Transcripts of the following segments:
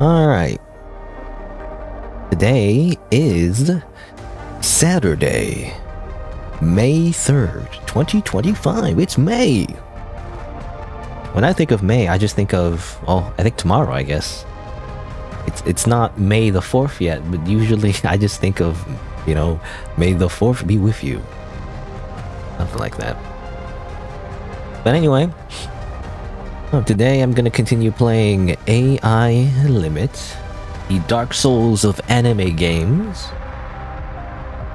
Alright. Today is Saturday, May 3rd, 2025. It's May! When I think of May, I just think of, well, I think tomorrow, I guess. It's not May the 4th yet, but usually I just think of, you know, May the 4th be with you. Something like that. But anyway, today I'm gonna continue playing AI Limit, the Dark Souls of anime games.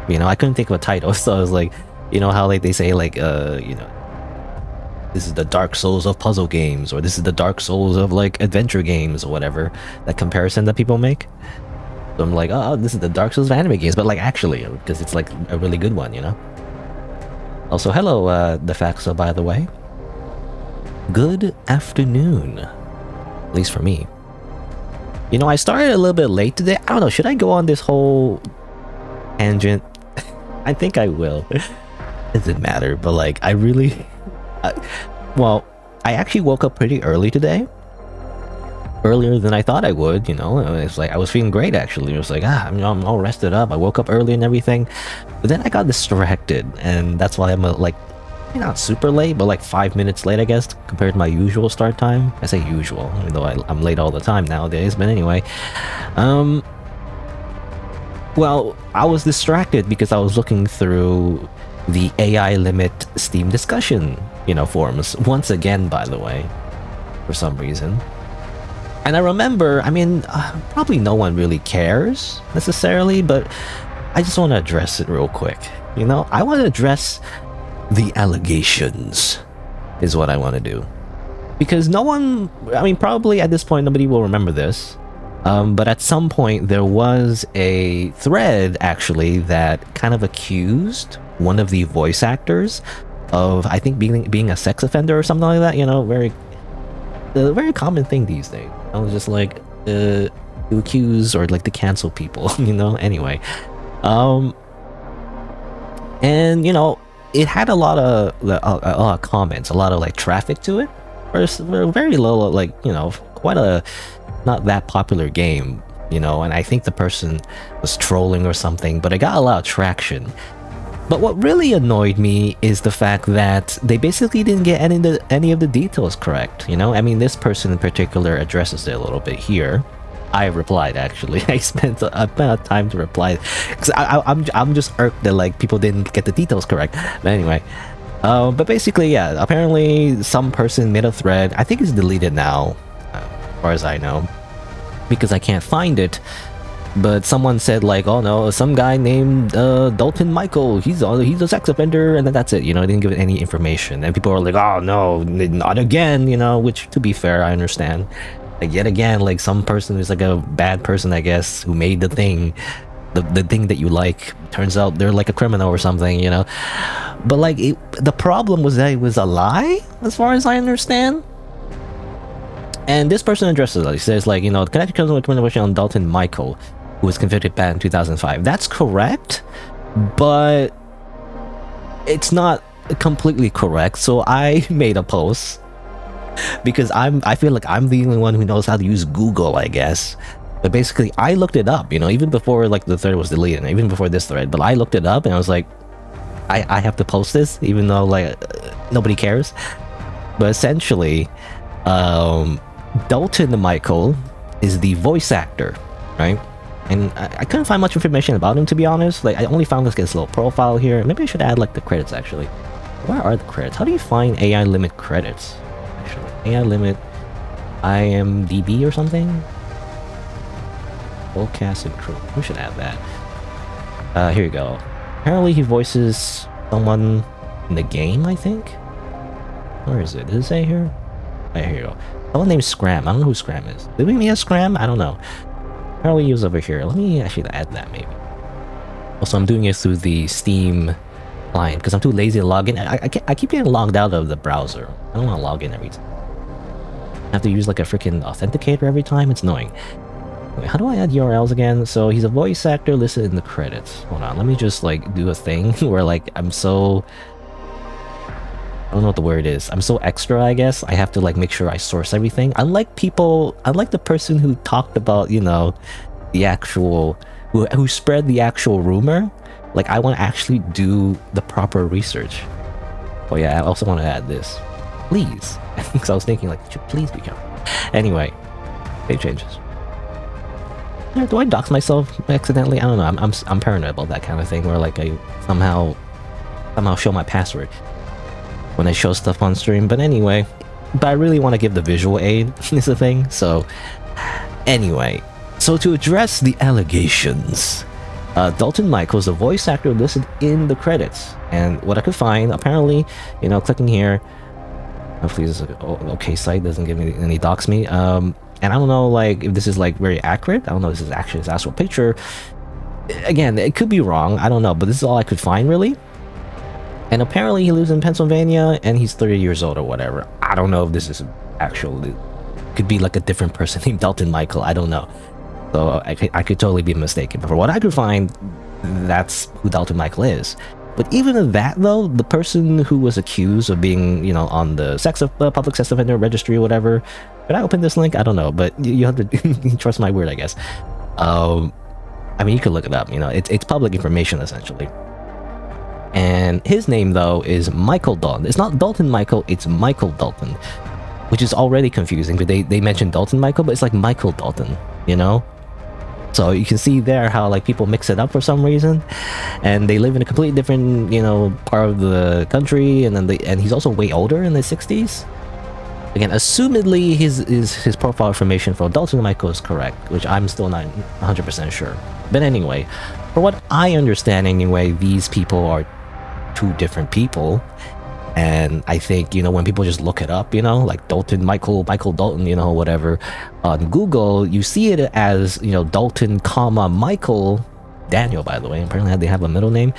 You know, I couldn't think of a title, so I was like, you know how like they say like, you know, this is the Dark Souls of puzzle games, or this is the Dark Souls of like adventure games, or whatever, that comparison that people make. So I'm like, oh, this is the Dark Souls of anime games, but like actually, because it's like a really good one, you know? Also, hello, Defaxa, by the way. Good afternoon. At least for me. You know, I started a little bit late today. I don't know, should I go on this whole tangent? I think I will. Doesn't matter, but like, I really... well, I actually woke up pretty early today. Earlier than I thought I would, you know. It's like, I was feeling great, actually. It was like, I'm all rested up. I woke up early and everything. But then I got distracted, and that's why I'm like, not super late, but like 5 minutes late, I guess, compared to my usual start time. I say usual, even though I'm late all the time nowadays, but anyway. Well, I was distracted because I was looking through the AI Limit Steam discussion, you know, forums. Once again, by the way, for some reason. And I remember, I mean, probably no one really cares, necessarily, but I just want to address it real quick. You know, I want to address the allegations, is what I want to do. Because no one, I mean, probably at this point, nobody will remember this. But at some point, there was a thread, actually, that kind of accused one of the voice actors of, I think, being a sex offender or something like that. You know, a very common thing these days. I was just like, to accuse or like to cancel people, you know? Anyway. And, you know, it had a lot of comments, a lot of like traffic to it. We're very low, like, you know, quite a not that popular game, you know, and I think the person was trolling or something, but it got a lot of traction. But what really annoyed me is the fact that they basically didn't get any of the details correct, you know? I mean, this person in particular addresses it a little bit here. I replied, actually. I spent a amount of time to reply, because I'm just irked that like people didn't get the details correct. But anyway, but basically, yeah, apparently some person made a thread. I think it's deleted now, as far as I know, because I can't find it. But someone said like, oh no, some guy named Dalton Michael, he's a sex offender, and then that's it, you know. I didn't give it any information, and people are like, oh no, not again, you know. Which, to be fair, I understand. Like, yet again, like some person who's like a bad person, I guess, who made the thing, the thing that you like, turns out they're like a criminal or something, you know. But like, the problem was that it was a lie, as far as I understand. And this person addresses it. He says like, you know, the connection comes with information on Dalton Michael, who was convicted back in 2005. That's correct, but it's not completely correct. So I made a post because I feel like I'm the only one who knows how to use Google, I guess. But basically, I looked it up, you know, even before like the thread was deleted, even before this thread. But I looked it up and I was like, I have to post this, even though like nobody cares. But essentially, Dalton Michael is the voice actor, right? And I couldn't find much information about him, to be honest. Like, I only found this guy's little profile here. Maybe I should add like the credits, actually. Where are the credits? How do you find AI Limit credits? Actually, AI Limit IMDb or something? Full cast and crew. We should add that. Here you go. Apparently he voices someone in the game, I think? Where is it? Does it say here? Right, here you go. Someone named Scram. I don't know who Scram is. Did we meet a Scram? I don't know. Apparently he was over here. Let me actually add that, maybe. Also, I'm doing it through the Steam client because I'm too lazy to log in. I keep getting logged out of the browser. I don't want to log in every time. I have to use like a freaking authenticator every time. It's annoying. Wait, how do I add URLs again? So he's a voice actor listed in the credits. Hold on, let me just like do a thing where like I'm so... don't know what the word is. I'm so extra, I guess. I have to like make sure I source everything. Unlike the person who talked about, you know, the actual, who spread the actual rumor. Like, I want to actually do the proper research. Oh yeah, I also want to add this. Please. Because I was thinking, like, please be careful. Anyway, page changes. Yeah, do I dox myself accidentally? I don't know. I'm paranoid about that kind of thing, where like I somehow show my password when I show stuff on stream. But anyway, I really want to give the visual aid is the thing. So anyway, so to address the allegations, Dalton Michael is the voice actor listed in the credits, and what I could find, apparently, you know, clicking here, hopefully this is an okay site, doesn't give me any dox me, and I don't know, like, if this is like very accurate. I don't know if this is actually his actual picture. Again, it could be wrong, I don't know, but this is all I could find, really. And apparently he lives in Pennsylvania, and he's 30 years old or whatever. I don't know if this is actually, could be like a different person named Dalton Michael, I don't know. So I could totally be mistaken, but for what I could find, that's who Dalton Michael is. But even in that, though, the person who was accused of being, you know, on the public sex offender registry or whatever, could I open this link? I don't know, but you have to trust my word, I guess. I mean, you could look it up, you know, it's public information, essentially. And his name, though, is Michael Dalton. It's not Dalton Michael, it's Michael Dalton, which is already confusing, but they mentioned Dalton Michael, but it's like Michael Dalton, you know? So you can see there how like people mix it up for some reason, and they live in a completely different, you know, part of the country, and then and he's also way older, in the 60s. Again, assumedly his profile information for Dalton Michael is correct, which I'm still not 100% sure. But anyway, for what I understand anyway, these people are two different people. And I think, you know, when people just look it up, you know, like Dalton Michael Dalton, you know, whatever, on Google, you see it as, you know, Dalton, comma, Michael Daniel, by the way. Apparently they have a middle name.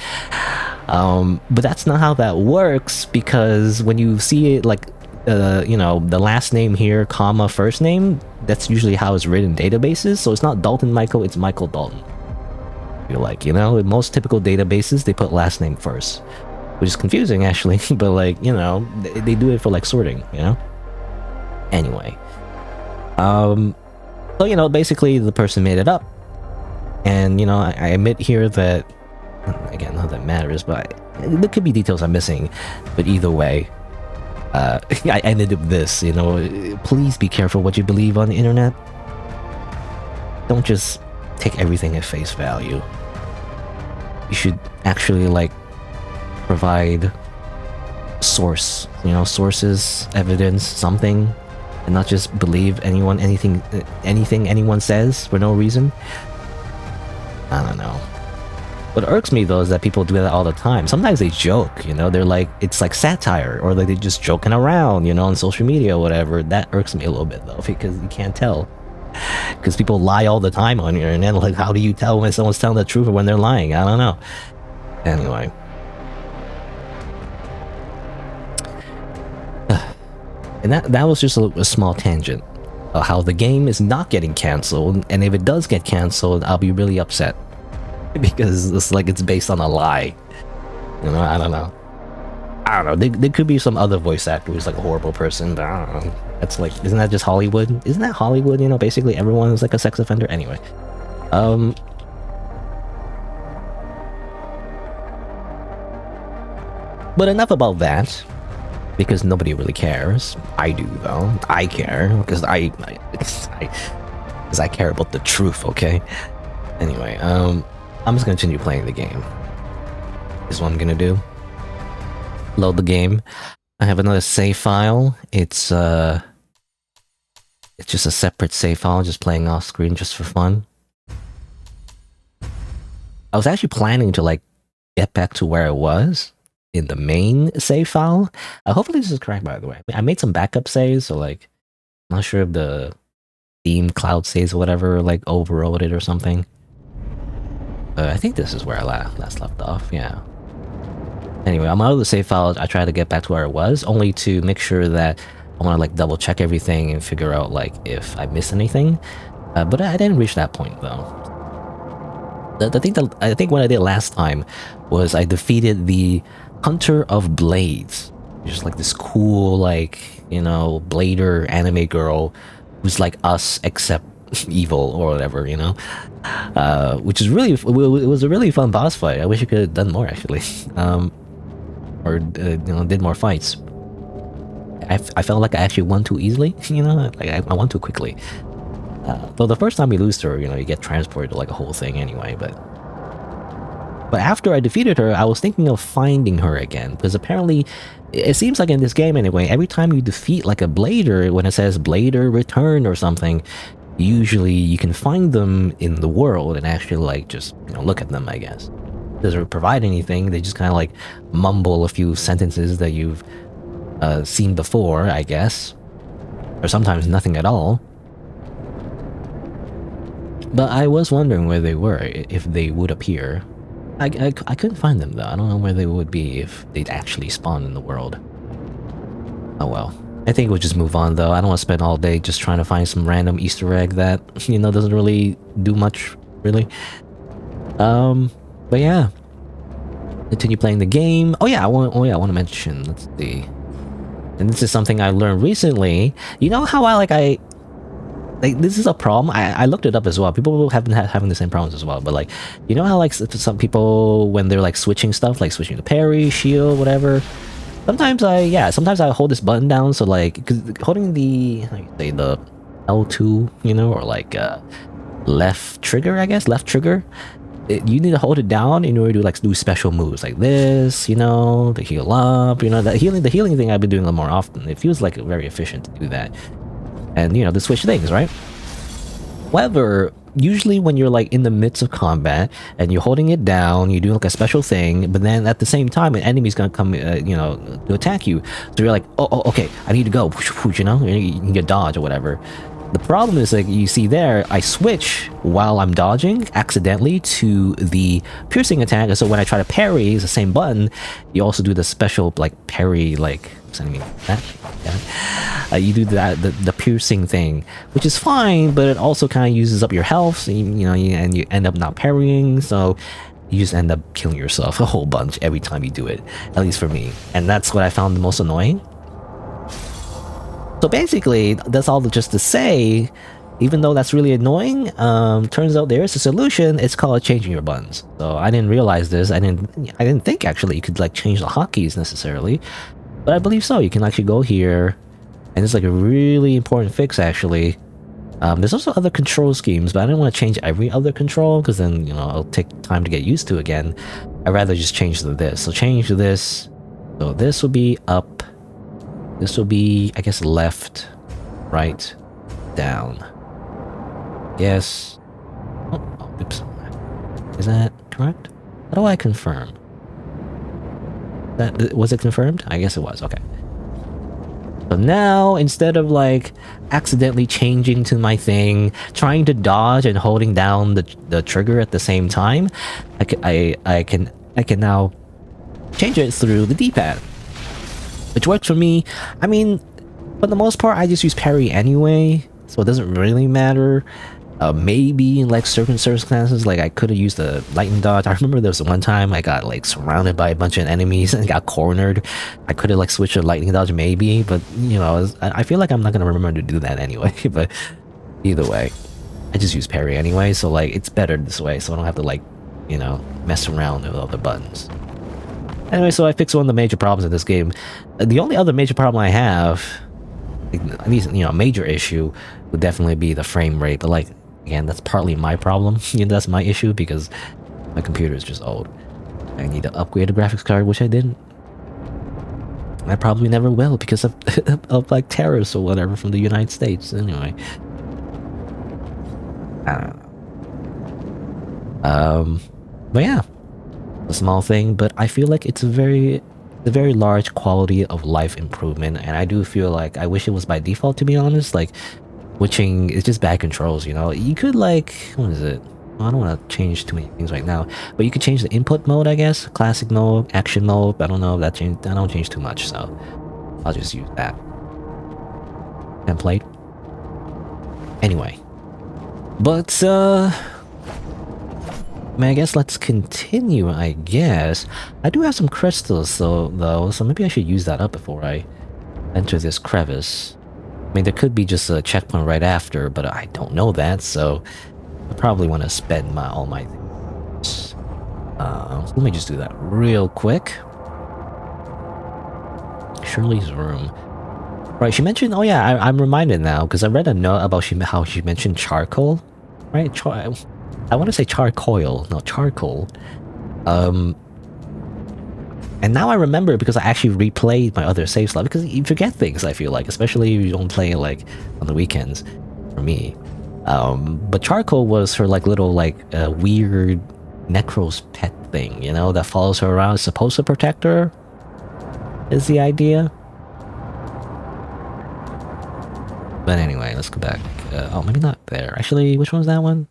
But that's not how that works, because when you see it like, you know, the last name here, comma, first name, that's usually how it's written in databases. So it's not Dalton Michael, it's Michael Dalton. You're like, you know, in most typical databases, they put last name first. Which is confusing, actually, but like, you know, they do it for like sorting, you know? Anyway. So, you know, basically the person made it up. And, you know, I admit here that, again, not that matters, but there could be details I'm missing. But either way, I ended up this, you know, please be careful what you believe on the internet. Don't just take everything at face value. You should actually, like, provide sources, evidence, something, and not just believe anything anyone says for no reason. I don't know. What irks me though is that people do that all the time. Sometimes they joke, you know, they're like, it's like satire, or like they're just joking around, you know, on social media or whatever. That irks me a little bit though, because you can't tell. Because people lie all the time on your internet. Like, how do you tell when someone's telling the truth or when they're lying? I don't know. Anyway. And that was just a small tangent of how the game is not getting cancelled, and if it does get cancelled, I'll be really upset. Because it's like it's based on a lie. You know, I don't know. There could be some other voice actor who's like a horrible person, but I don't know. That's like, isn't that just Hollywood? Isn't that Hollywood? You know, basically everyone is like a sex offender. Anyway. But enough about that. Because nobody really cares. I do, though. I care, because I care about the truth, okay? Anyway, I'm just gonna continue playing the game. This is what I'm gonna do. Load the game. I have another save file. It's just a separate save file, just playing off screen just for fun. I was actually planning to, like, get back to where I was in the main save file. Hopefully this is correct, by the way. I made some backup saves, so like, I'm not sure if the Steam cloud saves or whatever like overrode it or something. I think this is where I last left off, yeah. Anyway, I'm out of the save file. I try to get back to where I was, only to make sure that I want to like double check everything and figure out like if I missed anything. But I didn't reach that point though. I think what I did last time was I defeated the Hunter of Blades, Just like this cool, like, you know, blader anime girl who's like us except evil or whatever, you know. Which is really, it was a really fun boss fight. I wish I could have done more actually, or you know, did more fights. I felt like I actually won too easily, you know, like I won too quickly. Though the first time you lose to her, you know, you get transported to like a whole thing anyway, but after I defeated her, I was thinking of finding her again, because apparently, it seems like in this game anyway, every time you defeat like a blader, when it says blader return or something, usually you can find them in the world and actually like just, you know, look at them, I guess. Doesn't provide anything, they just kind of like mumble a few sentences that you've seen before, I guess. Or sometimes nothing at all. But I was wondering where they were, if they would appear. I couldn't find them though. I don't know where they would be if they'd actually spawn in the world. Oh well. I think we'll just move on though. I don't want to spend all day just trying to find some random Easter egg that, you know, doesn't really do much, really. But yeah. Continue playing the game. Oh yeah, I want to mention, let's see. And this is something I learned recently. You know how like this is a problem. I looked it up as well. People have been having the same problems as well. But like, you know how like some people, when they're like switching stuff, like switching to parry, shield, whatever. Sometimes I hold this button down. So like, cause holding the, like say the L2, you know, or like left trigger, I guess, left trigger. You need to hold it down in order to like do special moves like this, you know, to heal up, you know, the healing thing I've been doing a little more often. It feels like very efficient to do that. And, you know, to switch things, right? However, usually when you're like in the midst of combat and you're holding it down, you do like a special thing, but then at the same time an enemy's gonna come, you know, to attack you. So you're like, oh, okay, I need to go, you know, you can get dodge or whatever. The problem is, like you see there, I switch while I'm dodging accidentally to the piercing attack. So when I try to parry, it's the same button. You also do the special like parry, like what's that mean? That? Yeah. You do that the piercing thing, which is fine, but it also kind of uses up your health. So you know, and you end up not parrying. So you just end up killing yourself a whole bunch every time you do it. At least for me, and that's what I found the most annoying. So basically, that's all just to say, even though that's really annoying, turns out there is a solution. It's called changing your buttons. So I didn't realize this. I didn't think actually you could like change the hotkeys necessarily, but I believe so. You can actually go here, and it's like a really important fix actually. There's also other control schemes, but I didn't want to change every other control because then, you know, it'll take time to get used to again. I'd rather just change to this. So change to this. So this will be up. This will be, I guess, left, right, down. Yes. Oh, oops. Is that correct? How do I confirm? Was it confirmed? I guess it was. Okay. So now, instead of like accidentally changing to my thing, trying to dodge and holding down the trigger at the same time, I can now change it through the D-pad. Which works for me. I mean, for the most part, I just use parry anyway, so it doesn't really matter. Maybe in like certain circumstances, like I could have used the lightning dodge. I remember there was one time I got like surrounded by a bunch of enemies and got cornered. I could have like switched to lightning dodge maybe, but you know, I feel like I'm not gonna remember to do that anyway. But either way, I just use parry anyway, so like it's better this way, so I don't have to like, you know, mess around with all the buttons. Anyway, so I fixed one of the major problems in this game. The only other major problem I have, at least, you know, a major issue, would definitely be the frame rate. But like, again, that's partly my problem. You know, that's my issue because my computer is just old. I need to upgrade the graphics card, which I didn't. I probably never will because of, of like tariffs or whatever from the United States. Anyway. I don't know. But yeah. A small thing, but I feel like it's a very large quality of life improvement, and I do feel like I wish it was by default, to be honest. Like switching, it's just bad controls, you know. You could like, what is it? Well, I don't want to change too many things right now, but you could change the input mode, I guess. Classic mode, action mode. I don't know if that changed. I don't change too much, so I'll just use that template. Anyway, but I mean, I guess let's continue, I guess. I do have some crystals, though, so maybe I should use that up before I enter this crevice. I mean, there could be just a checkpoint right after, but I don't know that, so I probably want to spend all my things. Let me just do that real quick. Shirley's room. Right, she mentioned, oh yeah, I'm reminded now, because I read a note about how she mentioned charcoal. Right? I want to say charcoal, no, charcoal. And now I remember because I actually replayed my other save slot, because you forget things, I feel like, especially if you don't play like on the weekends, for me. But charcoal was her like little like weird Necro's pet thing, you know, that follows her around. It's supposed to protect her, is the idea. But anyway, let's go back. Oh, maybe not there. Actually, which one's that one?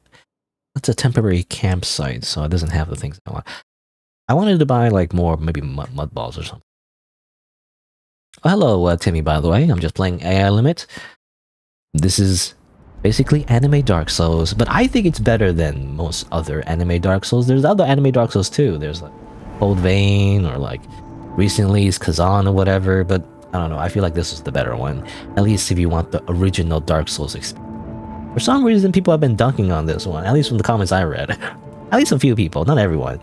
That's a temporary campsite, so it doesn't have the things I want. I wanted to buy like more, maybe mud balls or something. Oh, hello, Timmy, by the way. I'm just playing AI Limit. This is basically anime Dark Souls, but I think it's better than most other anime Dark Souls. There's other anime Dark Souls too. There's like Cold Vein, or like recently is Kazan or whatever, but I don't know. I feel like this is the better one. At least if you want the original Dark Souls experience. For some reason, people have been dunking on this one, at least from the comments I read. At least a few people, not everyone.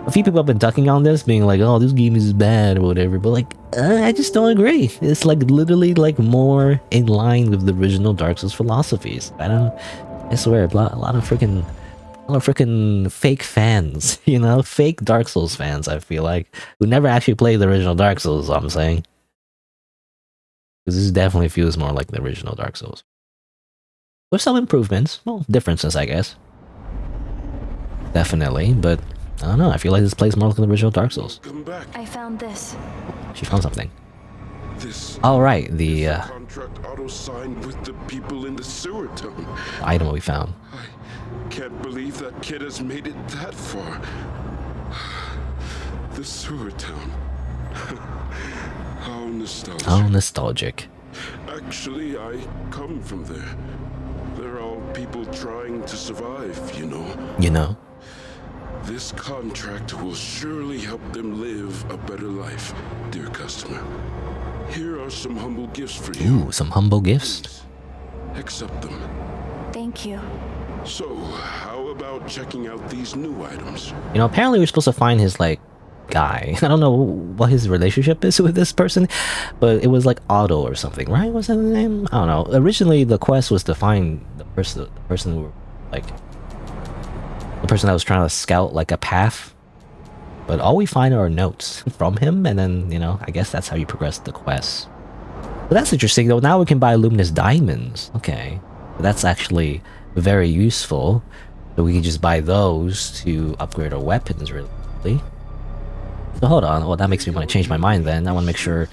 A few people have been ducking on this, being like, oh, this game is bad or whatever, but like, I just don't agree. It's like literally like more in line with the original Dark Souls philosophies. I swear, a lot of freaking fake fans, you know, fake Dark Souls fans, I feel like, who never actually played the original Dark Souls, I'm saying. Because this definitely feels more like the original Dark Souls. With some improvements, well, differences, I guess. Definitely, but I don't know, I feel like this plays more like the original Dark Souls. Come back. I found this. She found something. This right, the contract auto signed with the people in the sewer town. item we found. I can't believe that kid has made it that far. The sewer town. How nostalgic. How nostalgic. Actually, I come from there. They're all people trying to survive, you know. You know? This contract will surely help them live a better life, dear customer. Here are some humble gifts for you. Ooh, some humble gifts? Please, accept them. Thank you. So, how about checking out these new items? You know, apparently we're supposed to find his, like, guy. I don't know what his relationship is with this person, but it was like Otto or something, right? Was that the name? I don't know. Originally, the quest was to find the person who, like, the person that was trying to scout, like, a path. But all we find are notes from him, and then, you know, I guess that's how you progress the quest. But that's interesting, though. Now we can buy luminous diamonds. Okay. But that's actually very useful. So we can just buy those to upgrade our weapons, really. So hold on. Well, that makes me want to change my mind then. I want to make sure...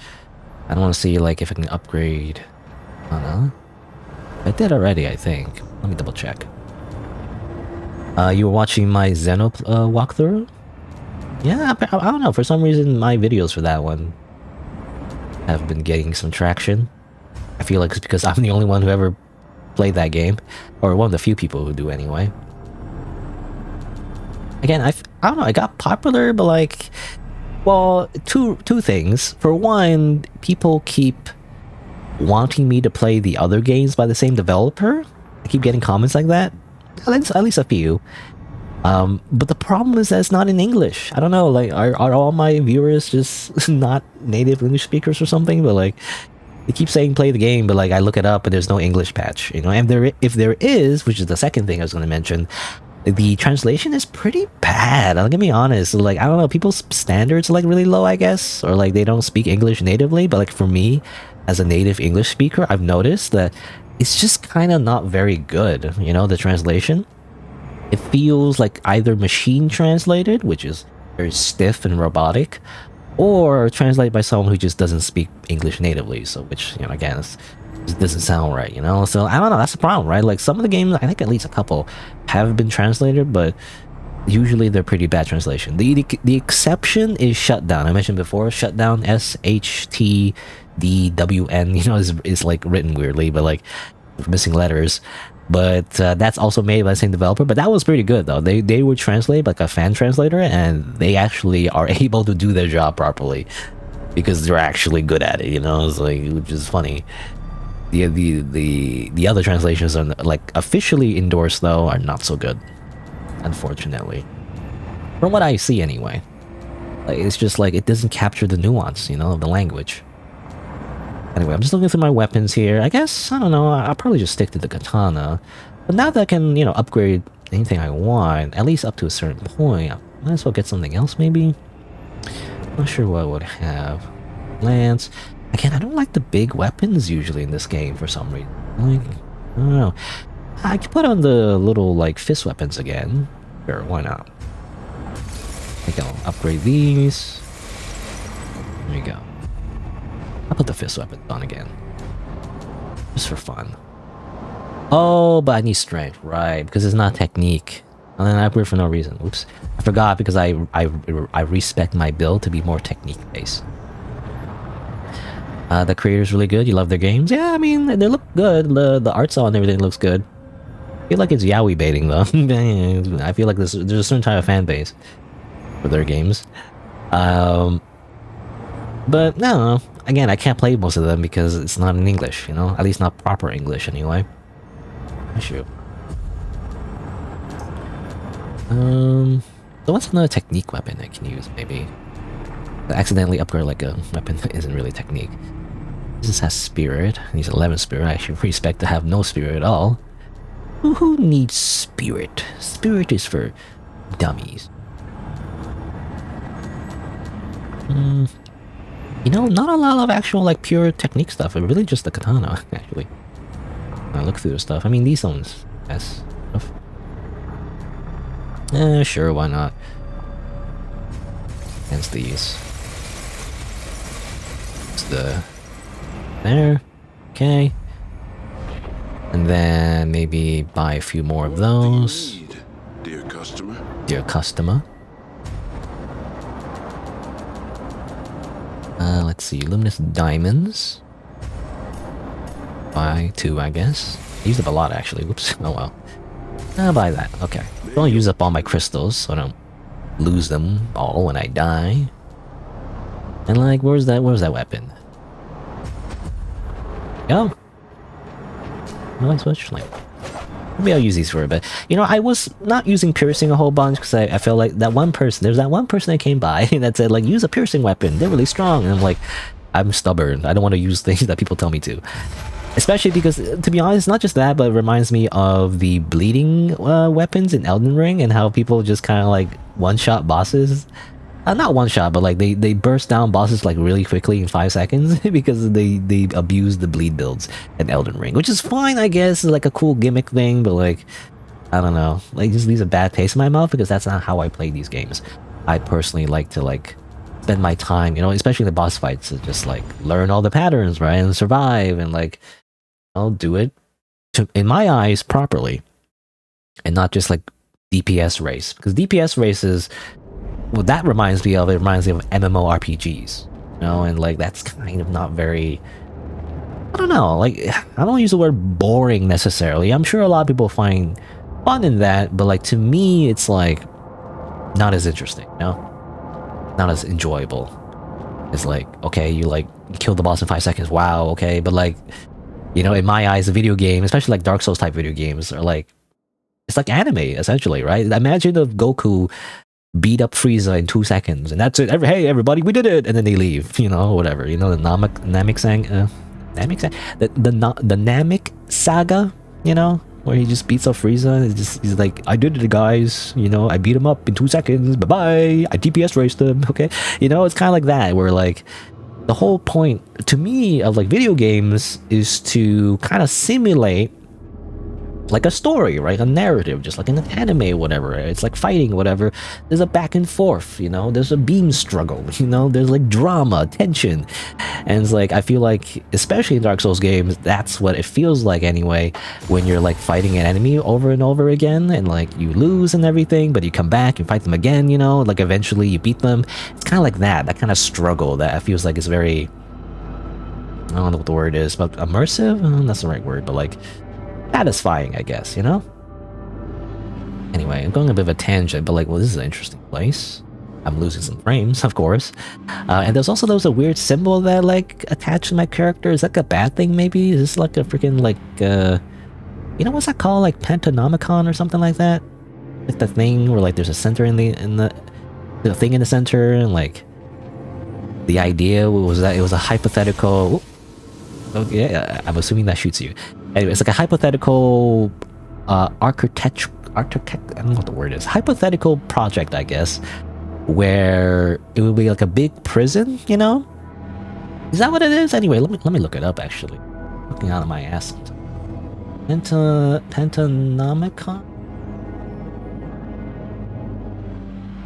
I don't want to see, like, if I can upgrade... I don't know. I did already, I think. Let me double check. You were watching my Xeno walkthrough? Yeah, I don't know. For some reason, my videos for that one have been getting some traction. I feel like it's because I'm the only one who ever played that game. Or one of the few people who do, anyway. Again, I don't know. I got popular, but like... Well, two things. For one, people keep wanting me to play the other games by the same developer. I keep getting comments like that. At least a few. But the problem is that it's not in English. I don't know, like, are all my viewers just not native English speakers or something? But like, they keep saying play the game, but like, I look it up and there's no English patch, you know? And if there is, which is the second thing I was going to mention, the translation is pretty bad. I'll be honest. Like, I don't know, people's standards are like really low, I guess, or like they don't speak English natively. But like for me, as a native English speaker, I've noticed that it's just kind of not very good, you know, the translation. It feels like either machine translated, which is very stiff and robotic, or translated by someone who just doesn't speak English natively. So, which, you know, again, it doesn't sound right, you know? So, I don't know, that's the problem, right? Like, some of the games, I think at least a couple, have been translated, but usually they're pretty bad translation. The exception is Shutdown. I mentioned before, Shutdown, SHTDWN, you know, is like written weirdly, but like, missing letters. But that's also made by the same developer. But that was pretty good though. They would translate like a fan translator, and they actually are able to do their job properly because they're actually good at it. You know, it's like, which is funny. The other translations are like officially endorsed though are not so good, unfortunately, from what I see anyway. Like, it's just like it doesn't capture the nuance, you know, of the language. Anyway, I'm just looking through my weapons here. I guess, I don't know, I'll probably just stick to the katana. But now that I can, you know, upgrade anything I want, at least up to a certain point, I might as well get something else maybe. Not sure what I would have. Lance. Again, I don't like the big weapons usually in this game for some reason. Like, I don't know. I could put on the little, like, fist weapons again. Sure, why not? I think I'll upgrade these. There you go. I'll put the fist weapons on again. Just for fun. Oh, but I need strength, right? Because it's not technique. And then I upgrade for no reason. Oops. I forgot because I respect my build to be more technique-based. The creator's really good. You love their games? Yeah, I mean, they look good. The art style and everything looks good. I feel like it's yaoi baiting though. I feel like there's a certain type of fan base for their games. But no, again, I can't play most of them because it's not in English, you know? At least not proper English anyway. Shoot. So what's another technique weapon I can use, maybe? I accidentally upgrade like a weapon that isn't really technique. This has spirit. He's 11 spirit. I should respect to have no spirit at all. Who needs spirit? Spirit is for dummies. You know, not a lot of actual like pure technique stuff. It's really just the katana, actually. I look through the stuff. I mean, these ones, yes, stuff. Sure, why not? Against these. It's there. Okay. And then maybe buy a few more of those. What do you need, dear customer? Dear customer. Let's see, luminous diamonds. Buy 2, I guess. I used up a lot actually. Whoops. Oh well. I'll buy that. Okay. Don't use up all my crystals so I don't lose them all when I die. And like, where's that weapon? Go. No, I switch. Like, maybe I'll use these for a bit. You know, I was not using piercing a whole bunch because I felt like that one person. There's that one person that came by that said like, use a piercing weapon. They're really strong. And I'm like, I'm stubborn. I don't want to use things that people tell me to. Especially because, to be honest, not just that, but it reminds me of the bleeding weapons in Elden Ring and how people just kind of like one-shot bosses. Not one-shot, but like they burst down bosses like really quickly in 5 seconds because they abuse the bleed builds in Elden Ring, which is fine, I guess. It's like a cool gimmick thing, but like, I don't know. Like, just leaves a bad taste in my mouth because that's not how I play these games. I personally like to like spend my time, you know, especially the boss fights, to just like learn all the patterns, right, and survive, and like I'll do it in my eyes properly, and not just like DPS race, because DPS races, what that reminds me of, it reminds me of MMORPGs, you know, and like that's kind of not very, I don't know, like I don't use the word boring necessarily. I'm sure a lot of people find fun in that, but like to me it's like not as interesting, you know, not as enjoyable. It's like, okay, you like kill the boss in 5 seconds, wow, okay, but like, you know, in my eyes, a video game, especially like Dark Souls type video games, are like, it's like anime essentially, right? Imagine if Goku beat up Frieza in 2 seconds, and that's it. Hey, everybody, we did it, and then they leave. You know, whatever. You know, the Namek Saga. You know, where he just beats up Frieza. And he's like, I did it, guys. You know, I beat him up in 2 seconds. Bye bye. I DPS raced him. Okay, you know, it's kind of like that, where like the whole point to me of like video games is to kind of simulate like a story, right? A narrative, just like in an anime or whatever. It's like fighting, whatever. There's a back and forth, you know? There's a beam struggle, you know? There's like drama, tension. And it's like, I feel like, especially in Dark Souls games, that's what it feels like anyway, when you're like fighting an enemy over and over again, and like you lose and everything, but you come back and fight them again, you know? Like eventually you beat them. It's kind of like that kind of struggle that I feels like is very, I don't know what the word is, but immersive? That's the right word, but like, satisfying, I guess, you know? Anyway, I'm going a bit of a tangent, but like, well, this is an interesting place. I'm losing some frames, of course. And there's a weird symbol that like attached to my character. Is that like a bad thing? Maybe is this like a freaking like you know what's that called? Like Pentanomicon or something like that? Like the thing where like there's a center in the thing in the center, and like the idea was that it was a hypothetical. Oh yeah, I'm assuming that shoots you. Anyway, it's like a hypothetical architect. I don't know what the word is. Hypothetical project, I guess, where it would be like a big prison. You know, is that what it is? Anyway, let me look it up. Actually, looking out of my ass. Pentanomicon.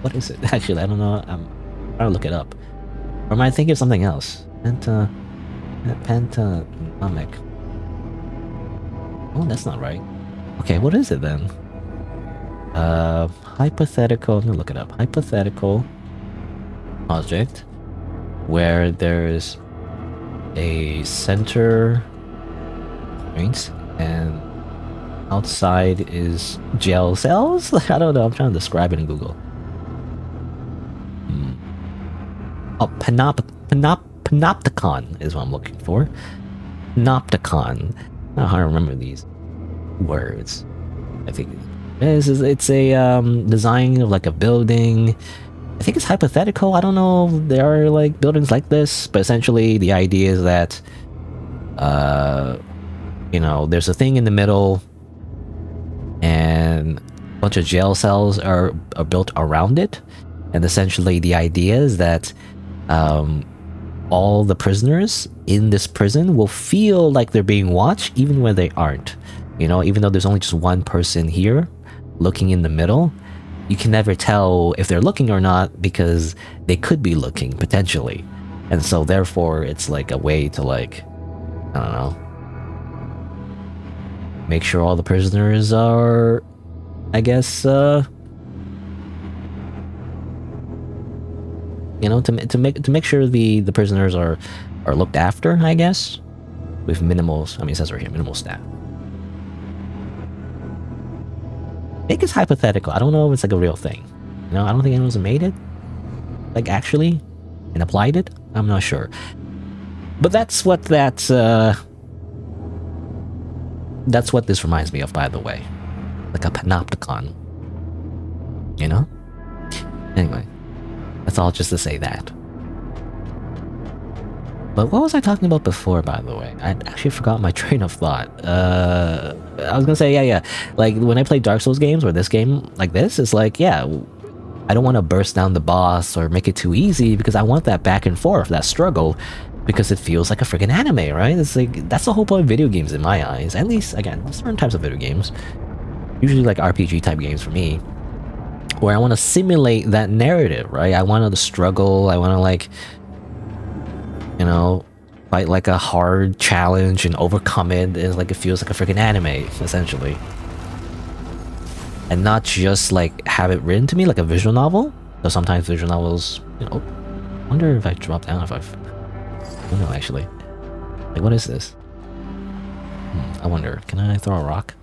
What is it? Actually, I don't know. I'm trying to look it up. Or am I thinking of something else? Pentanomic. Oh, that's not right. Okay, what is it then? Hypothetical. Let me look it up. Hypothetical project where there's a center point and outside is jail cells. I don't know. I'm trying to describe it in Google. Oh, panopticon is what I'm looking for. Panopticon. I don't know how to remember these words. I think it's a design of like a building. I think it's hypothetical. I don't know if there are like buildings like this, but essentially the idea is that you know, there's a thing in the middle and a bunch of jail cells are built around it, and essentially the idea is that all the prisoners in this prison will feel like they're being watched even when they aren't. You know, even though there's only just one person here looking in the middle, you can never tell if they're looking or not because they could be looking potentially. And so therefore it's like a way to like, I don't know, make sure all the prisoners are, I guess, you know, to make sure the prisoners are looked after, I guess, with minimal. I mean, it says right here, minimal staff. I think it's hypothetical. I don't know if it's like a real thing. You know, I don't think anyone's made it, like actually, and applied it. I'm not sure. But that's what that's what this reminds me of, by the way, like a panopticon. You know. Anyway. That's all just to say that. But what was I talking about before, by the way? I actually forgot my train of thought. I was gonna say, yeah. Like, when I play Dark Souls games, or this game like this, it's like, yeah, I don't want to burst down the boss or make it too easy, because I want that back and forth, that struggle, because it feels like a freaking anime, right? It's like, that's the whole point of video games in my eyes. At least, again, certain types of video games. Usually like RPG type games for me, where I want to simulate that narrative, right? I want to struggle, I want to like, you know, fight like a hard challenge and overcome it. It's like, it feels like a freaking anime, essentially. And not just like have it written to me like a visual novel. So sometimes visual novels, you know, I wonder if I drop down, if I've, I don't know actually. Like, what is this? I wonder, can I throw a rock?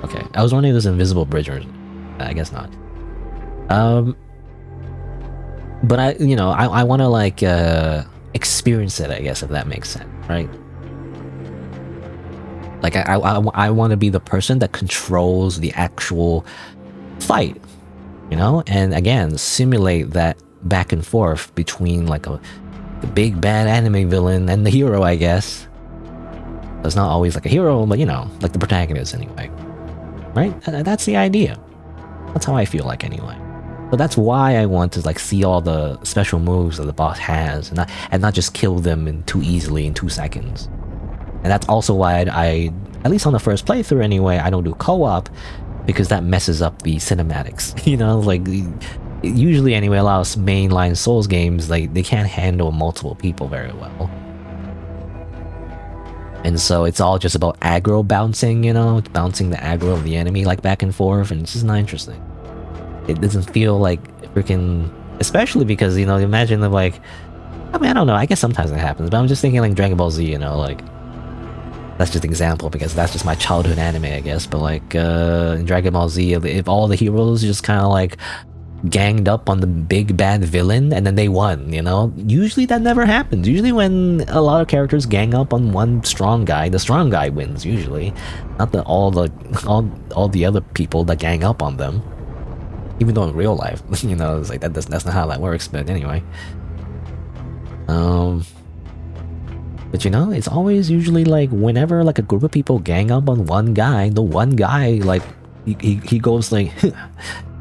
Okay, I was wondering if there's an invisible bridge, or I guess not. But I, you know, I want to like experience it, I guess, if that makes sense, right? Like I want to be the person that controls the actual fight, you know, and again simulate that back and forth between like the big bad anime villain and the hero, I guess. It's not always like a hero, but you know, like the protagonist anyway, right? That's the idea. That's how I feel like anyway. So that's why I want to like see all the special moves that the boss has, and not just kill them too easily in 2 seconds. And that's also why I at least on the first playthrough anyway, I don't do co-op, because that messes up the cinematics. You know, like usually anyway, a lot of mainline Souls games, like they can't handle multiple people very well. And so it's all just about aggro bouncing, you know, bouncing the aggro of the enemy like back and forth, and it's just not interesting. It doesn't feel like freaking, especially because, you know, imagine if like, I mean, I don't know, I guess sometimes it happens, but I'm just thinking like Dragon Ball Z, you know, like That's just an example because that's just my childhood anime, I guess. But like in Dragon Ball Z, if all the heroes just kind of like ganged up on the big bad villain and then they won, you know? Usually that never happens. Usually when a lot of characters gang up on one strong guy, the strong guy wins usually. Not that all the other people that gang up on them. Even though in real life, you know, it's like that's not how that works, but anyway. But you know, it's always usually like whenever like a group of people gang up on one guy, the one guy like he goes like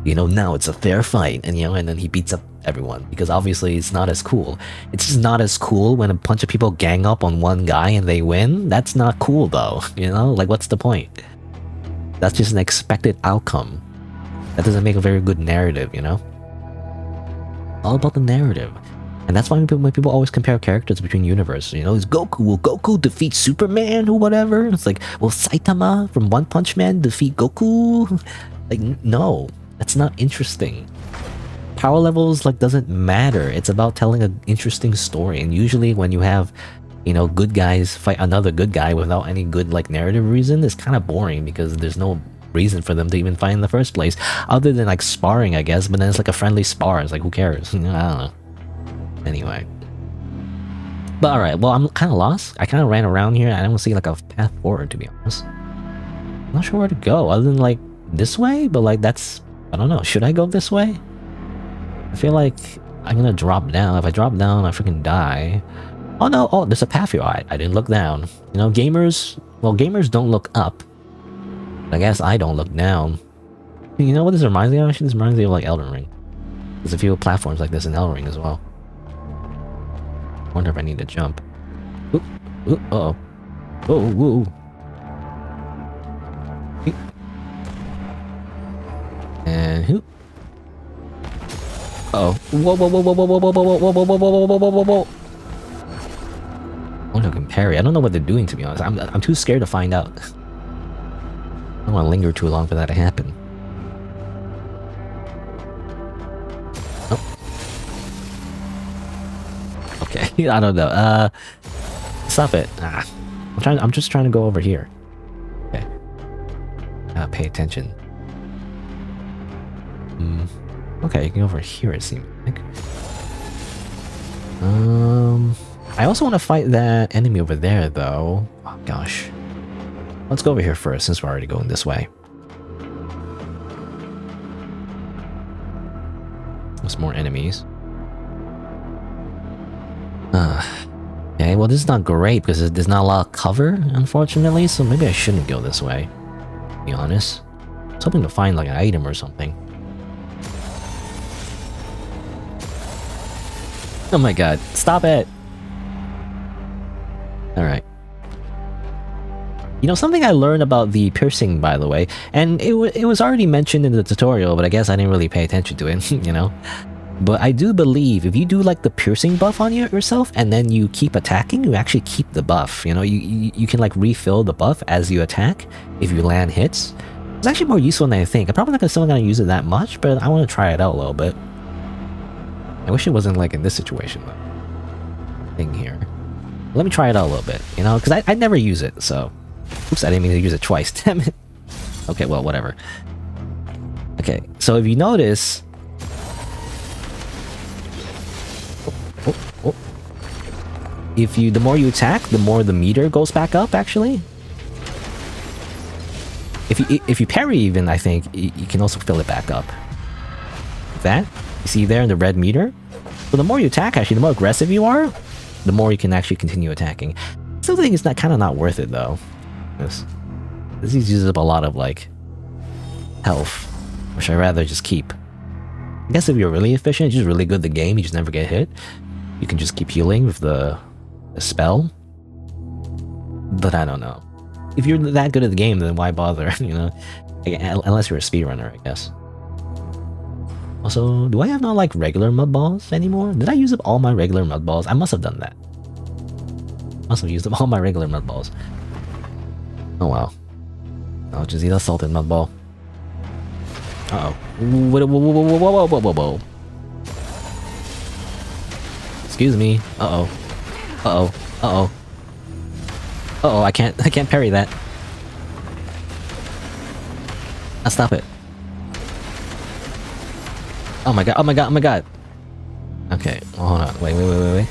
you know, now it's a fair fight, and you know, and then he beats up everyone because obviously it's not as cool. It's just not as cool when a bunch of people gang up on one guy and they win. That's not cool though, you know? Like what's the point? That's just an expected outcome. That doesn't make a very good narrative, you know? All about the narrative. And that's why when people always compare characters between universes, you know, is Goku, will Goku defeat Superman or whatever? It's like, will Saitama from One Punch Man defeat Goku? Like, no. That's not interesting. Power levels like doesn't matter. It's about telling an interesting story. And usually when you have, you know, good guys fight another good guy without any good like narrative reason, it's kind of boring because there's no reason for them to even fight in the first place, other than like sparring, I guess. But then it's like a friendly spar. It's like who cares? I don't know. Anyway. But alright, well I'm kind of lost. I kind of ran around here. I don't see like a path forward, to be honest. I'm not sure where to go other than like this way, but like that's, I don't know. Should I go this way? I feel like I'm gonna drop down. If I drop down, I freaking die. Oh no! Oh, there's a path here. I didn't look down. You know, gamers. Well, gamers don't look up. I guess I don't look down. You know what this reminds me of? Actually, this reminds me of like Elden Ring. There's a few platforms like this in Elden Ring as well. I wonder if I need to jump. Ooh, ooh, uh oh. Oh, whoa. And who? Oh! Whoa! Whoa! Whoa! Whoa! Whoa! Whoa! Whoa! Whoa! Whoa! Whoa! Whoa! Whoa! Whoa! Whoa! Whoa! Whoa! Oh no, can parry. I don't know what they're doing, to be honest. I'm too scared to find out. I don't want to linger too long for that to happen. Oh. Okay, I don't know. Stop it. Ah, I'm just trying to go over here. Okay. Pay attention. Okay, you can go over here, it seems like. I also want to fight that enemy over there, though. Oh, gosh. Let's go over here first, since we're already going this way. There's more enemies. Okay, well this is not great, because there's not a lot of cover, unfortunately, so maybe I shouldn't go this way, to be honest. I was hoping to find, like, an item or something. Oh my god, stop it! Alright. You know, something I learned about the piercing, by the way, and it was already mentioned in the tutorial, but I guess I didn't really pay attention to it, you know? But I do believe if you do like the piercing buff on yourself, and then you keep attacking, you actually keep the buff, you know? You can like refill the buff as you attack, if you land hits. It's actually more useful than I think. I'm probably not still gonna use it that much, but I want to try it out a little bit. I wish it wasn't like in this situation though. Thing here. Let me try it out a little bit, you know, because I never use it, so... Oops, I didn't mean to use it twice, damn it. Okay, well, whatever. Okay, so if you notice... If you, the more you attack, the more the meter goes back up, actually. If you parry even, I think, you can also fill it back up. Like that? You see there in the red meter? So the more you attack, actually, the more aggressive you are, the more you can actually continue attacking. I still think it's not kind of not worth it, though. This uses up a lot of, like, health, which I'd rather just keep. I guess if you're really efficient, you're just really good at the game, you just never get hit, you can just keep healing with the spell. But I don't know. If you're that good at the game, then why bother, you know? Unless you're a speedrunner, I guess. Also, do I have no, like, regular mud balls anymore? Did I use up all my regular mud balls? I must have done that. Must have used up all my regular mud balls. Oh wow. I'll just eat a salted mud ball. Uh-oh. Whoa, whoa, whoa, whoa, whoa, whoa, whoa, whoa. Excuse me. Uh-oh. Uh-oh. Uh-oh. Uh-oh, I can't parry that. Ah, stop it. Oh my god, oh my god, oh my god. Okay, well, hold on. Wait.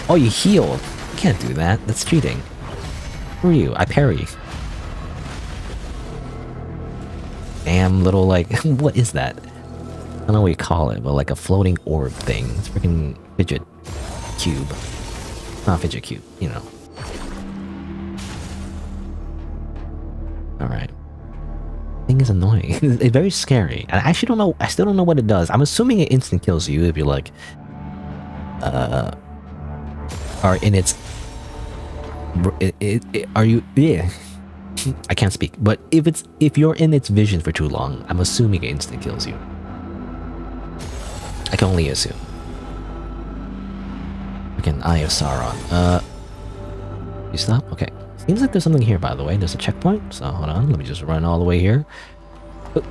Oh, you healed. You can't do that. That's cheating. Who are you? I parry. Damn little, like, what is that? I don't know what you call it, but like a floating orb thing. It's freaking fidget cube. Not fidget cube, you know. Alright. Thing is annoying. It's very scary. I actually don't know. I still don't know what it does. I'm assuming it instant kills you if you like are in its are you yeah. I can't speak. But if you're in its vision for too long, I'm assuming it instant kills you. I can only assume. Freaking Eye of Sauron. You stop? Okay. Seems like there's something here, by the way. There's a checkpoint. So hold on. Let me just run all the way here. Ha.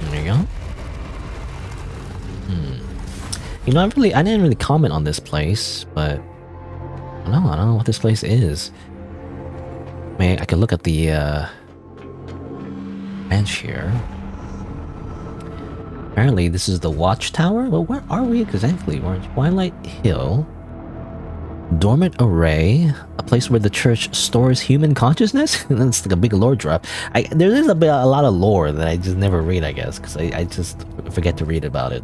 There you go. You know, I didn't really comment on this place, but I don't know what this place is. I could look at the bench here. Apparently, this is the watchtower. Well, where are we exactly? We're in Twilight Hill. Dormant Array, a place where the church stores human consciousness. That's like a big lore drop. There is a lot of lore that I just never read, I guess, because I just forget to read about it.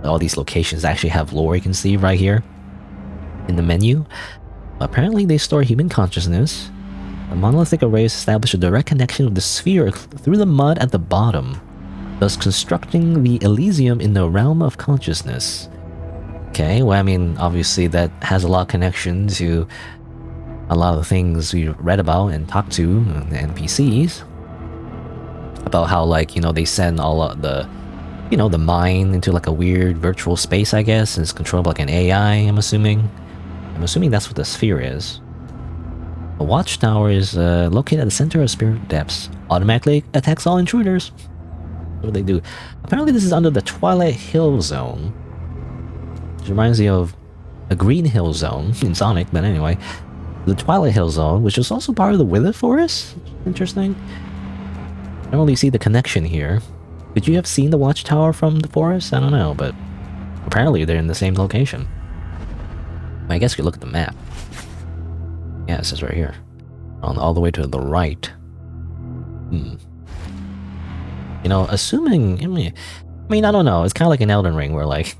All these locations actually have lore you can see right here in the menu. Apparently, they store human consciousness. The monolithic arrays establish a direct connection with the sphere through the mud at the bottom, thus constructing the Elysium in the realm of consciousness. Okay, well, I mean, obviously that has a lot of connection to a lot of the things we read about and talked to the NPCs about how, like, you know, they send all of the, you know, the mind into like a weird virtual space, I guess, and it's controlled by like an AI, I'm assuming. I'm assuming that's what the sphere is. The watchtower is located at the center of spirit depths. Automatically attacks all intruders. What do they do? Apparently this is under the Twilight Hill Zone. Which reminds me of a Green Hill Zone in Sonic, but anyway. The Twilight Hill Zone, which is also part of the Wither Forest. Interesting. I don't really see the connection here. Could you have seen the watchtower from the forest? I don't know, but apparently they're in the same location. I guess you look at the map. Yeah, it says right here. All the way to the right. You know, assuming... I mean, I don't know. It's kind of like an Elden Ring where, like...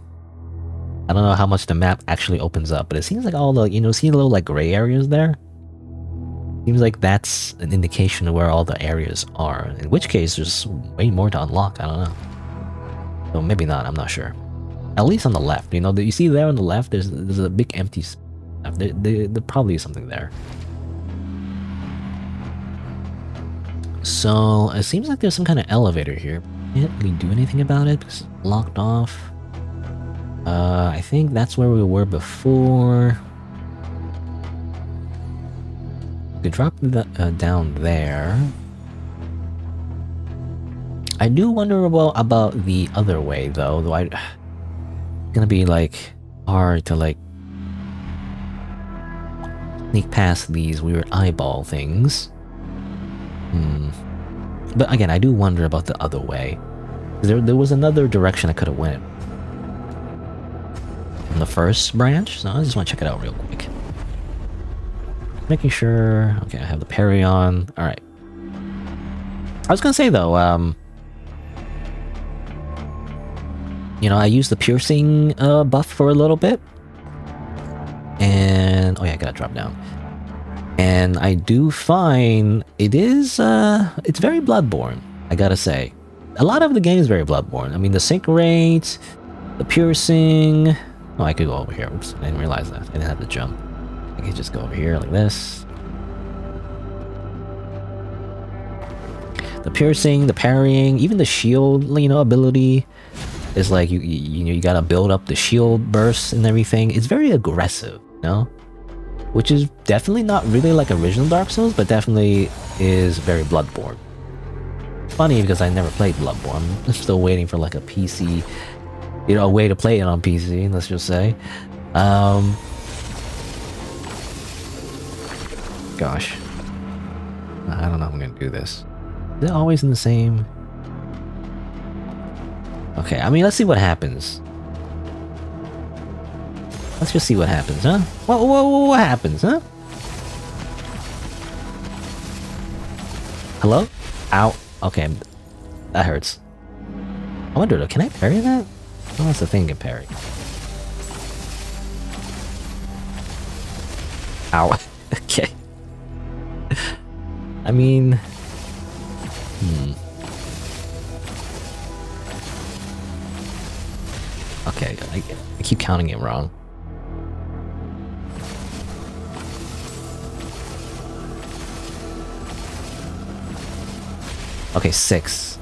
I don't know how much the map actually opens up, but it seems like all the... You know, see the little, like, gray areas there? Seems like that's an indication of where all the areas are. In which case, there's way more to unlock. I don't know. So maybe not. I'm not sure. At least on the left. You know, you see there on the left, there's a big empty space. There probably is something there. So it seems like there's some kind of elevator here. Can't really do anything about it because it's locked off. I think that's where we were before. We could drop down there. I do wonder about the other way though. It's gonna be like hard to like sneak past these weird eyeball things. But again, I do wonder about the other way. There was another direction I could have went from the first branch, so I just want to check it out real quick. Making sure. Okay, I have the parry on. All right. I was gonna say though, you know, I used the piercing buff for a little bit, and oh yeah, I gotta drop down. And I do find it is, it's very Bloodborne, I gotta say. A lot of the game is very Bloodborne. I mean, the sync rate, the piercing... Oh, I could go over here. Oops, I didn't realize that. I didn't have to jump. I could just go over here like this. The piercing, the parrying, even the shield, you know, ability is like, you gotta build up the shield bursts and everything. It's very aggressive, you know? Which is definitely not really like original Dark Souls, but definitely is very Bloodborne. Funny because I never played Bloodborne. I'm still waiting for like a PC, you know, a way to play it on PC, let's just say. Gosh. I don't know if I'm gonna do this. Is it always in the same? Okay, I mean, let's see what happens. Let's just see what happens, huh? What happens, huh? Hello? Ow. Okay, that hurts. I wonder though, can I parry that? Oh, that's the thing, can parry. Ow. Okay. I mean... Okay, I keep counting it wrong. Okay, 6.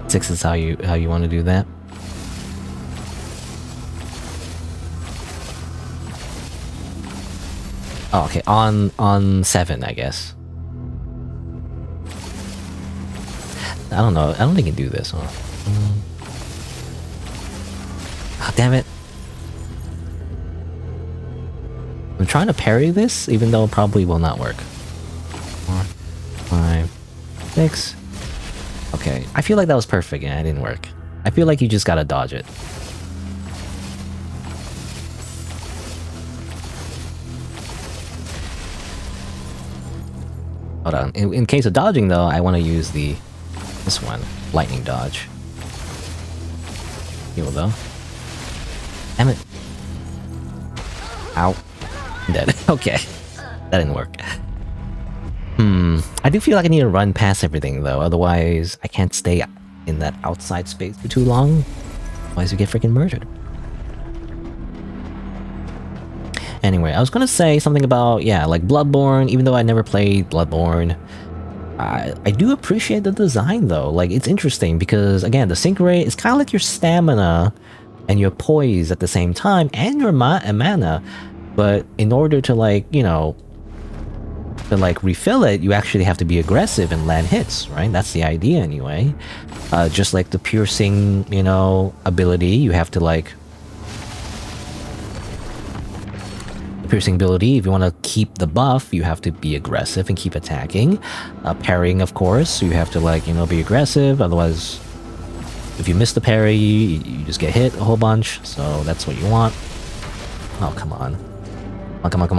6 is how you want to do that. Oh, okay, on 7, I guess. I don't know. I don't think I can do this, huh? Oh, damn it. I'm trying to parry this, even though it probably will not work. 4, 5, 6. Okay, I feel like that was perfect and it didn't work. I feel like you just gotta dodge it. Hold on. In case of dodging, though, I want to use this one, lightning dodge. Heal though. Damn it! Ow! I'm dead. Okay, that didn't work. I do feel like I need to run past everything though, otherwise I can't stay in that outside space for too long. Otherwise we get freaking murdered. Anyway, I was gonna say something about, yeah, like Bloodborne, even though I never played Bloodborne. I do appreciate the design though, like it's interesting because again, the sync rate is kind of like your stamina and your poise at the same time, and your mana, but in order to like, you know, to like refill it, you actually have to be aggressive and land hits, right? That's the idea anyway. Just like the piercing, you know, ability, you have to like... The piercing ability, if you want to keep the buff, you have to be aggressive and keep attacking. Parrying, of course, so you have to like, you know, be aggressive, otherwise... If you miss the parry, you just get hit a whole bunch, so that's what you want. Oh, come on. Oh, come on.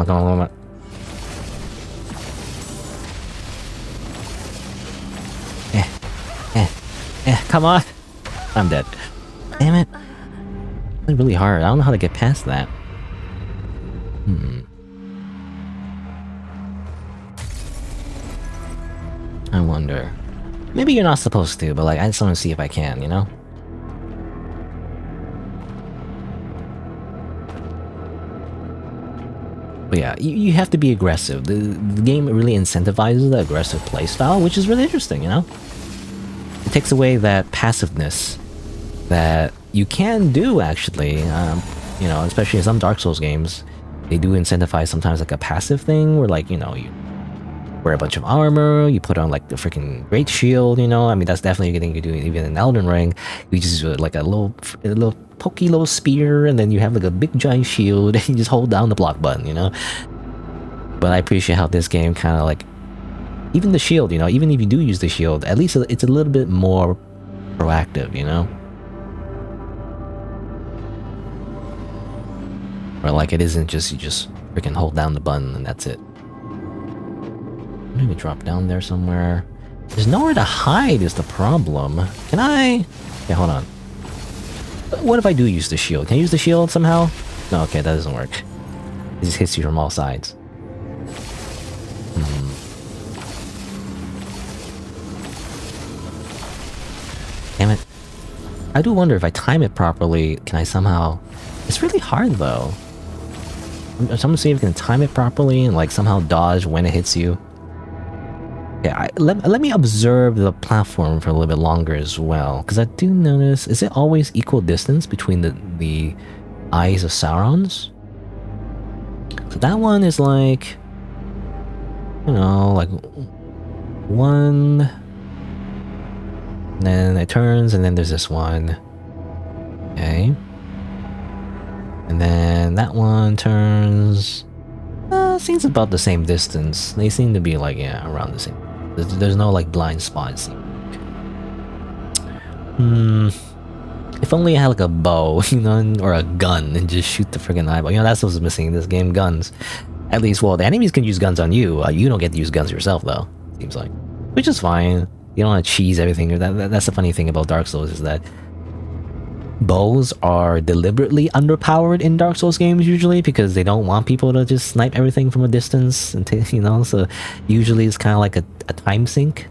Come on! I'm dead. Damn it. It's really hard. I don't know how to get past that. I wonder. Maybe you're not supposed to, but like, I just want to see if I can, you know? But yeah, you have to be aggressive. The game really incentivizes the aggressive playstyle, which is really interesting, you know? It takes away that passiveness that you can do, actually. You know, especially in some Dark Souls games, they do incentivize sometimes like a passive thing where like, you know, you wear a bunch of armor, you put on like the freaking great shield, you know? I mean, that's definitely a thing you do even in Elden Ring. You just do like a little pokey little spear, and then you have like a big giant shield, and you just hold down the block button, you know? But I appreciate how this game kind of like, even the shield, you know, even if you do use the shield, at least it's a little bit more proactive, you know? Or like it isn't just, you just freaking hold down the button and that's it. Maybe drop down there somewhere. There's nowhere to hide is the problem. Can I? Yeah, hold on. What if I do use the shield? Can I use the shield somehow? No, okay, that doesn't work. It just hits you from all sides. Damn it. I do wonder if I time it properly, can I somehow... It's really hard though. I'm gonna see if I can time it properly and like somehow dodge when it hits you. Yeah, let me observe the platform for a little bit longer as well, because I do notice, is it always equal distance between the eyes of Saurons? So that one is like, you know, like 1, And then it turns, and then there's this one. Okay. And then that one turns... seems about the same distance. They seem to be like, yeah, around the same. There's no like blind spots. If only I had like a bow, you know, or a gun and just shoot the friggin' eyeball. You know, that's what's missing in this game, guns. At least, well, the enemies can use guns on you. You don't get to use guns yourself, though, seems like. Which is fine. You don't want to cheese everything. That's the funny thing about Dark Souls is that bows are deliberately underpowered in Dark Souls games usually because they don't want people to just snipe everything from a distance and you know, so usually it's kind of like a time sink.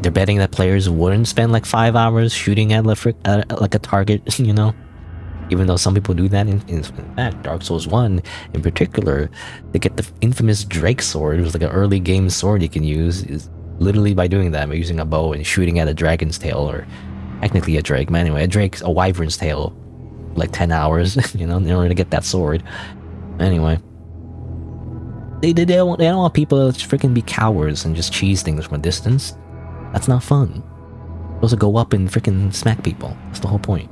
They're betting that players wouldn't spend like 5 hours shooting at like a target, you know, even though some people do that. In fact, Dark Souls 1 in particular, to get the infamous Drake sword, it was like an early game sword you can use, is literally by doing that, by using a bow and shooting at a dragon's tail, or technically a drake, but anyway, a wyvern's tail, like 10 hours, you know, in order to get that sword. Anyway, they don't want people to freaking be cowards and just cheese things from a distance. That's not fun. You're supposed to go up and freaking smack people. That's the whole point.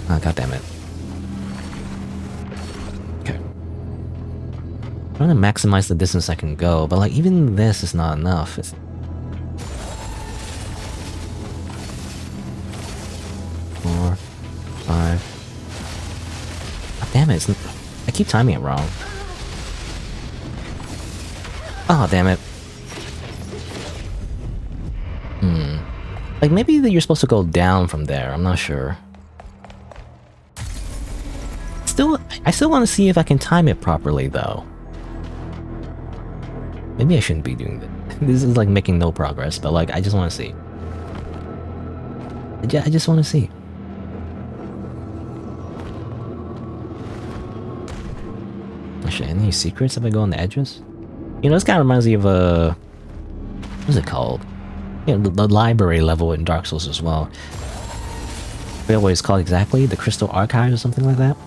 Ah, god damn it. Okay. I'm trying to maximize the distance I can go, but like even this is not enough. 4, 5. Oh, damn it! I keep timing it wrong. Oh damn it! Like maybe you're supposed to go down from there. I'm not sure. I still want to see if I can time it properly, though. Maybe I shouldn't be doing this. This is like making no progress, but like I just want to see. I just want to see. Actually, any secrets if I go on the edges? You know, this kind of reminds me of a... What is it called? You know, the library level in Dark Souls as well. I forget what it's called exactly. The Crystal Archive or something like that.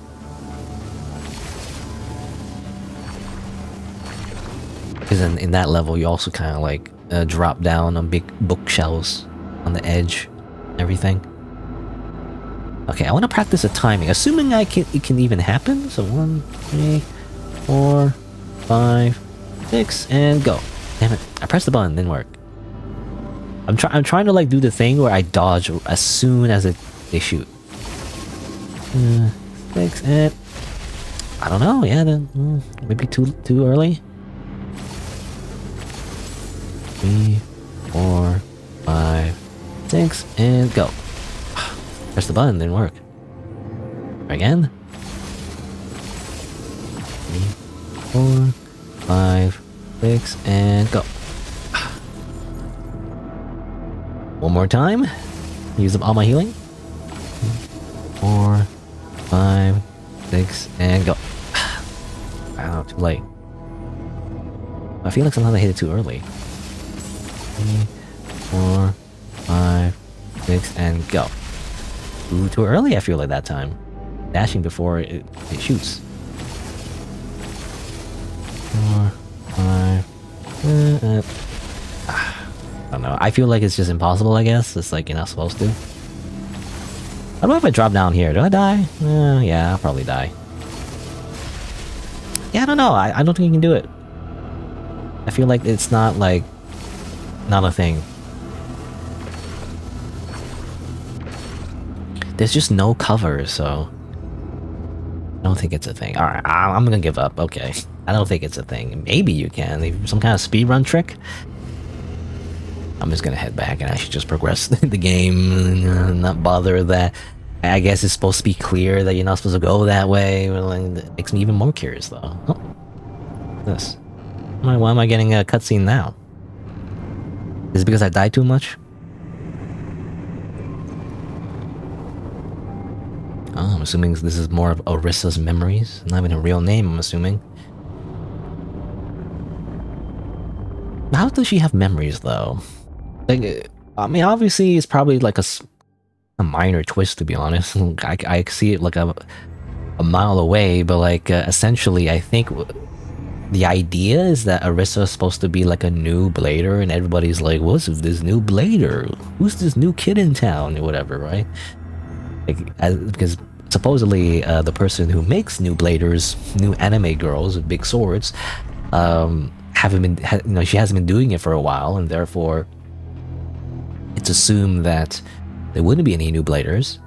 Because in that level, you also kind of like drop down on big bookshelves on the edge, and everything. Okay, I want to practice the timing, assuming it can even happen. So 1, 3, 4, 5, 6, and go. Damn it! I pressed the button, didn't work. I'm trying to like do the thing where I dodge as soon as they shoot. 6 and I don't know. Yeah, then maybe too early. 3, 4, 5, 6, and go. Press the button, didn't work. Again. 3, 4, 5, 6, and go. One more time. Use up all my healing. 4, 5, 6, and go. Wow, too late. I feel like sometimes I hit it too early. 3, 4, 5, 6, and go. Ooh, too early I feel like that time. Dashing before it shoots. 4, 5, I don't know. I feel like it's just impossible, I guess. It's like you're not supposed to. I don't know if I drop down here. Do I die? Yeah, I'll probably die. Yeah, I don't know. I don't think you can do it. I feel like it's not like... not a thing. There's just no cover, so... I don't think it's a thing. Alright, I'm gonna give up. Okay. I don't think it's a thing. Maybe you can. Some kind of speedrun trick? I'm just gonna head back and I should just progress the game, not bother with that. I guess it's supposed to be clear that you're not supposed to go that way. It makes me even more curious, though. Oh, this. Why am I getting a cutscene now? Is it because I died too much? Oh, I'm assuming this is more of Orissa's memories. Not even a real name, I'm assuming. How does she have memories, though? Like, I mean, obviously, it's probably like a minor twist, to be honest. I see it like a mile away, but like, essentially, I think the idea is that Arissa is supposed to be like a new blader, and everybody's like, what's this new blader? Who's this new kid in town or whatever, right? Like, because supposedly the person who makes new bladers, new anime girls with big swords, haven't been, she hasn't been doing it for a while, and therefore it's assumed that there wouldn't be any new bladers.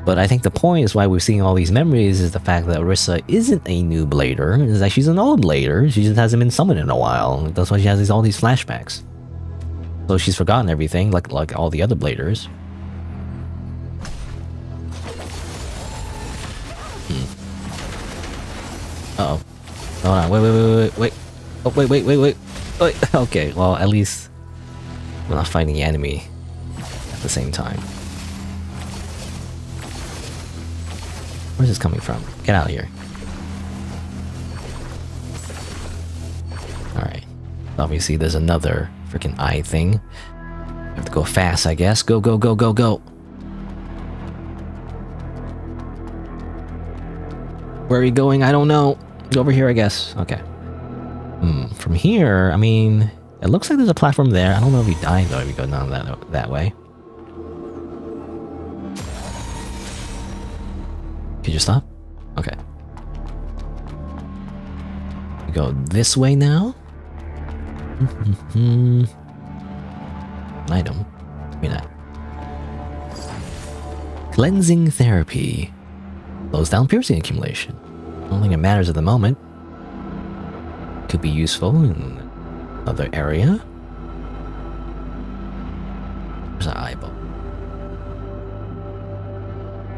But I think the point is why we're seeing all these memories is the fact that Arissa isn't a new blader, is that she's an old blader. She just hasn't been summoned in a while. That's why she has all these flashbacks. So she's forgotten everything, like all the other bladers. Uh-oh. Hold on, wait. Oh, wait. Okay, well, at least we're not fighting the enemy at the same time. Where's this coming from? Get out of here. Alright. Obviously, there's another freaking eye thing. I have to go fast, I guess. Go. Where are we going? I don't know. Over here, I guess. Okay. From here, I mean, it looks like there's a platform there. I don't know if we die, though, if we go down that way. Could you stop? Okay. We go this way now. Item. Give me that. Cleansing therapy. Slows down piercing accumulation. I don't think it matters at the moment. Could be useful in another area. There's an eyeball.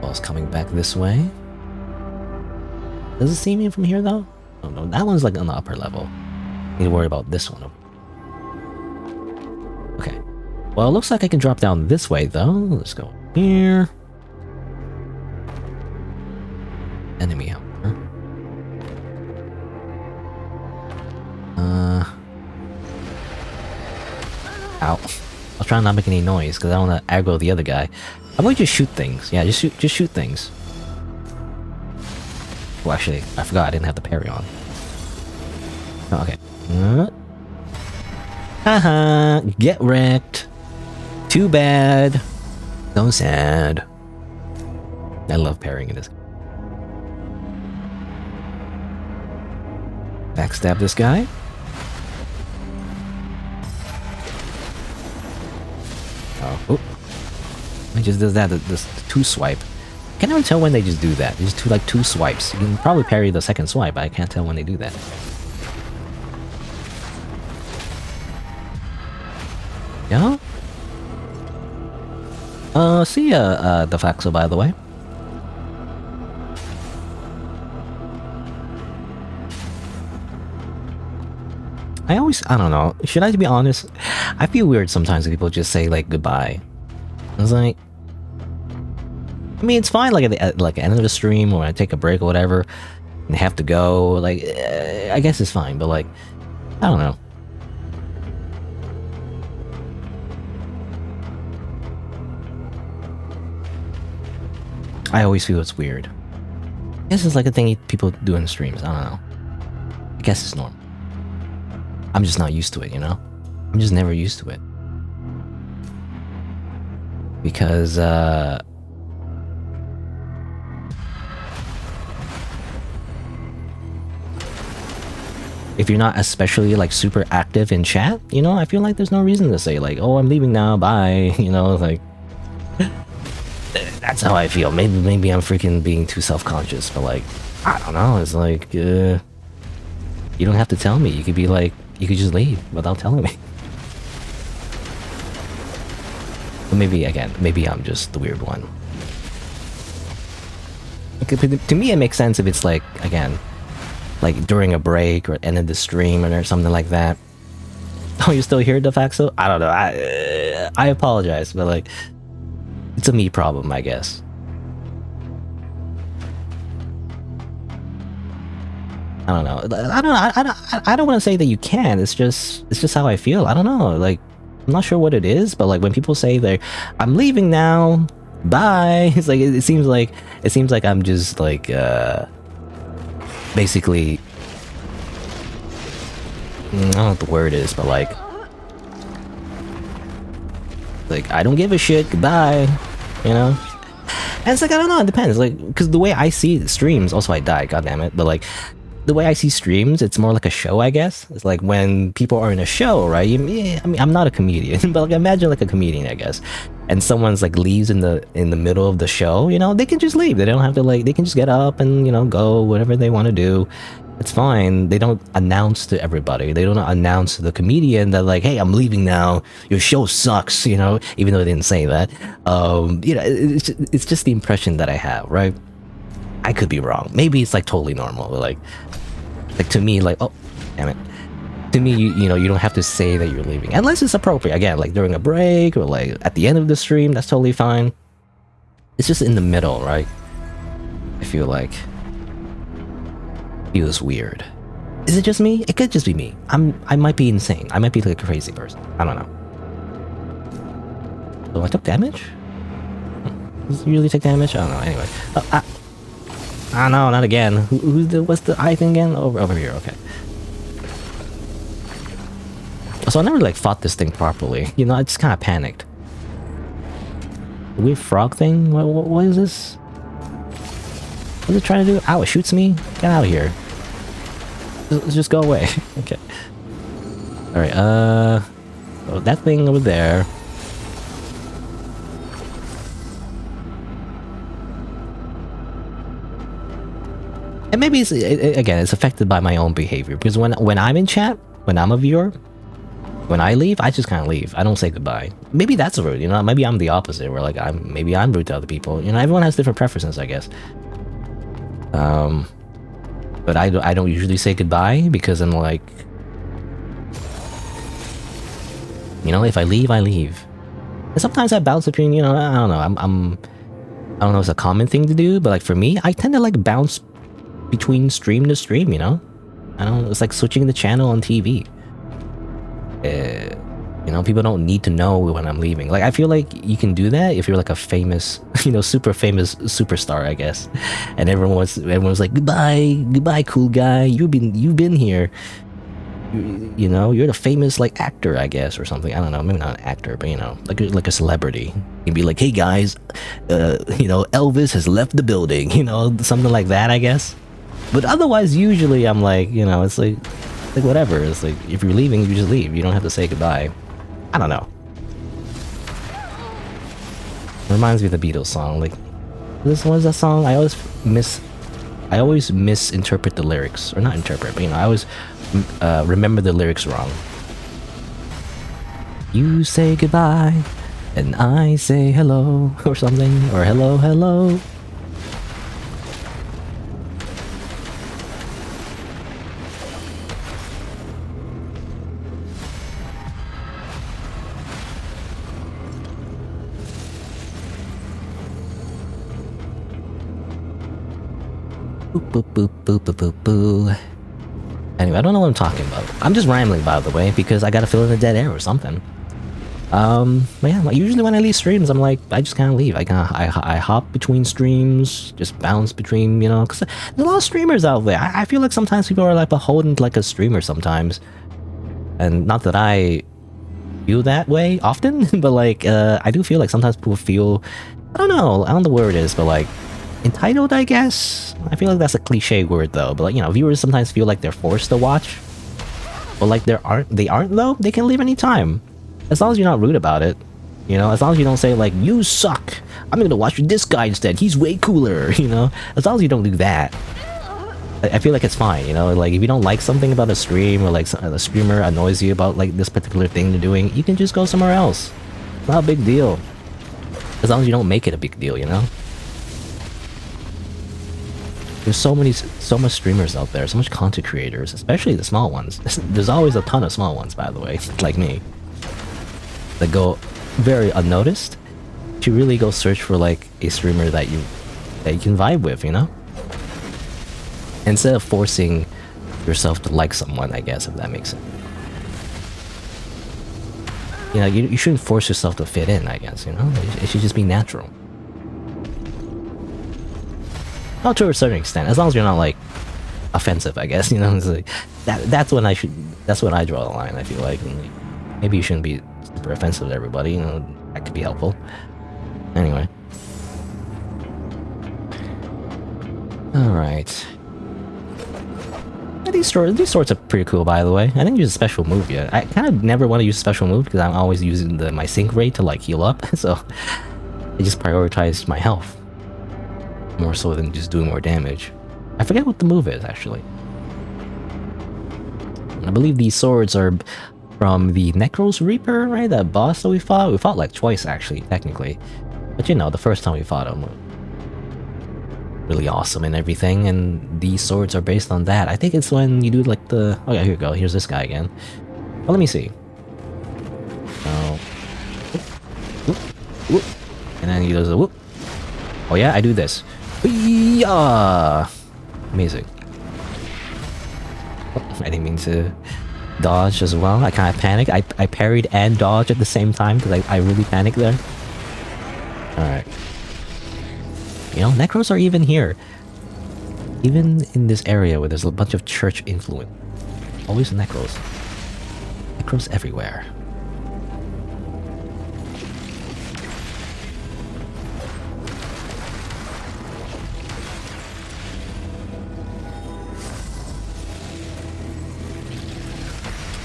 Ball's coming back this way. Does it see me from here though? Oh no, that one's like on the upper level. Need to worry about this one. Okay. Well, it looks like I can drop down this way though. Let's go here. Enemy helper. Ow. I was trying to not make any noise because I don't want to aggro the other guy. I'm going to just shoot things. Yeah, just shoot things. Oh, actually, I forgot I didn't have the parry on. Oh, okay. Haha, get wrecked. Too bad. So sad. I love parrying in this. Backstab this guy. Oh, he just does that, this two swipe. I can't ever tell when they just do that. They just do like two swipes. You can probably parry the second swipe, but I can't tell when they do that. Yeah? See ya, Defaxo, by the way. I don't know, should I be honest? I feel weird sometimes when people just say like goodbye. I was like, I mean, it's fine like at the end of the stream or when I take a break or whatever and have to go, like, I guess it's fine, but like, I don't know. I always feel it's weird. I guess it's like a thing people do in streams, I don't know. I guess it's normal. I'm just not used to it, you know? I'm just never used to it. Because, if you're not especially, like, super active in chat, you know, I feel like there's no reason to say, like, oh, I'm leaving now, bye, you know, like... That's how I feel. Maybe I'm freaking being too self-conscious, but, like, I don't know, it's like, you don't have to tell me. You could be like, you could just leave without telling me. But maybe, again, maybe I'm just the weird one. To me, it makes sense if it's like, again, like during a break or end of the stream or something like that. Oh, you're still here, Defaxo? I don't know. I apologize, but like, it's a me problem, I guess. I don't know. I don't want to say that you can. It's just how I feel. I don't know. Like, I'm not sure what it is, but like when people say they're, I'm leaving now, bye. It's like it seems like I'm just like basically I don't know what the word is, but like I don't give a shit, goodbye, you know? And it's like, I don't know, it depends, like, because the way I see streams, also I die, god damn it, but like, the way I see streams, it's more like a show, I guess. It's like when people are in a show, right? Yeah, I mean, I'm not a comedian, but like imagine like a comedian, I guess, and someone's like leaves in the middle of the show, you know, they can just leave. They don't have to like, they can just get up and, you know, go whatever they want to do. It's fine. They don't announce to everybody. They don't announce to the comedian that like, hey, I'm leaving now. Your show sucks, you know, even though they didn't say that. You know, it's just the impression that I have, right? I could be wrong. Maybe it's like totally normal, but like to me, like, oh, damn it. To me, you know, you don't have to say that you're leaving unless it's appropriate. Again, like during a break or like at the end of the stream, that's totally fine. It's just in the middle, right? I feel like feels weird. Is it just me? It could just be me. I might be insane. I might be like a crazy person. I don't know. So I took damage? Does it really take damage? I don't know. Anyway. Ah, no, not again. What's the eye thing again? Over here, okay. So I never like fought this thing properly. You know, I just kind of panicked. The weird frog thing? What is this? What's it trying to do? Ow, it shoots me? Get out of here. Just go away. Okay. Alright, oh, that thing over there. And maybe it's, again, it's affected by my own behavior. Because when I'm in chat, when I'm a viewer, when I leave, I just kind of leave. I don't say goodbye. Maybe that's rude, you know? Maybe I'm the opposite, where like maybe I'm rude to other people. You know, everyone has different preferences, I guess. But I don't usually say goodbye because I'm like, you know, if I leave, I leave. And sometimes I bounce between, you know, I don't know. I don't know if it's a common thing to do, but like for me, I tend to like bounce between stream to stream, you know? I don't know, it's like switching the channel on TV. You know, people don't need to know when I'm leaving. Like, I feel like you can do that if you're like a famous, you know, super famous superstar, I guess. And everyone's like, goodbye, cool guy. You've been here. You know, you're the famous like actor, I guess, or something. I don't know, maybe not an actor, but you know, like a celebrity. You'd be like, hey guys, you know, Elvis has left the building. You know, something like that, I guess. But otherwise, usually I'm like, you know, it's like whatever. It's like if you're leaving, you just leave. You don't have to say goodbye. I don't know. Reminds me of the Beatles song. Like, what is that song? I always misinterpret the lyrics, or not interpret, but you know, I always remember the lyrics wrong. You say goodbye, and I say hello, or something, or hello, hello. Boop, boop, boop, boop, boop, boop. Anyway, I don't know what I'm talking about. I'm just rambling, by the way, because I gotta fill in the dead air or something. But yeah, like, usually when I leave streams, I'm like, I just kind of leave. I hop between streams, just bounce between, you know, because there's a lot of streamers out there. I feel like sometimes people are like beholden to like a streamer sometimes. And not that I feel that way often, but like, I do feel like sometimes people feel, I don't know what the word is, but like, entitled, I guess? I feel like that's a cliche word though, but like, you know, viewers sometimes feel like they're forced to watch. But like they aren't though, they can leave anytime. As long as you're not rude about it. You know, as long as you don't say like, you suck, I'm gonna watch this guy instead, he's way cooler, you know? As long as you don't do that, I feel like it's fine, you know? Like if you don't like something about a stream, or like a streamer annoys you about like this particular thing they're doing, you can just go somewhere else. It's not a big deal. As long as you don't make it a big deal, you know? There's so much streamers out there, so much content creators, especially the small ones. There's always a ton of small ones, by the way, like me, that go very unnoticed. To really go search for like a streamer that you can vibe with, you know? Instead of forcing yourself to like someone, I guess, if that makes sense. You know, you shouldn't force yourself to fit in, I guess, you know? It should just be natural. Not to a certain extent, as long as you're not like offensive, I guess. You know, it's like that's when I should. That's when I draw the line. I feel like, and like, maybe you shouldn't be super offensive to everybody. You know, that could be helpful. Anyway. All right. These swords are pretty cool, by the way. I didn't use a special move yet. I kind of never want to use a special move because I'm always using my sync rate to like heal up. So I just prioritize my health more so than just doing more damage. I forget what the move is actually. I believe these swords are from the Necros Reaper, right? That boss that we fought. We fought like twice actually, technically. But you know, the first time we fought him, really awesome and everything, and these swords are based on that. I think it's when you do like the... Oh yeah, here we go. Here's this guy again. Well, let me see. Oh. Whoop, whoop. And then he does a whoop. Oh yeah, I do this. Yeah. Amazing. Oh, I didn't mean to dodge as well. I kind of panicked. I parried and dodged at the same time because I really panicked there. Alright. You know, Necros are even here. Even in this area where there's a bunch of church influence. Always Necros. Necros everywhere.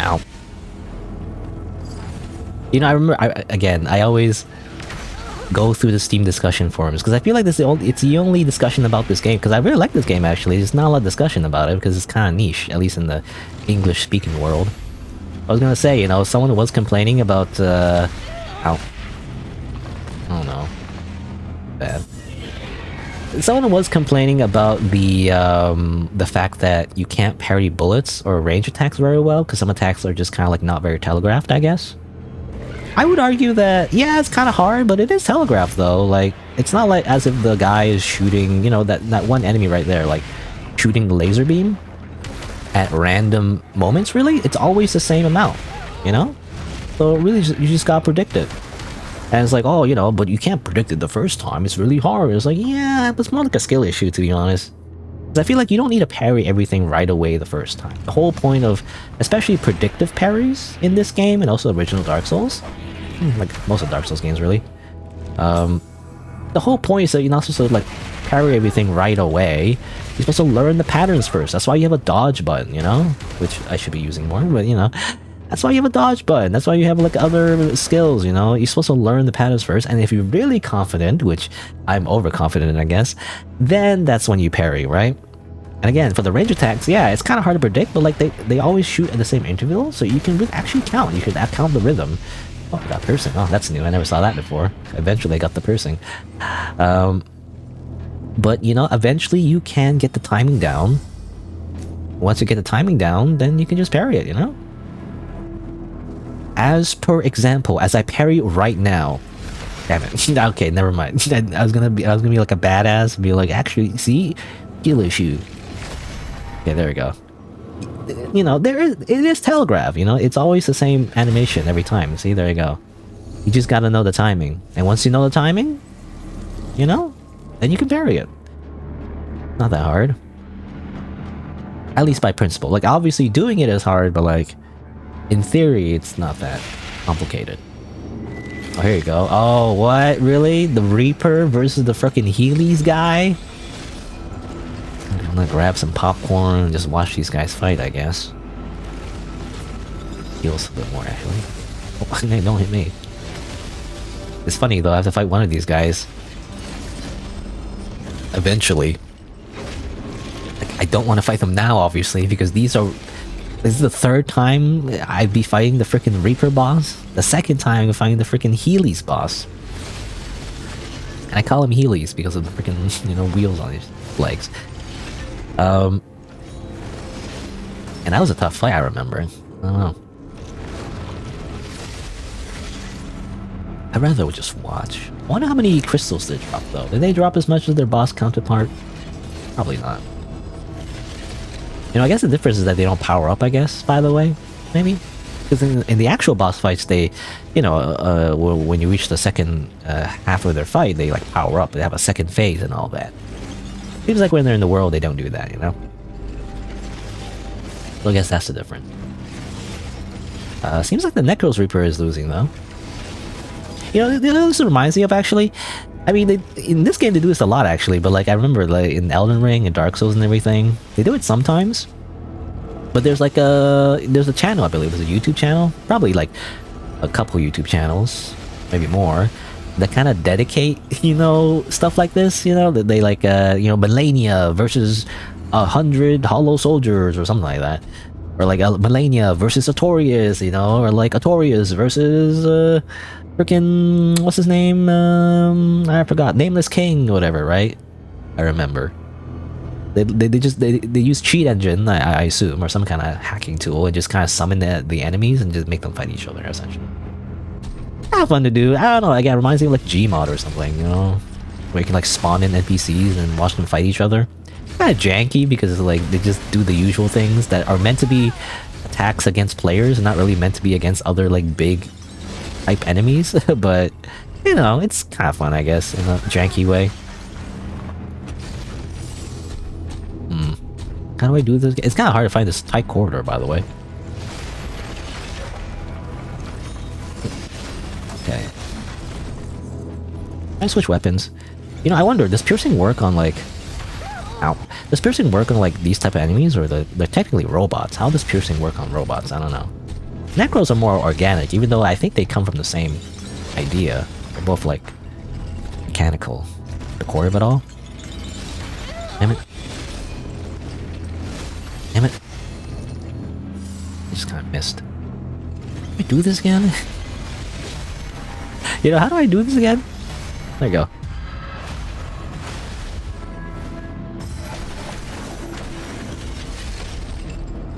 Ow. You know, I remember, I always go through the Steam discussion forums because I feel like it's the only discussion about this game, because I really like this game actually. There's not a lot of discussion about it because it's kind of niche, at least in the English speaking world. I was gonna say, you know, someone was complaining about ow. I don't know. Bad. Someone was complaining about the fact that you can't parry bullets or range attacks very well because some attacks are just kind of like not very telegraphed, I guess. I would argue that, yeah, it's kind of hard, but it is telegraphed though. Like, it's not like as if the guy is shooting, you know, that one enemy right there, like shooting the laser beam at random moments, really. It's always the same amount, you know? So really, you just gotta predict it. And it's like, oh, you know, but you can't predict it the first time. It's really hard. It's like, yeah, but it's more like a skill issue, to be honest. Because I feel like you don't need to parry everything right away the first time. The whole point of, especially predictive parries in this game, and also original Dark Souls, like most of Dark Souls games, really. The whole point is that you're not supposed to like parry everything right away. You're supposed to learn the patterns first. That's why you have a dodge button, you know? Which I should be using more, but you know. That's why you have a dodge button. That's why you have like other skills, you know? You're supposed to learn the patterns first, and if you're really confident, which I'm overconfident, I guess, then that's when you parry, right? And again, for the range attacks, yeah, it's kind of hard to predict, but like they always shoot at the same interval, so you can actually count. You can count the rhythm. Oh, I got piercing. Oh, that's new. I never saw that before. Eventually, I got the piercing. But, you know, eventually you can get the timing down. Once you get the timing down, then you can just parry it, you know? As per example, as I parry right now. Damn it. Okay, never mind. I was gonna be like a badass and be like, actually, see? Skill issue. Okay, there we go. You know, it is telegraph, you know? It's always the same animation every time. See, there you go. You just gotta know the timing. And once you know the timing, you know, then you can parry it. Not that hard. At least by principle. Like, obviously doing it is hard, but like, in theory, it's not that complicated. Oh, here you go. Oh, what? Really? The Reaper versus the frickin' Heelys guy? I'm gonna grab some popcorn and just watch these guys fight, I guess. Heals a bit more, actually. Oh, hey, don't hit me. It's funny, though. I have to fight one of these guys. Eventually. Like, I don't want to fight them now, obviously, because this is the third time I'd be fighting the freaking Reaper boss. The second time I'm fighting the freaking Heelys boss. And I call him Heelys because of the freaking, you know, wheels on his legs. And that was a tough fight, I remember. I don't know. I'd rather just watch. I wonder how many crystals they drop, though. Did they drop as much as their boss counterpart? Probably not. You know, I guess the difference is that they don't power up, I guess, by the way. Maybe? Because in the actual boss fights, they, you know, when you reach the second half of their fight, they, like, power up. They have a second phase and all that. Seems like when they're in the world, they don't do that, you know? So I guess that's the difference. Seems like the Necros Reaper is losing though. You know, this reminds me of actually. I mean, in this game they do this a lot actually, but like I remember like in Elden Ring and Dark Souls and everything, they do it sometimes. But there's like there's a channel, I believe, there's a YouTube channel, probably like a couple YouTube channels, maybe more, that kind of dedicate, you know, stuff like this, you know, that they like, you know, Melania versus 100 Hollow Soldiers or something like that. Or like Melania versus Artorias, you know, or like Artorias versus, freaking, what's his name? I forgot, Nameless King or whatever, right? I remember. They use cheat engine, I assume, or some kind of hacking tool, and just kind of summon the enemies and just make them fight each other, essentially. Kind of fun to do. I don't know, again, it reminds me of like Gmod or something, you know? Where you can like spawn in NPCs and watch them fight each other. Kind of janky because like they just do the usual things that are meant to be attacks against players and not really meant to be against other like big type enemies. But, you know, it's kind of fun, I guess, in a janky way. How do I do this? It's kind of hard to find this tight corridor, by the way. Okay. I switch weapons. You know, I wonder, does piercing work on like... Ow. Does piercing work on like these type of enemies, or they're technically robots? How does piercing work on robots? I don't know. Necros are more organic, even though I think they come from the same idea. They're both like mechanical. The core of it all. Damn it. Damn it. I just kind of missed. Can I do this again? You know, how do I do this again? There you go.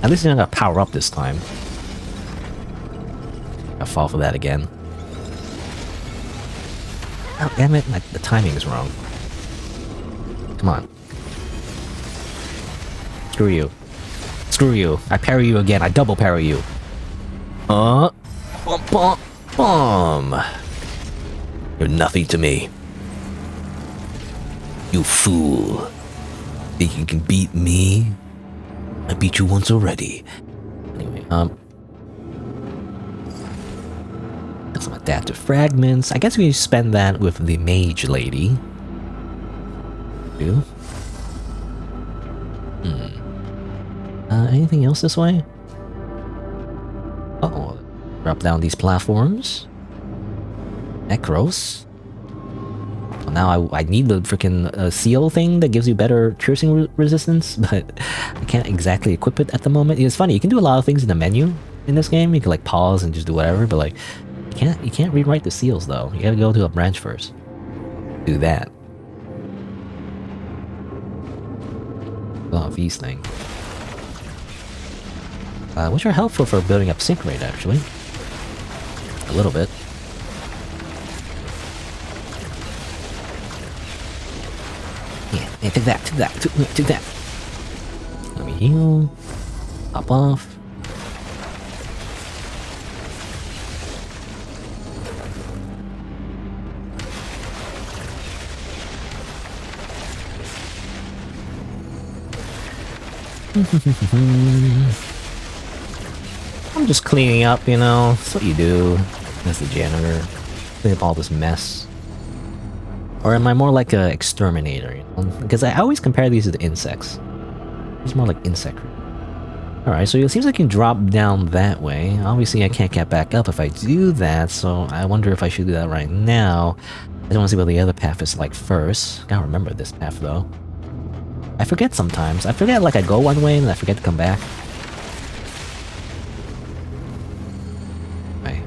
At least I'm gonna power up this time. I'll fall for that again. Oh, damn it, the timing is wrong. Come on. Screw you. Screw you. I parry you again. I double parry you. Bum, bum, bum. You're nothing to me. You fool. Think you can beat me? I beat you once already. Anyway, got some adaptive fragments. I guess we spend that with the mage lady. Do. Anything else this way? Uh-oh. Drop down these platforms. Necros. Well, now I need the freaking seal thing that gives you better piercing resistance, but I can't exactly equip it at the moment. It's funny, you can do a lot of things in the menu in this game. You can like pause and just do whatever, but like you can't rewrite the seals though. You gotta go to a branch first. Do that. Oh, these things. Which are helpful for building up sync rate, actually. A little bit. Yeah, take that, take that, take that. Let me heal. Pop off. I'm just cleaning up, you know. That's what you do as the janitor. Clean up all this mess. Or am I more like a exterminator, you know? Because I always compare these to the insects. It's more like insect. Alright, so it seems like you can drop down that way. Obviously, I can't get back up if I do that, so I wonder if I should do that right now. I just want to see what the other path is like first. Gotta remember this path, though. I forget sometimes. I forget, like, I go one way and I forget to come back. Right.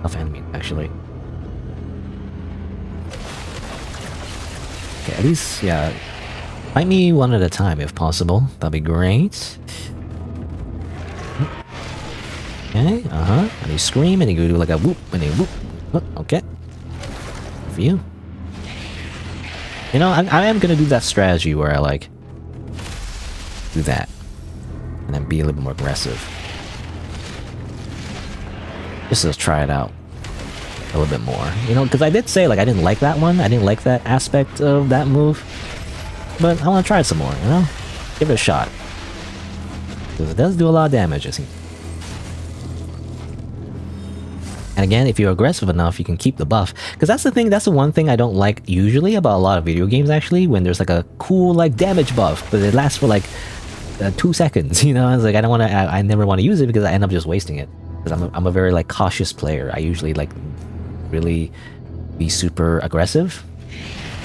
Tough enemy, actually. Okay, at least, yeah. Fight me one at a time if possible. That'd be great. Okay, And you scream and you do like a whoop and a whoop. Oh, okay. For you. You know, I am gonna do that strategy where I like do that and then be a little bit more aggressive. Just to try it out a little bit more. You know, because I did say like I didn't like that one. I didn't like that aspect of that move. But I want to try it some more, you know? Give it a shot. Because it does do a lot of damage, I think. And again, if you're aggressive enough, you can keep the buff. Because that's the thing, that's the one thing I don't like usually about a lot of video games, actually, when there's like a cool like damage buff, but it lasts for like 2 seconds, you know? It's like, I never want to use it because I end up just wasting it. Because I'm a very like cautious player. I usually like really be super aggressive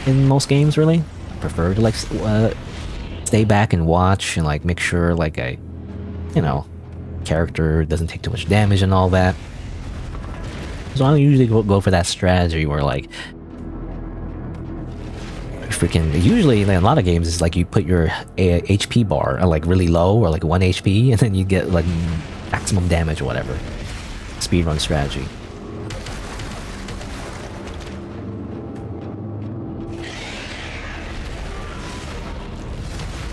in most games, really. I prefer to like stay back and watch and like make sure like character doesn't take too much damage and all that. So I don't usually go for that strategy where like usually in a lot of games it's like you put your HP bar at like really low or like 1 HP and then you get like maximum damage or whatever. Speedrun strategy.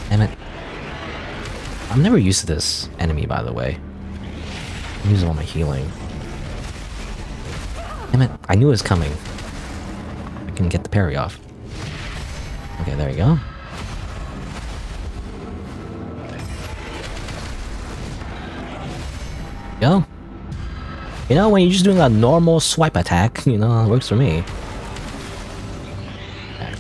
Damn it. I'm never used to this enemy, by the way. I'm using all my healing. Damn it, I knew it was coming. I can get the parry off. Okay, there you go. Go. You know, when you're just doing a normal swipe attack, you know, it works for me. Okay.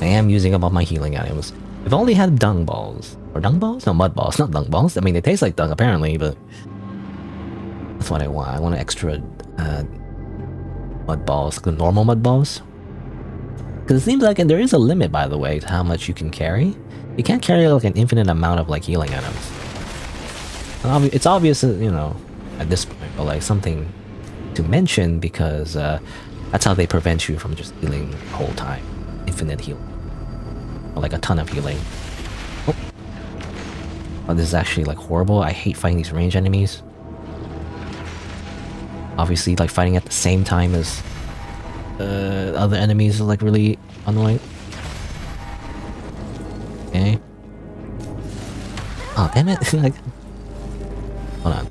I am using up all my healing items. If only had dung balls. Or dung balls? No, mud balls, not dung balls. I mean, they taste like dung, apparently, but... That's what I want. I want an extra mud balls, the normal mud balls. Because it seems like, and there is a limit, by the way, to how much you can carry. You can't carry like an infinite amount of like healing items. It's obvious, you know, at this point, but like something to mention because that's how they prevent you from just healing the whole time. Infinite healing. Or like a ton of healing. Oh, this is actually like horrible. I hate fighting these range enemies. Obviously, like fighting at the same time as other enemies is like really annoying. Okay. Oh, damn it. Like, hold on.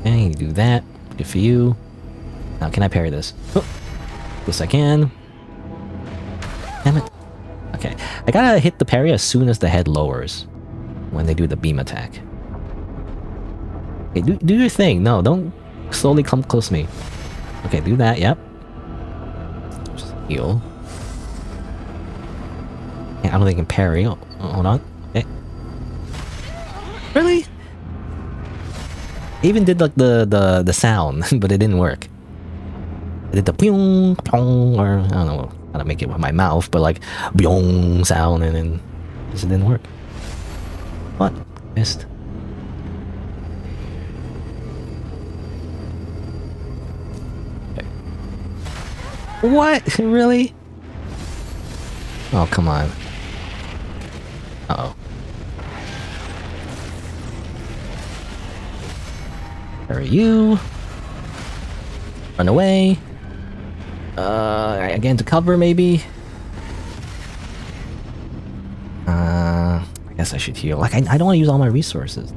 Okay, you do that. Good for you. Now, can I parry this? Oh, yes, I can. Damn it. Okay. I gotta hit the parry as soon as the head lowers when they do the beam attack. Okay, do your thing. No, don't slowly come close to me. Okay, do that. Yep. Just heal. Yeah, I don't think I can parry. Oh, hold on. Okay. Really? I even did like the sound, but it didn't work. I did the pyong, pyong, or I don't know how to make it with my mouth, but like byong sound, and then it just didn't work. What? Missed. Okay. What? Really? Oh, come on. Uh-oh. Where are you? Run away. Again to cover, maybe? I guess I should heal. Like, I don't want to use all my resources.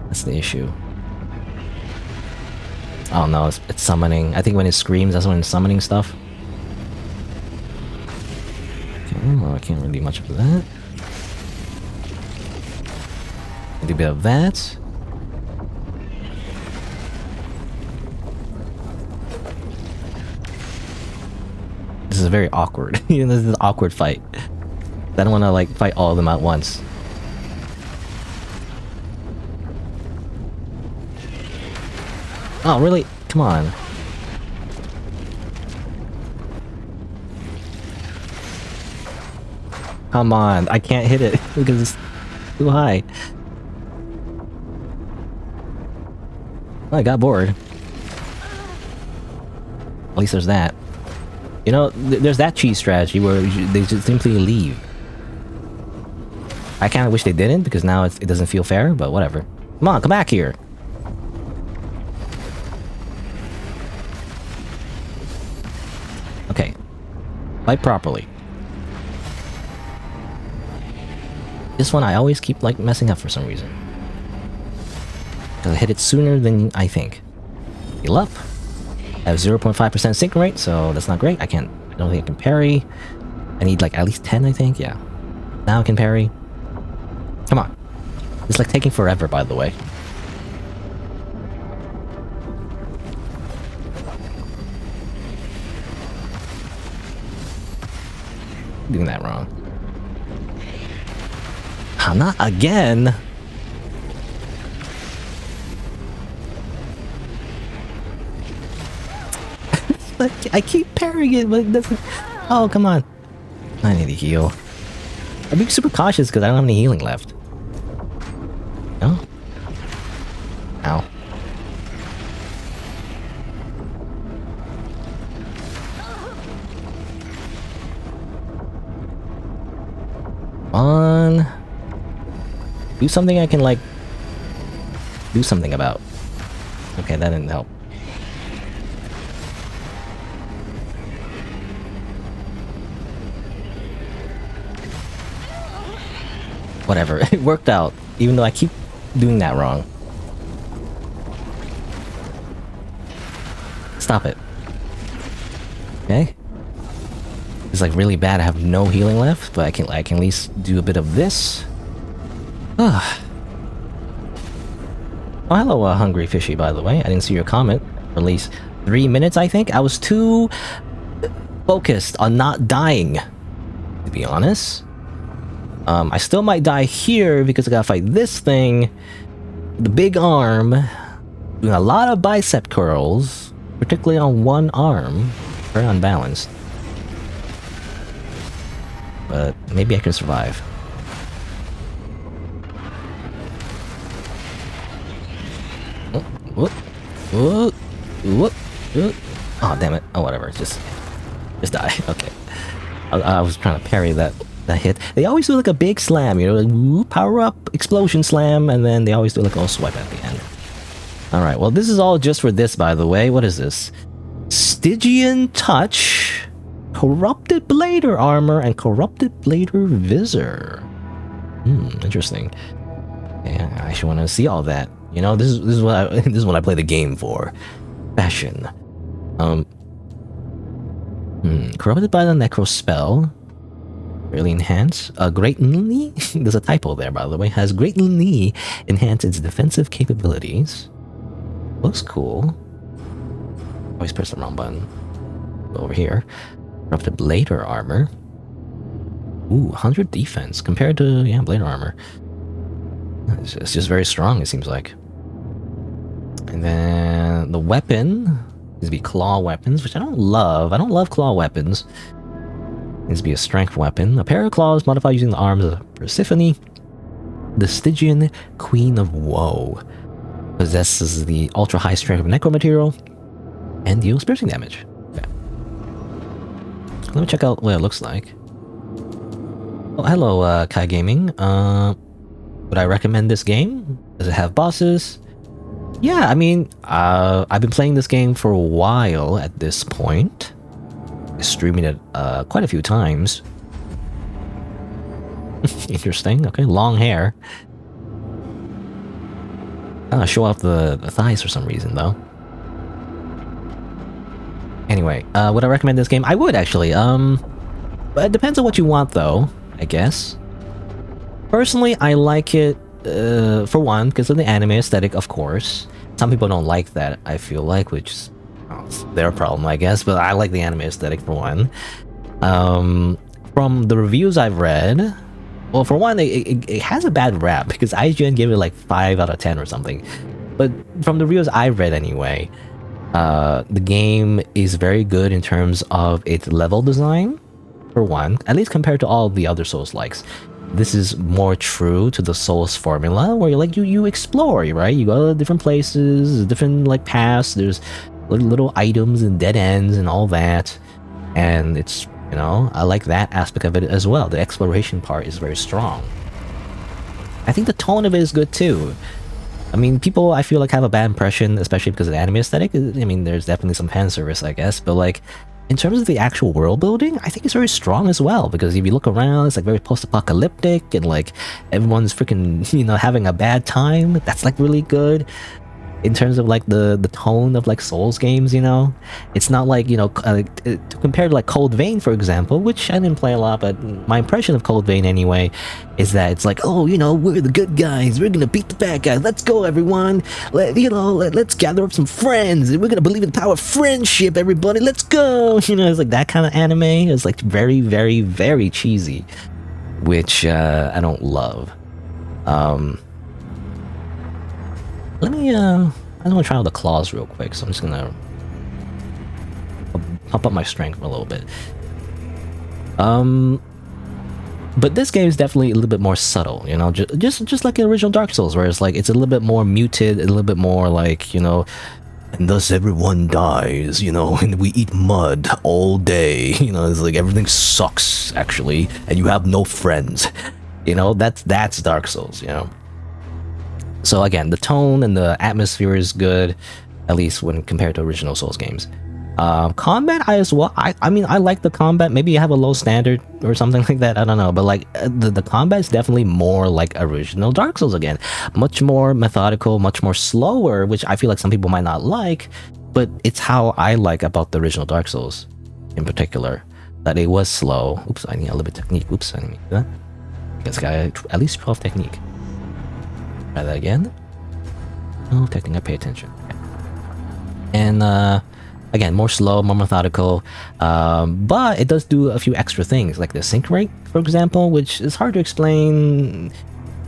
That's the issue. Oh no, it's summoning. I think when it screams, that's when it's summoning stuff. Okay, well, I can't really do much of that. Do a bit of that. This is very awkward. This is an awkward fight. I don't want to like fight all of them at once. Oh, really? Come on. Come on, I can't hit it because it's too high. Oh, I got bored. At least there's that. You know, there's that cheese strategy where they just simply leave. I kind of wish they didn't because now it doesn't feel fair, but whatever. Come on, come back here. Okay. Fight properly. This one I always keep like messing up for some reason. Because I hit it sooner than I think. Heal up. I have 0.5% sync rate, so that's not great. I don't think I can parry. I need like at least 10, I think. Yeah. Now I can parry. Come on. It's like taking forever, by the way. Doing that wrong. Not again! Like, I keep parrying it, but it doesn't... Oh, come on. I need to heal. I'm being super cautious because I don't have any healing left. No? Ow. On. Do something I can, like, do something about. Okay, that didn't help. Whatever, it worked out, even though I keep doing that wrong. Stop it. Okay. It's like really bad. I have no healing left, but I can at least do a bit of this. Ah. Oh, hello, Hungry Fishy, by the way. I didn't see your comment. For at least 3 minutes, I think. I was too focused on not dying, to be honest. I still might die here because I gotta fight this thing. The big arm. Doing a lot of bicep curls. Particularly on one arm. Very unbalanced. But maybe I can survive. Whoop, whoop, whoop, whoop. Oh, damn it. Oh, whatever. Just die. Okay. I was trying to parry that hit. They always do like a big slam, you know, like whoop, power up, explosion slam, and then they always do like a swipe at the end. Alright, well this is all just for this, by the way. What is this? Stygian Touch, Corrupted Blader Armor, and Corrupted Blader Visor. Interesting. Yeah, I actually want to see all that. You know, this is what this is what I play the game for. Fashion. Corrupted by the Necro Spell. Really enhance. Greatly, there's a typo there, by the way, has greatly enhanced its defensive capabilities. Looks cool. Always press the wrong button. Go over here. Corrupted Blader Armor. Ooh, 100 defense compared to, yeah, Blader Armor. It's just very strong, it seems like. And then the weapon needs to be claw weapons, which I don't love. I don't love claw weapons. Needs to be a strength weapon. A pair of claws modified using the arms of Persephone. The Stygian Queen of Woe. Possesses the ultra high strength of necro material and deals piercing damage. Okay. Let me check out what it looks like. Oh, hello, Kai Gaming. Would I recommend this game? Does it have bosses? Yeah, I mean, I've been playing this game for a while at this point. Streaming it quite a few times. Interesting. Okay, long hair. Show off the thighs for some reason, though. Anyway, would I recommend this game? I would, actually. But it depends on what you want, though, I guess. Personally, I like it, for one, because of the anime aesthetic, of course. Some people don't like that, I feel like, which is their problem, I guess, but I like the anime aesthetic, for one. From the reviews I've read, well, for one, it has a bad rap, because IGN gave it like 5 out of 10 or something. But from the reviews I've read anyway, the game is very good in terms of its level design, for one, at least compared to all the other Souls-likes. This is more true to the Souls formula, where you explore, right? You go to different places, different like paths, there's little items and dead ends and all that, and it's, you know, I like that aspect of it as well. The exploration part is very strong. I think the tone of it is good too. I mean, people, I feel like, have a bad impression, especially because of the anime aesthetic. I mean, there's definitely some fan service, I guess, but like, in terms of the actual world building, I think it's very strong as well, because if you look around, it's like very post-apocalyptic, and like everyone's freaking, you know, having a bad time. That's like really good. in terms of like the tone of like Souls games, you know. It's not like, you know, compared to like Cold Vein, for example, which I didn't play a lot, but my impression of Cold Vein anyway is that it's like, oh, you know, we're the good guys, we're gonna beat the bad guys, let's go everyone, let's gather up some friends, and we're gonna believe in the power of friendship, everybody, let's go. You know, it's like that kind of anime. It's like very, very, very cheesy, which I don't love. Let me, I want to try out the claws real quick, so I'm just gonna pump up my strength a little bit. But this game is definitely a little bit more subtle, you know, just like the original Dark Souls, where it's like, it's a little bit more muted, a little bit more like, you know, and thus everyone dies, you know, and we eat mud all day, you know, it's like everything sucks, actually, and you have no friends, you know, that's Dark Souls, you know. So again, the tone and the atmosphere is good, at least when compared to original Souls games. Combat, I mean, I like the combat. Maybe you have a low standard or something like that, I don't know, but like the combat is definitely more like original Dark Souls again. Much more methodical, much more slower, which I feel like some people might not like, but it's how I like about the original Dark Souls in particular, that it was slow. Oops, I need a little bit of technique. Oops, I didn't mean that. This guy at least 12 technique. Try that again. Oh, technique, I pay attention. And again, more slow, more methodical, but it does do a few extra things, like the sync rate, for example, which is hard to explain,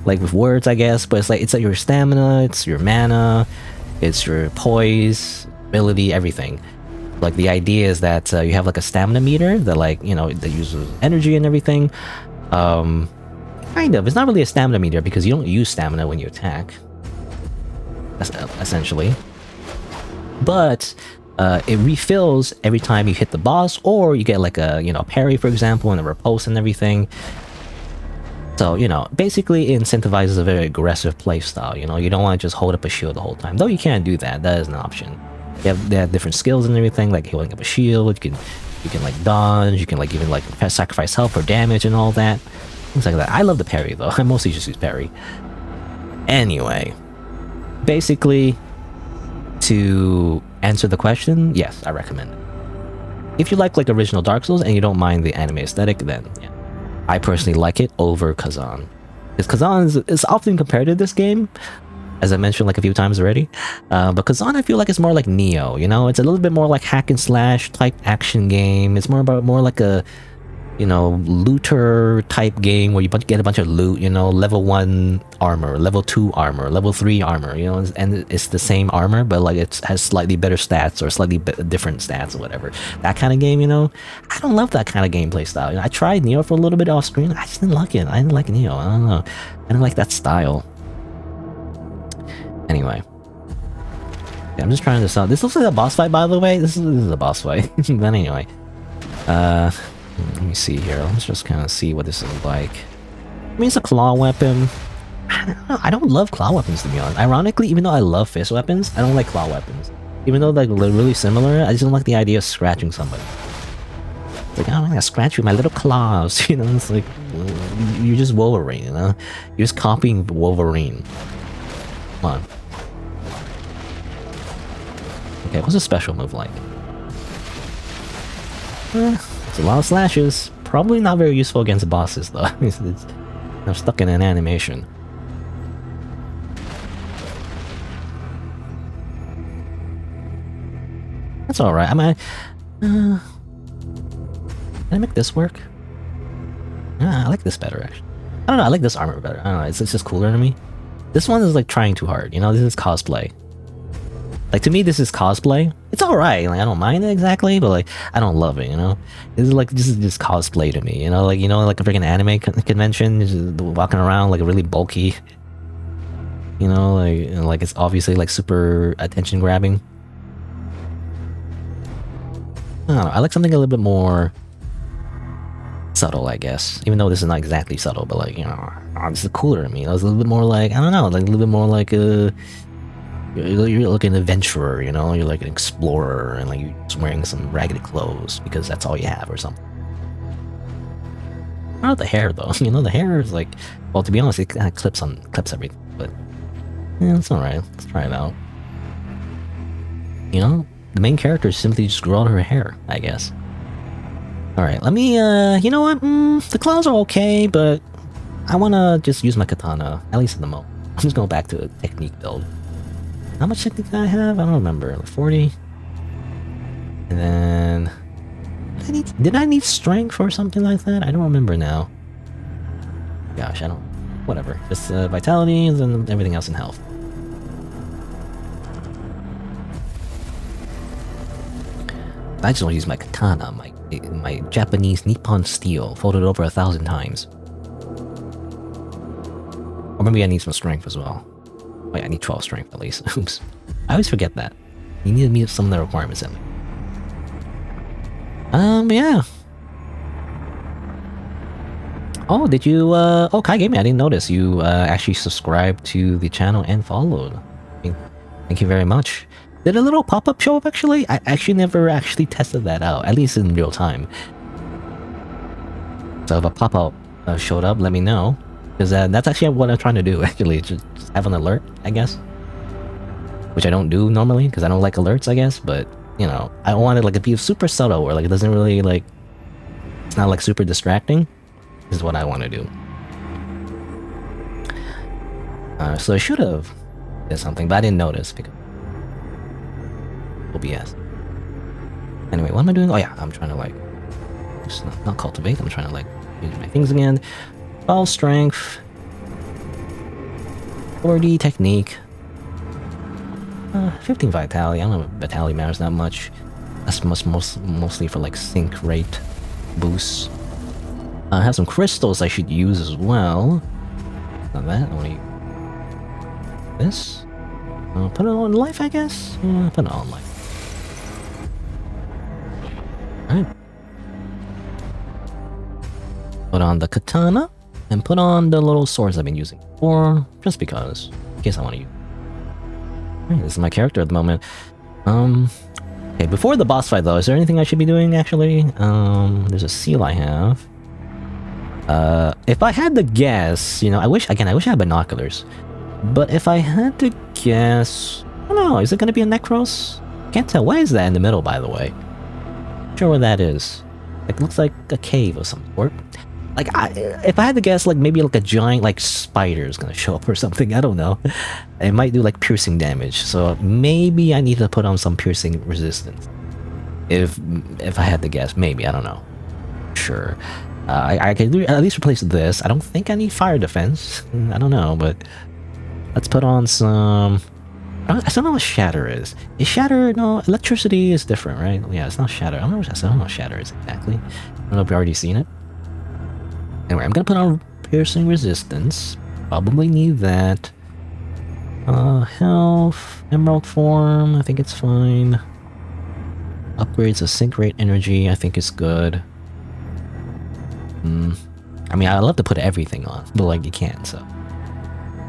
like with words, I guess. But it's like your stamina, it's your mana, it's your poise, ability, everything. Like the idea is that you have like a stamina meter that, like, you know, that uses energy and everything. Kind of. It's not really a stamina meter because you don't use stamina when you attack, essentially. But it refills every time you hit the boss, or you get like a, you know, parry, for example, and a riposte and everything. So, you know, basically it incentivizes a very aggressive playstyle. You know, you don't want to just hold up a shield the whole time, though you can do that. That is an option. They have different skills and everything, like holding up a shield. You can like dodge. You can like even like sacrifice health for damage and all that. Things like that. I love the parry though. I mostly just use parry. Anyway, basically, to answer the question, yes, I recommend it. If you like original Dark Souls and you don't mind the anime aesthetic, then yeah, I personally like it over Kazan. Because Kazan is often compared to this game, as I mentioned like a few times already. But Kazan, I feel like it's more like Nioh. You know, it's a little bit more like hack and slash type action game. It's more like a, you know, looter type game where you get a bunch of loot, you know, level 1 armor, level 2 armor, level 3 armor, you know, and it's the same armor, but like it has slightly better stats or slightly different stats or whatever. That kind of game, you know, I don't love that kind of gameplay style. You know, I tried Nioh for a little bit off screen. I just didn't like it. I didn't like Nioh. I don't know. I didn't like that style. Anyway. Yeah, I'm just trying this out. This looks like a boss fight, by the way. This is a boss fight. But anyway. Let me see here. Let's just kind of see what this is like. I mean, it's a claw weapon. I don't love claw weapons, to be honest. Ironically, even though I love fist weapons, I don't like claw weapons. Even though they're really similar, I just don't like the idea of scratching somebody. It's like, oh, I'm gonna scratch you with my little claws. You know, it's like, you're just Wolverine, you know? You're just copying Wolverine. Come on. Okay, what's a special move like? It's a lot of slashes. Probably not very useful against bosses, though. I'm stuck in an animation. That's alright. I mean, can I make this work? I like this better, actually. I don't know, I like this armor better. I don't know, it's just cooler to me. This one is like trying too hard, you know? This is cosplay. Like, to me, this is cosplay. It's alright, like, I don't mind it exactly, but like, I don't love it, you know? This is just cosplay to me, you know? Like, you know, like a freaking anime convention, just walking around like really bulky. You know, like it's obviously like super attention grabbing. I don't know, I like something a little bit more subtle, I guess. Even though this is not exactly subtle, but like, you know, this is cooler to me. It's a little bit more like, I don't know, like a little bit more like a... You're like an adventurer, you know? You're like an explorer, and like you're just wearing some raggedy clothes because that's all you have or something. Not the hair though, you know, the hair is like, well, to be honest, it kind of clips everything, but yeah, it's alright. Let's try it out. You know, the main character simply just grew out her hair, I guess. Alright, let me, you know what? The claws are okay, but I wanna just use my katana, at least in the moment. I'm just going back to a technique build. How much technique did I have? I don't remember. Like 40? And then... Did I need strength or something like that? I don't remember now. Gosh, I don't... Whatever. Just vitality and then everything else in health. I just want to use my katana, my Japanese Nippon steel, folded over 1,000 times. Or maybe I need some strength as well. Wait, I need 12 strength at least. Oops. I always forget that. You need to meet some of the requirements in me. Yeah. Oh, did you, oh, Kai Gaming, I didn't notice. You, actually subscribed to the channel and followed. I mean, thank you very much. Did a little pop-up show up, actually? I actually never actually tested that out, at least in real time. So if a pop-up showed up, let me know. Because that's actually what I'm trying to do, actually. Just have an alert, I guess. Which I don't do normally, because I don't like alerts, I guess. But, you know, I want it like to be super subtle, where like it doesn't really like... It's not like super distracting. This is what I want to do. So I should have did something, but I didn't notice because... OBS. Anyway, what am I doing? Oh yeah, I'm trying to like... Just not cultivate, I'm trying to like use my things again. 12 strength. 40 technique. 15 vitality. I don't know if vitality matters that much. That's mostly for like sync rate boosts. I have some crystals I should use as well. Not that, I want to use this. Put it on life, I guess? Yeah, put it on life. Alright. Put on the katana, and put on the little swords I've been using before, just because, in case I want to use. Alright, this is my character at the moment. Okay, before the boss fight though, is there anything I should be doing actually? There's a seal I have. If I had to guess, you know, I wish I had binoculars. But if I had to guess... I don't know, is it gonna be a Necros? Can't tell. Why is that in the middle, by the way? Not sure where that is. It looks like a cave of some sort. Like, if I had to guess, like, maybe like a giant, like, spider is gonna show up or something, I don't know. It might do, like, piercing damage, so maybe I need to put on some piercing resistance. If I had to guess, maybe, I don't know. Sure. I can at least replace this. I don't think I need fire defense. I don't know, but... Let's put on some... I don't know what shatter is. Is shatter... No, electricity is different, right? Yeah, it's not shatter. I don't know what shatter is exactly. I don't know if you've already seen it. Anyway, I'm gonna put on piercing resistance. Probably need that. Health... Emerald form, I think it's fine. Upgrades of sync rate energy, I think it's good. I mean, I'd love to put everything on, but like, you can't, so...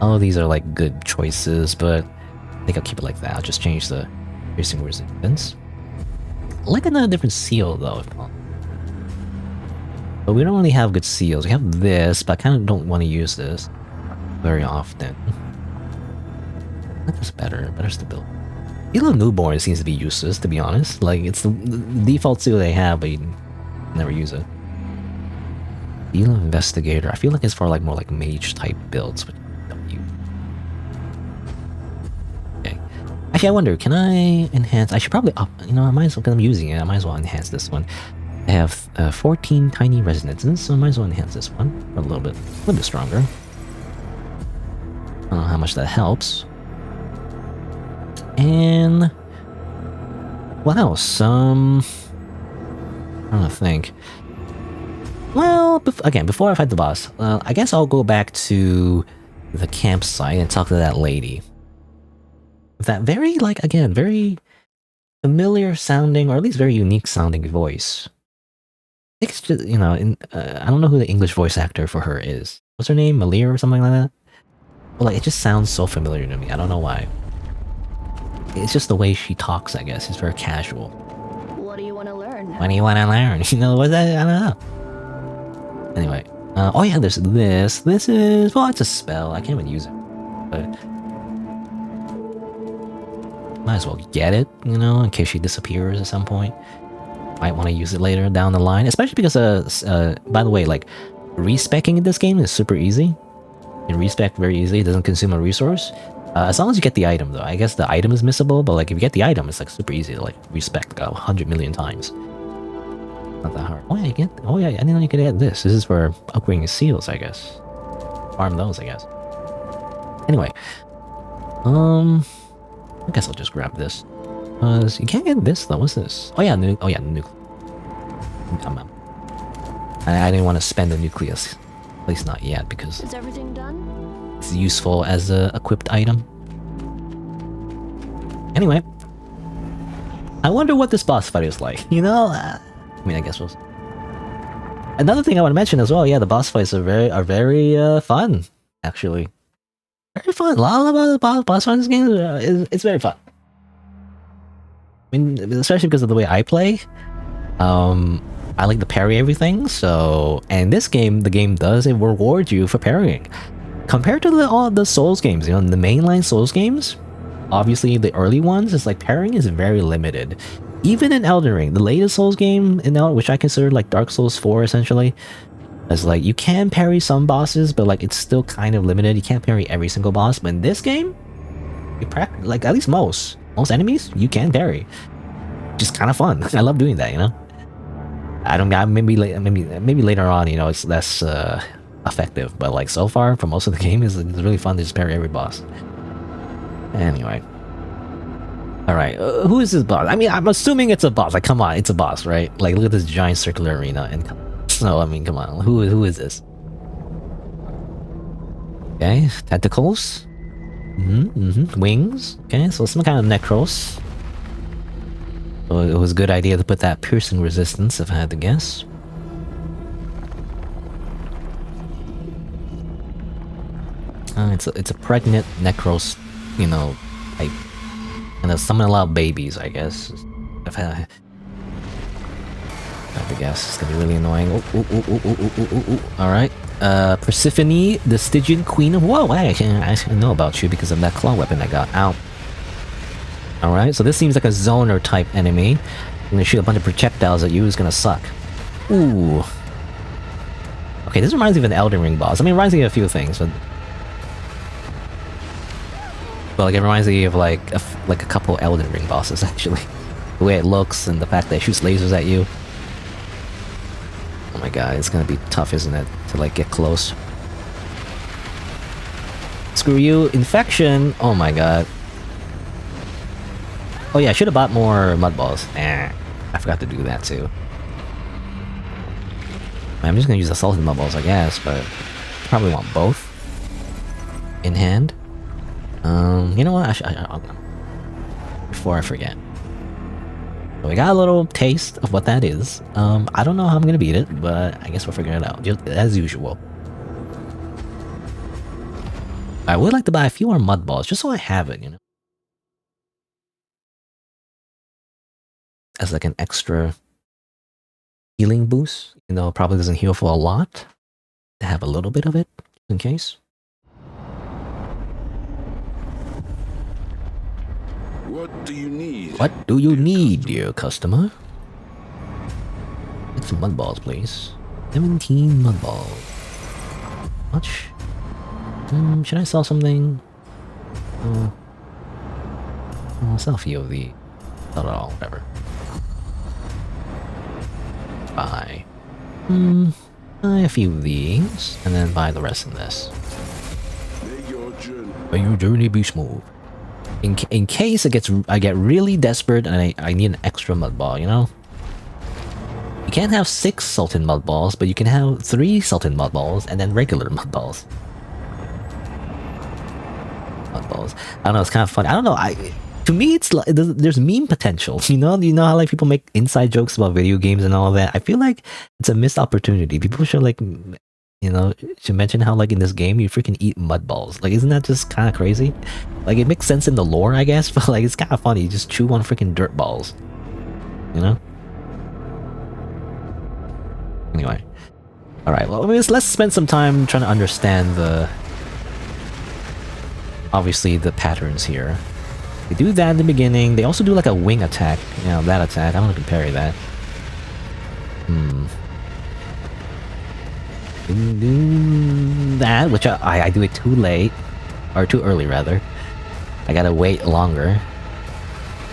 All of these are like good choices, but I think I'll keep it like that. I'll just change the piercing resistance. I like another different seal though. But we don't really have good seals. We have this, but I kind of don't want to use this very often. That's better. Better stability. Seal of Newborn seems to be useless, to be honest. Like, it's the default seal they have, but you never use it. Seal of Investigator. I feel like it's for like more like mage type builds, but actually, I wonder, can I enhance? I should probably up. You know, I might as well, because I'm using it, I might as well enhance this one. I have 14 tiny resonances, so I might as well enhance this one a little bit stronger. I don't know how much that helps. And what else? I'm trying to think. Well, again, before I fight the boss, I guess I'll go back to the campsite and talk to that lady. That very, like, again, very familiar sounding, or at least very unique sounding voice. I think it's just, you know, I don't know who the English voice actor for her is. What's her name? Malia or something like that? Well, like, it just sounds so familiar to me. I don't know why. It's just the way she talks, I guess. It's very casual. What do you want to learn? What do you want to learn? You know, what's that? I don't know. Anyway. Oh yeah, there's this. This is, well, it's a spell. I can't even use it. But... Might as well get it, you know, in case she disappears at some point. Might want to use it later down the line, especially because, by the way, like, respecking in this game is super easy. You can respec very easily, it doesn't consume a resource. As long as you get the item, though. I guess the item is missable, but, like, if you get the item, it's, like, super easy to, like, respec, like, 100 million times. Not that hard. Oh, yeah, I didn't know you could get this. This is for upgrading seals, I guess. Farm those, I guess. Anyway. I guess I'll just grab this. You can't get this though. What's this? Oh yeah, nucleus. I didn't want to spend the nucleus, at least not yet, because Is everything done? it's useful as a equipped item. Anyway, I wonder what this boss fight is like. You know, I mean, I guess we'll. Another thing I want to mention as well. Yeah, the boss fights are very fun. Actually, very fun. A lot of boss fights in this game. It's very fun. I mean, especially because of the way I play. I like to parry everything, so... And this game, the game does reward you for parrying. Compared to all the Souls games, you know, the mainline Souls games, obviously the early ones, it's like parrying is very limited. Even in Elden Ring, the latest Souls game, which I consider like Dark Souls 4 essentially, is like, you can parry some bosses, but like it's still kind of limited. You can't parry every single boss, but in this game, you like at least most enemies you can parry. Just kind of fun. I love doing that, you know. I don't got maybe later on, you know, it's less effective, but like so far for most of the game, it's really fun to just parry every boss. Anyway, all right, who is this boss? I mean, I'm assuming it's a boss. Like, come on, it's a boss, right? Like, look at this giant circular arena, and so I mean, come on, who is this? Okay, tentacles. Wings. Okay, so some kind of Necros. So it was a good idea to put that piercing resistance, if I had to guess. It's a pregnant Necros, you know, type. And there's summon a lot of babies, I guess. If I had to guess, it's gonna be really annoying. Alright. Persephone, the Stygian Queen of... Whoa, I know about you because of that claw weapon I got. Ow. Alright, so this seems like a zoner type enemy. I'm gonna shoot a bunch of projectiles at you, it's gonna suck. Ooh. Okay, this reminds me of an Elden Ring boss. I mean, it reminds me of a few things, but... like, it reminds me of like a couple Elden Ring bosses, actually. The way it looks and the fact that it shoots lasers at you. Oh my god, it's gonna be tough, isn't it? To like get close. Screw you, infection! Oh my god. Oh yeah, I should have bought more mud balls. I forgot to do that too. I'm just gonna use the salted mud balls, I guess, but probably want both in hand. You know what? I'll before I forget. So we got a little taste of what that is. I don't know how I'm gonna beat it, but I guess we'll figure it out, just as usual. I would like to buy a few more mud balls, just so I have it, you know? As like an extra healing boost. You know, it probably doesn't heal for a lot. To have a little bit of it, in case. What do you need? What do you need, dear customer? Get some mud balls, please. 17 mud balls. Much? Should I sell something? I'll sell a few of the... Not at all, whatever. Buy. Buy a few of these, and then buy the rest of this. May your journey be smooth. In case I get really desperate and I need an extra mud ball, you know? You can't have 6 salted mud balls, but you can have 3 salted mud balls and then regular mud balls. Mud balls. I don't know, it's kind of funny. I don't know, to me it's like, there's meme potential, you know? You know how like people make inside jokes about video games and all that? I feel like it's a missed opportunity. People should like, you know, should mention how like in this game you freaking eat mud balls. Like, isn't that just kind of crazy? Like, it makes sense in the lore, I guess, but like it's kind of funny. You just chew on freaking dirt balls, you know? Anyway, all right. Well, let's spend some time trying to understand obviously the patterns here. They do that in the beginning. They also do like a wing attack. You know, that attack. I don't know if you can parry that. Do that, which I do it too late. Or too early, rather. I gotta wait longer.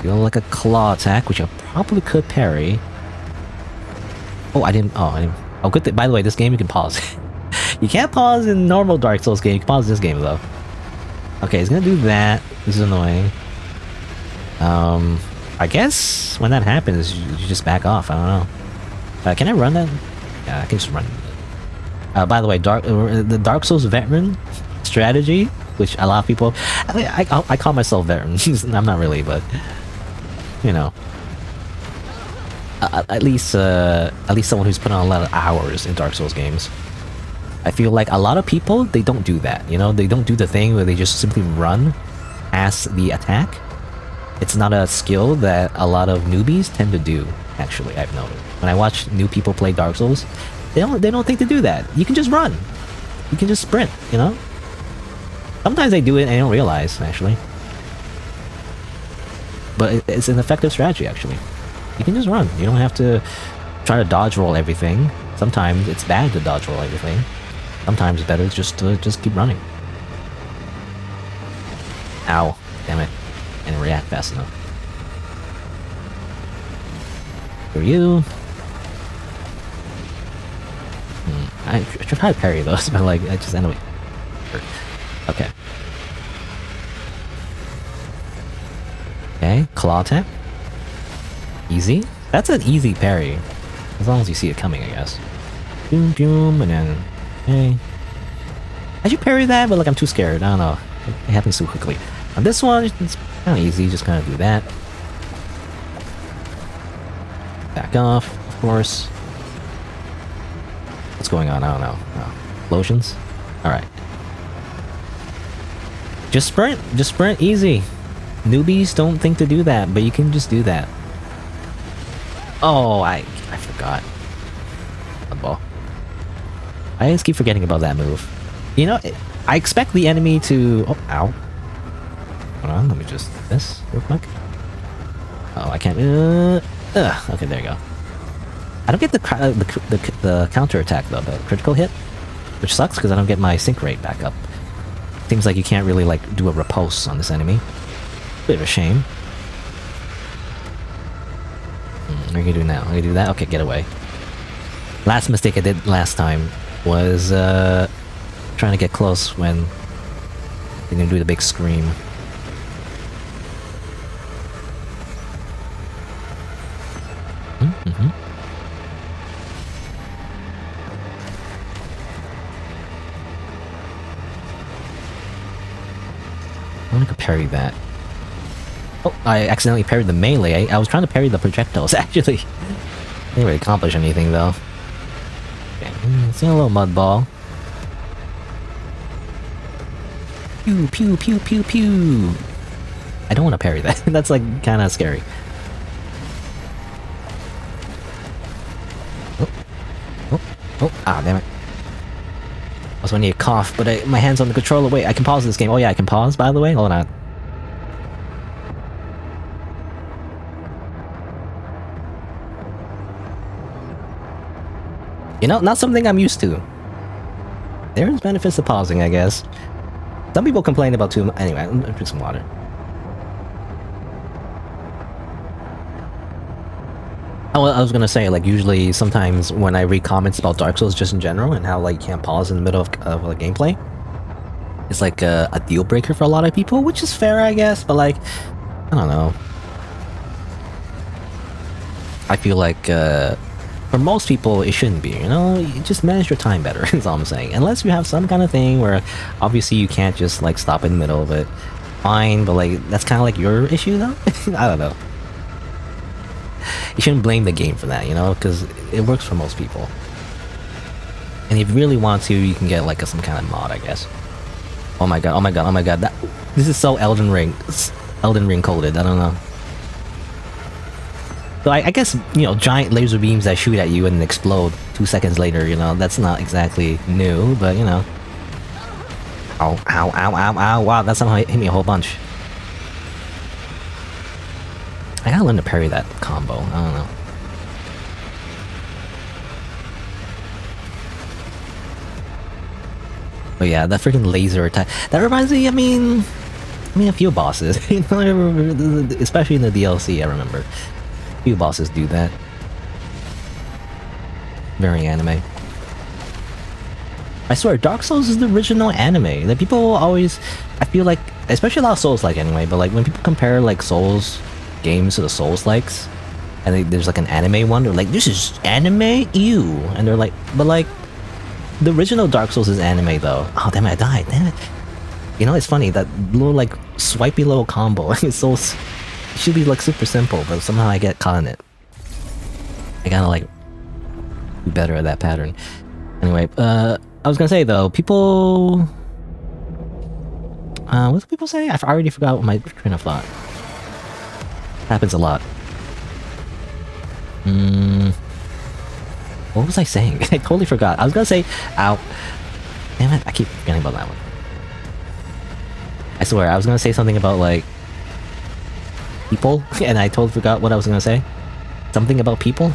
Do like a claw attack, which I probably could parry. Oh, I didn't. Oh, good thing. By the way, this game you can pause. You can't pause in normal Dark Souls game. You can pause this game though. Okay, he's gonna do that. This is annoying. I guess when that happens, you just back off. I don't know. Can I run that? Yeah, I can just run. By the way, the Dark Souls veteran strategy, which a lot of people, I call myself veteran. I'm not really, but you know, at least someone who's put on a lot of hours in Dark Souls games. I feel like a lot of people, they don't do that. You know, they don't do the thing where they just simply run past the attack. It's not a skill that a lot of newbies tend to do. Actually, I've noticed when I watch new people play Dark Souls, they don't think to do that. You can just run. You can just sprint. You know. Sometimes they do it and they don't realize actually. But it's an effective strategy actually. You can just run. You don't have to try to dodge roll everything. Sometimes it's bad to dodge roll everything. Sometimes it's better just to keep running. Ow. Damn it. I didn't react fast enough. For you. I should try to parry those, but like, I just end up... Okay. Okay, claw attack. Easy. That's an easy parry. As long as you see it coming, I guess. Boom, boom, and then... Okay. I should parry that, but like I'm too scared. I don't know. It happens too quickly. On this one, it's kind of easy. Just kind of do that. Back off, of course. What's going on? I don't know. Oh. Lotions? Alright. Just sprint. Just sprint. Easy. Newbies don't think to do that, but you can just do that. Oh, I forgot. The ball. I just keep forgetting about that move. You know, I expect the enemy to... Oh, ow. Hold on, let me just... This, real quick. Oh, I can't... okay, there you go. I don't get the counter attack though, the critical hit, which sucks because I don't get my sync rate back up. Seems like you can't really like do a riposte on this enemy. Bit of a shame. What are you gonna do now? I'm gonna do that? Okay, get away. Last mistake I did last time was trying to get close when you're gonna do the big scream. I want to parry that. Oh, I accidentally parried the melee. I was trying to parry the projectiles, actually. Didn't really accomplish anything, though. Okay, see a little mud ball. Pew, pew, pew, pew, pew. I don't want to parry that. That's, like, kind of scary. Oh, ah, damn it. I was going to cough, but my hand's on the controller. Wait, I can pause this game. Oh yeah, I can pause, by the way? Hold on. You know, not something I'm used to. There's benefits to pausing, I guess. Some people complain about too much. Anyway, I'm gonna drink some water. I was gonna say, like, usually, sometimes when I read comments about Dark Souls just in general, and how, like, you can't pause in the middle of like, gameplay, it's like a deal breaker for a lot of people, which is fair, I guess, but, like, I don't know. I feel like, for most people, it shouldn't be, you know? You just manage your time better, is all I'm saying. Unless you have some kind of thing where, obviously, you can't just, like, stop in the middle of it. Fine, but, like, that's kind of like your issue, though? I don't know. You shouldn't blame the game for that, you know, because it works for most people. And if you really want to, you can get like some kind of mod, I guess. Oh my god, oh my god, oh my god, this is so Elden Ring coded, I don't know. So I guess, you know, giant laser beams that shoot at you and explode 2 seconds later, you know, that's not exactly new, but you know. Ow, ow, ow, ow, ow, wow, that somehow hit me a whole bunch. I gotta learn to parry that combo. I don't know. But yeah, that freaking laser attack. That reminds me, I mean, a few bosses. You know, I remember, especially in the DLC, I remember. A few bosses do that. Very anime. I swear, Dark Souls is the original anime. Like, people always, I feel like, especially a lot of Souls-like anyway, but like when people compare like Souls games to the Souls-likes, and there's like an anime one, they're like, this is anime? Ew. And they're like, but like, the original Dark Souls is anime though. Oh damn it, I died, damn it. You know, it's funny, that little like swipey little combo, it's so, it should be like super simple, but somehow I get caught in it. I gotta like, be better at that pattern. Anyway, I was gonna say though, people... what do people say? I already forgot my train of thought. Happens a lot. What was I saying? I totally forgot. I was gonna say, ow. Damn it, I keep forgetting about that one. I swear, I was gonna say something about like... people, and I totally forgot what I was gonna say. Something about people?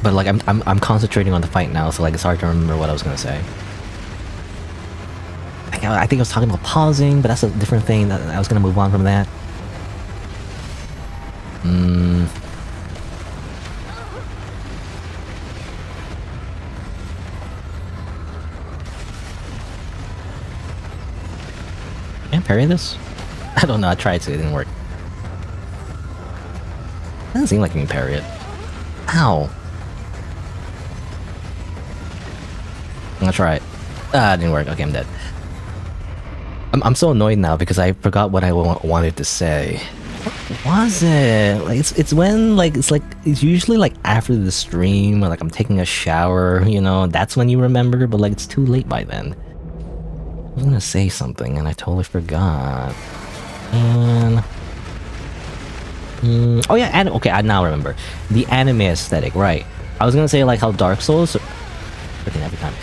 But like I'm concentrating on the fight now, so like it's hard to remember what I was gonna say. I think I was talking about pausing, but that's a different thing. I was gonna move on from that. Can I parry this? I don't know. I tried to. It didn't work. Doesn't seem like you can parry it. Ow. I'm gonna try it. Ah, it didn't work. Okay, I'm dead. I'm so annoyed now because I forgot what I wanted to say. What was it? Like it's when like it's usually like after the stream or like I'm taking a shower, you know, that's when you remember, but like it's too late by then. I was gonna say something and I totally forgot. And oh yeah, and okay, I now remember. The anime aesthetic, right. I was gonna say like how Dark Souls freaking every time.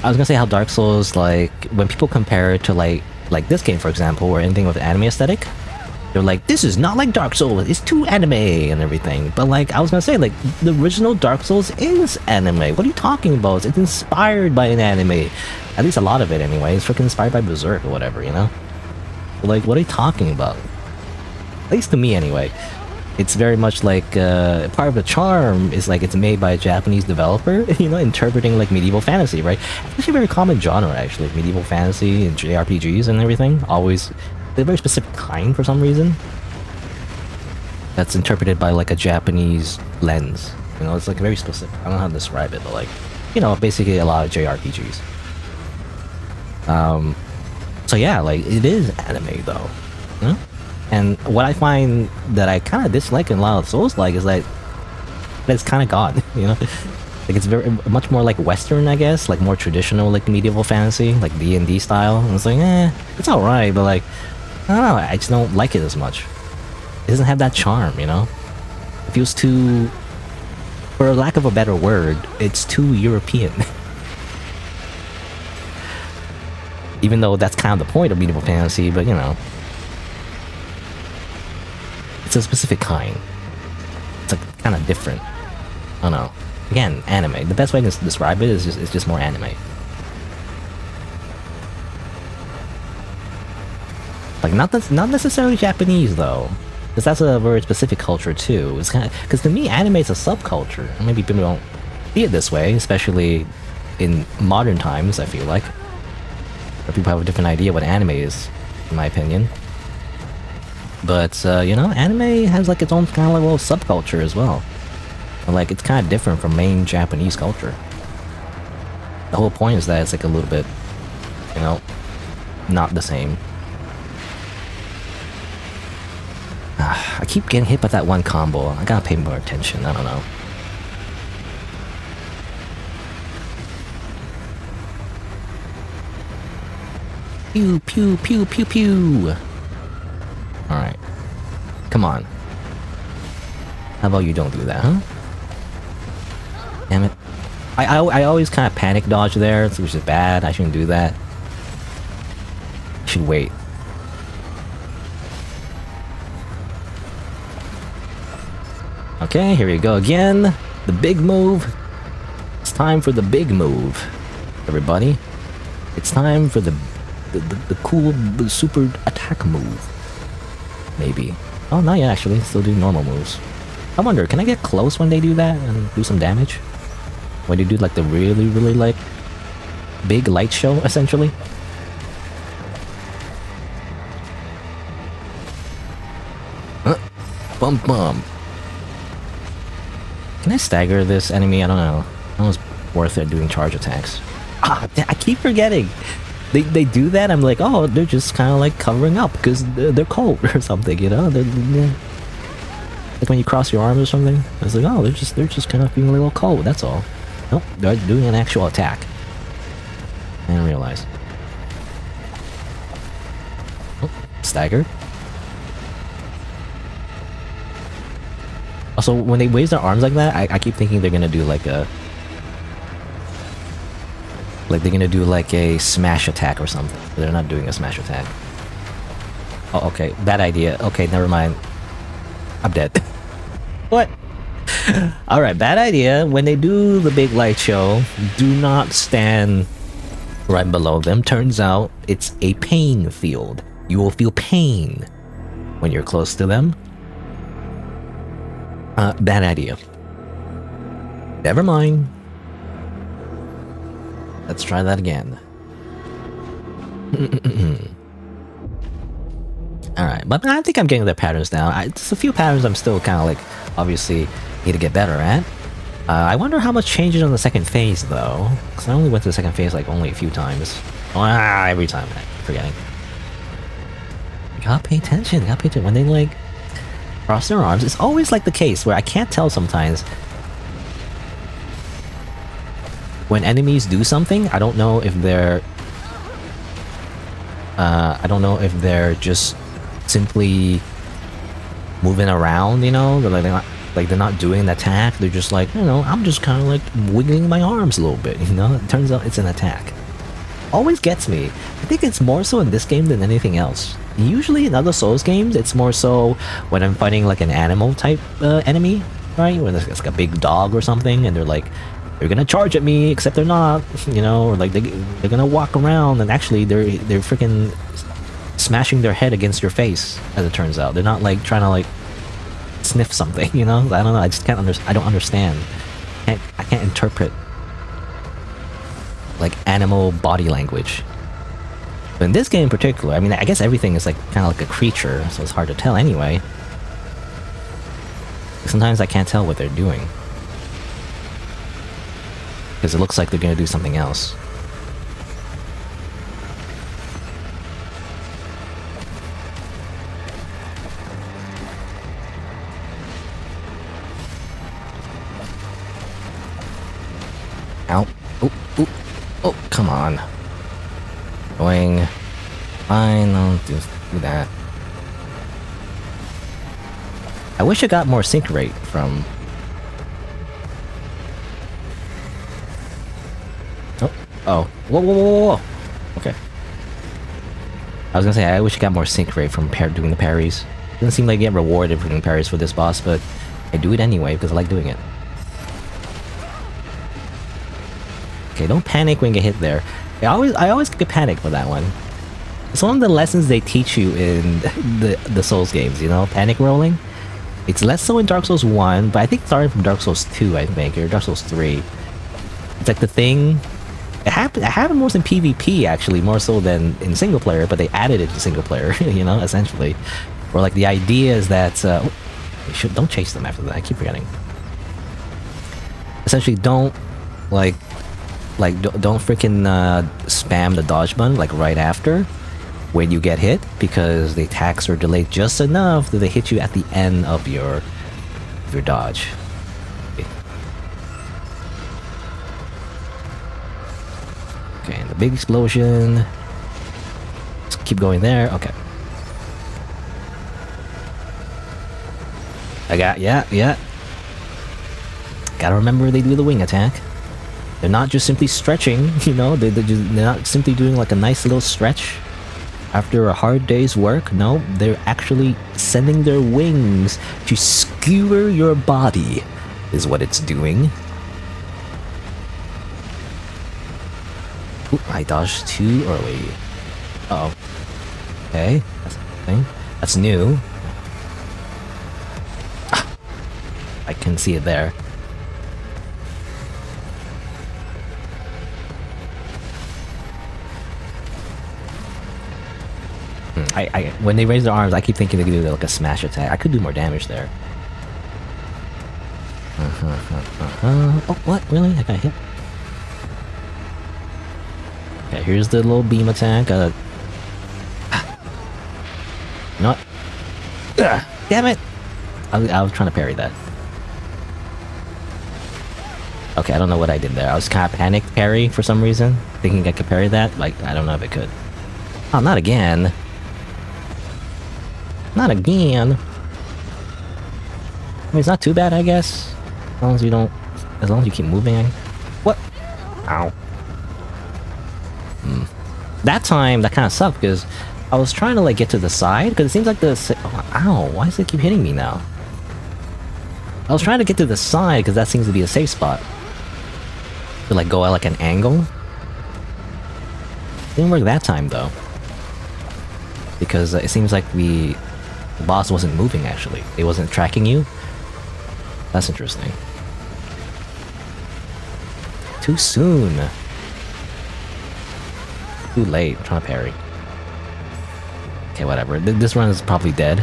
I was gonna say how Dark Souls, like, when people compare it to like this game, for example, or anything with anime aesthetic, they're like, this is not like Dark Souls, it's too anime and everything. But like, I was gonna say, like, the original Dark Souls is anime. What are you talking about? It's inspired by an anime. At least a lot of it anyway. It's freaking inspired by Berserk or whatever, you know? But like, what are you talking about? At least to me anyway. It's very much like, part of the charm is like it's made by a Japanese developer, you know, interpreting like medieval fantasy, right? It's actually a very common genre actually, medieval fantasy and JRPGs and everything. Always, they're a very specific kind for some reason. That's interpreted by like a Japanese lens. You know, it's like very specific. I don't know how to describe it, but like, you know, basically a lot of JRPGs. So yeah, like, it is anime though. You know? And what I find that I kind of dislike in a lot of Souls-like is like that it's kind of gone, you know? Like it's very much more like Western, I guess, like more traditional like medieval fantasy, like D&D style. And it's like, it's alright, but like, I don't know, I just don't like it as much. It doesn't have that charm, you know? It feels too, for lack of a better word, it's too European. Even though that's kind of the point of medieval fantasy, but you know. It's a specific kind. It's like kind of different. I don't know. Again, anime. The best way to describe it is just more anime. Like not necessarily Japanese though, because that's a very specific culture too. It's kind of because to me, anime is a subculture. Maybe people don't see it this way, especially in modern times. I feel like, or people have a different idea what anime is, in my opinion. But, you know, anime has like its own kind of like little subculture as well. And, like, it's kind of different from main Japanese culture. The whole point is that it's like a little bit, you know, not the same. I keep getting hit by that one combo. I gotta pay more attention, I don't know. Pew, pew, pew, pew, pew. Alright. Come on. How about you don't do that, huh? Damn it. I always kind of panic dodge there, which is bad. I shouldn't do that. should wait. Okay, here we go again. The big move. It's time for the big move, everybody. It's time for the cool, the super attack move. Maybe. Oh, not yet actually. Still do normal moves. I wonder, can I get close when they do that and do some damage? When they do like the really like big light show, essentially? Bum bum. Can I stagger this enemy? I don't know. I don't know if it's worth it doing charge attacks. Ah, I keep forgetting. They do that, I'm like, oh, they're just kind of like covering up because they're cold or something, you know? They're like when you cross your arms or something. It's like, oh, they're just kind of feeling a little cold, that's all. Nope, they're doing an actual attack. I didn't realize. Oh, staggered. Also, when they wave their arms like that, I keep thinking they're gonna do like a... Like they're gonna do like a smash attack or something. But they're not doing a smash attack. Oh, okay. Bad idea. Okay, never mind. I'm dead. What? Alright, bad idea. When they do the big light show, do not stand right below them. Turns out it's a pain field. You will feel pain when you're close to them. Bad idea. Never mind. Let's try that again. Alright, but I think I'm getting the patterns now. There's a few patterns I'm still kind of like, obviously, need to get better at. I wonder how much changes on the second phase, though. Because I only went to the second phase like only a few times. Every time, I'm forgetting. You gotta pay attention, When they like cross their arms, it's always like the case where I can't tell sometimes. When enemies do something, I don't know if they're... I don't know if they're just simply moving around, you know? They're not doing an attack, they're just like, you know, I'm just kind of like wiggling my arms a little bit, you know? It turns out it's an attack. Always gets me. I think it's more so in this game than anything else. Usually in other Souls games, it's more so when I'm fighting like an animal type enemy, right? When it's like a big dog or something, and they're like, they're gonna charge at me, except they're not, you know, or like they're gonna walk around and actually they're freaking smashing their head against your face, as it turns out. They're not like trying to like sniff something, you know? I don't know, I just can't I don't understand. I can't interpret like animal body language. But in this game in particular, I mean, I guess everything is like kind of like a creature, so it's hard to tell anyway. Sometimes I can't tell what they're doing. Because it looks like they're gonna do something else. Ow. Oh, oh, come on. Going. Fine, I'll just do that. I wish I got more sync rate from... Oh. Whoa, whoa, whoa, whoa. Okay. I was gonna say, I wish I got more sync rate from doing the parries. Doesn't seem like I get rewarded for doing parries for this boss, but I do it anyway because I like doing it. Okay, don't panic when you get hit there. I always get panicked for that one. It's one of the lessons they teach you in the Souls games, you know? Panic rolling. It's less so in Dark Souls 1, but I think starting from Dark Souls 2, I think, or Dark Souls 3. It's like the thing... It happened more in PvP, actually, more so than in single player, but they added it to single player, you know, essentially. Or like the idea is that... don't chase them after that, I keep forgetting. Essentially, don't don't freaking spam the dodge button like right after when you get hit, because the attacks are delayed just enough that they hit you at the end of your dodge. Okay, and the big explosion. Let's keep going there. Okay. Yeah. Gotta remember they do the wing attack. They're not just simply stretching, you know, they're not simply doing like a nice little stretch. After a hard day's work, no, they're actually sending their wings to skewer your body, is what it's doing. Ooh, I dodged too early. Uh oh. Okay, that's a thing. That's new. Ah, I can see it there. When they raise their arms, I keep thinking they could do like a smash attack. I could do more damage there. Oh, what? Really? I got hit. Okay, here's the little beam attack. You know what? Damn it! I was trying to parry that. Okay, I don't know what I did there. I was kind of panicked parry for some reason, thinking I could parry that. Like, I don't know if it could. Oh, not again. Not again. I mean, it's not too bad, I guess. As long as you don't... As long as you keep moving. What? Ow. That time, that kind of sucked, because I was trying to, like, get to the side, because it seems like the... Oh, ow, why does it keep hitting me now? I was trying to get to the side, because that seems to be a safe spot. To, like, go at, like, an angle. Didn't work that time, though. Because it seems like the boss wasn't moving, actually. It wasn't tracking you. That's interesting. Too soon. Too late. I'm trying to parry. Okay, whatever. This run is probably dead.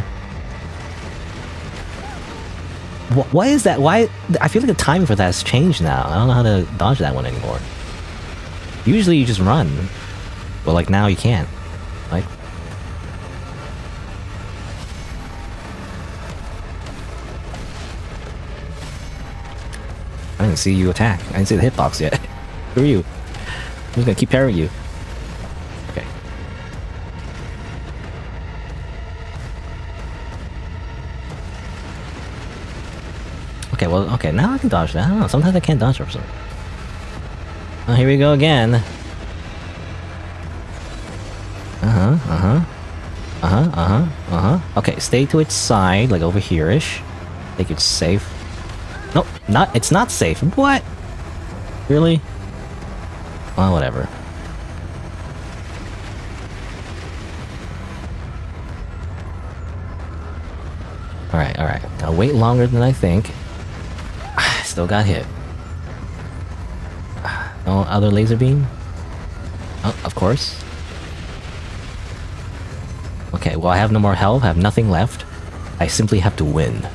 Why is that? Why? I feel like the timing for that has changed now. I don't know how to dodge that one anymore. Usually you just run. But like now you can't. Like... I didn't see you attack. I didn't see the hitbox yet. Who are you? I'm just gonna keep parrying you. Okay. Okay, well, okay, now I can dodge that. I don't know, sometimes I can't dodge or something. Oh, here we go again. Okay, stay to its side, like over here-ish. I think it's safe. Nope, it's not safe. What? Really? Well, whatever. Alright. I'll wait longer than I think. Still got hit. No other laser beam? Oh, of course. Okay, well I have no more health, I have nothing left. I simply have to win.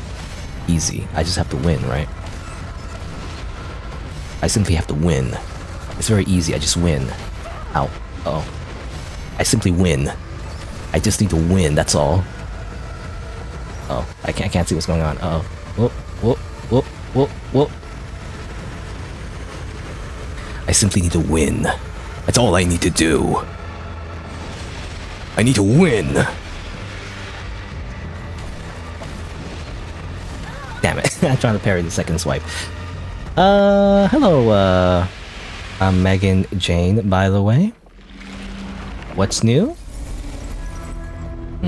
Easy. I just have to win, right? I simply have to win. It's very easy, I just win. Ow. Uh-oh. I simply win. I just need to win, that's all. Oh, I can't see what's going on. Uh-oh. Whoop. I simply need to win. That's all I need to do. I need to win. Damn it. I'm trying to parry the second swipe. Hello, I'm Megan Jane, by the way. What's new? I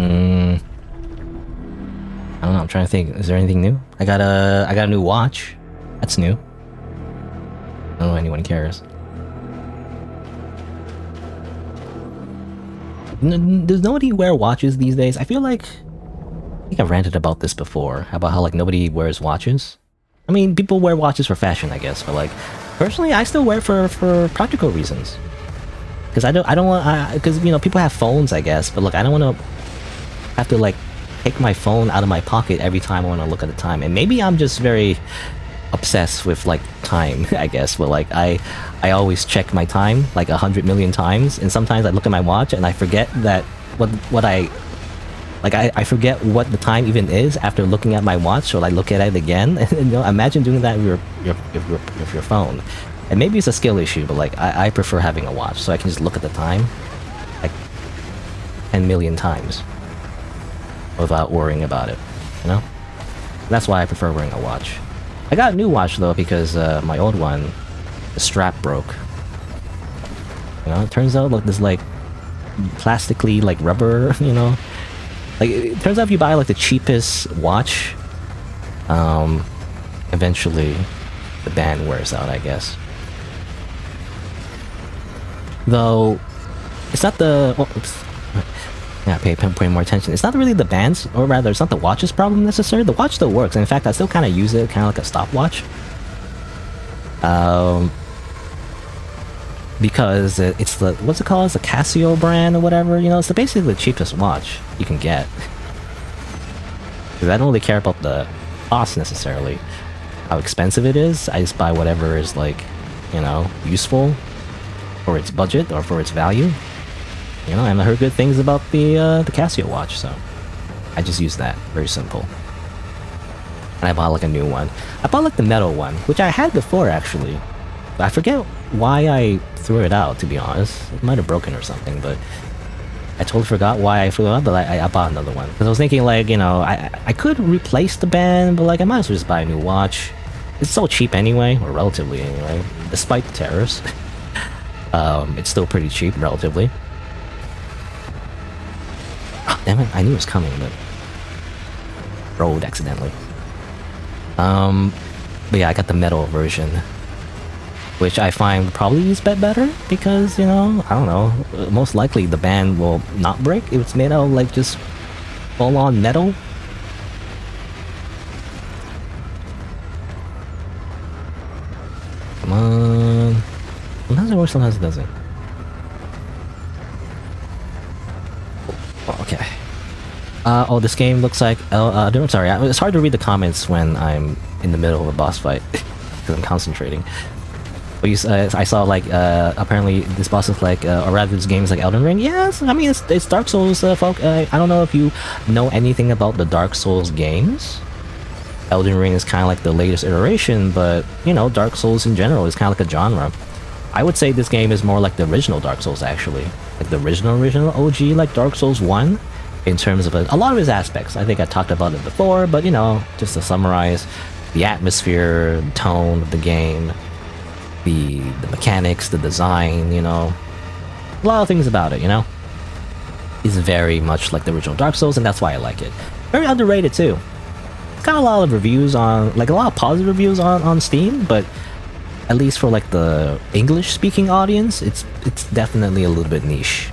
don't know, I'm trying to think. Is there anything new? I got a new watch. That's new. I don't know if anyone cares. Does nobody wear watches these days? I think I've ranted about this before, about how like nobody wears watches. I mean, people wear watches for fashion, I guess, but like personally, I still wear it for practical reasons. Because I don't want, because you know, people have phones, I guess, but look, I don't want to have to like take my phone out of my pocket every time I want to look at the time. And maybe I'm just very obsessed with like time, I guess, but like I always check my time like 100 million times, and sometimes I look at my watch and I forget that I forget what the time even is after looking at my watch, so I look at it again. And you know, imagine doing that with your phone. And maybe it's a skill issue, but like I prefer having a watch so I can just look at the time like 10 million times without worrying about it, you know? That's why I prefer wearing a watch. I got a new watch though because my old one, the strap broke. You know, it turns out like there's like plastically like rubber, you know. Like it turns out if you buy like the cheapest watch, eventually the band wears out, I guess. Though it's not the yeah, pay more attention. It's not really the band's, or rather, it's not the watch's problem necessarily. The watch still works. And in fact, I still kind of use it, kind of like a stopwatch. Because it's the, what's it called? It's the Casio brand or whatever. You know, it's basically the cheapest watch you can get. Because I don't really care about the cost necessarily, how expensive it is. I just buy whatever is like, you know, useful for its budget or for its value. You know, and I heard good things about the Casio watch, so I just use that. Very simple. And I bought like a new one. I bought like the metal one, which I had before actually. But I forget why I threw it out, to be honest. It might have broken or something, but I totally forgot why I threw it out, but I bought another one. Because I was thinking like, you know, I could replace the band, but like I might as well just buy a new watch. It's so cheap anyway, or relatively anyway, despite the tariffs. It's still pretty cheap, relatively. Damn it, I knew it was coming, but rolled accidentally. But yeah, I got the metal version, which I find probably is better because, you know, I don't know, most likely the band will not break if it's made out of like just full-on metal. Come on. Sometimes it works, sometimes it doesn't. Okay. Oh, this game looks like... I'm sorry, it's hard to read the comments when I'm in the middle of a boss fight because I'm concentrating. But I saw like, apparently this boss is like, or rather this game is like Elden Ring. Yes, I mean, it's Dark Souls, folk. I don't know if you know anything about the Dark Souls games. Elden Ring is kind of like the latest iteration, but, you know, Dark Souls in general is kind of like a genre. I would say this game is more like the original Dark Souls, actually. Like the original OG, like Dark Souls 1, in terms of a lot of its aspects. I think I talked about it before, but, you know, just to summarize, the atmosphere, the tone of the game, the mechanics, the design, you know, a lot of things about it, you know, is very much like the original Dark Souls, and that's why I like it. Very underrated, too. It's got a lot of reviews on, like a lot of positive reviews on Steam, but at least for like the English-speaking audience, it's definitely a little bit niche.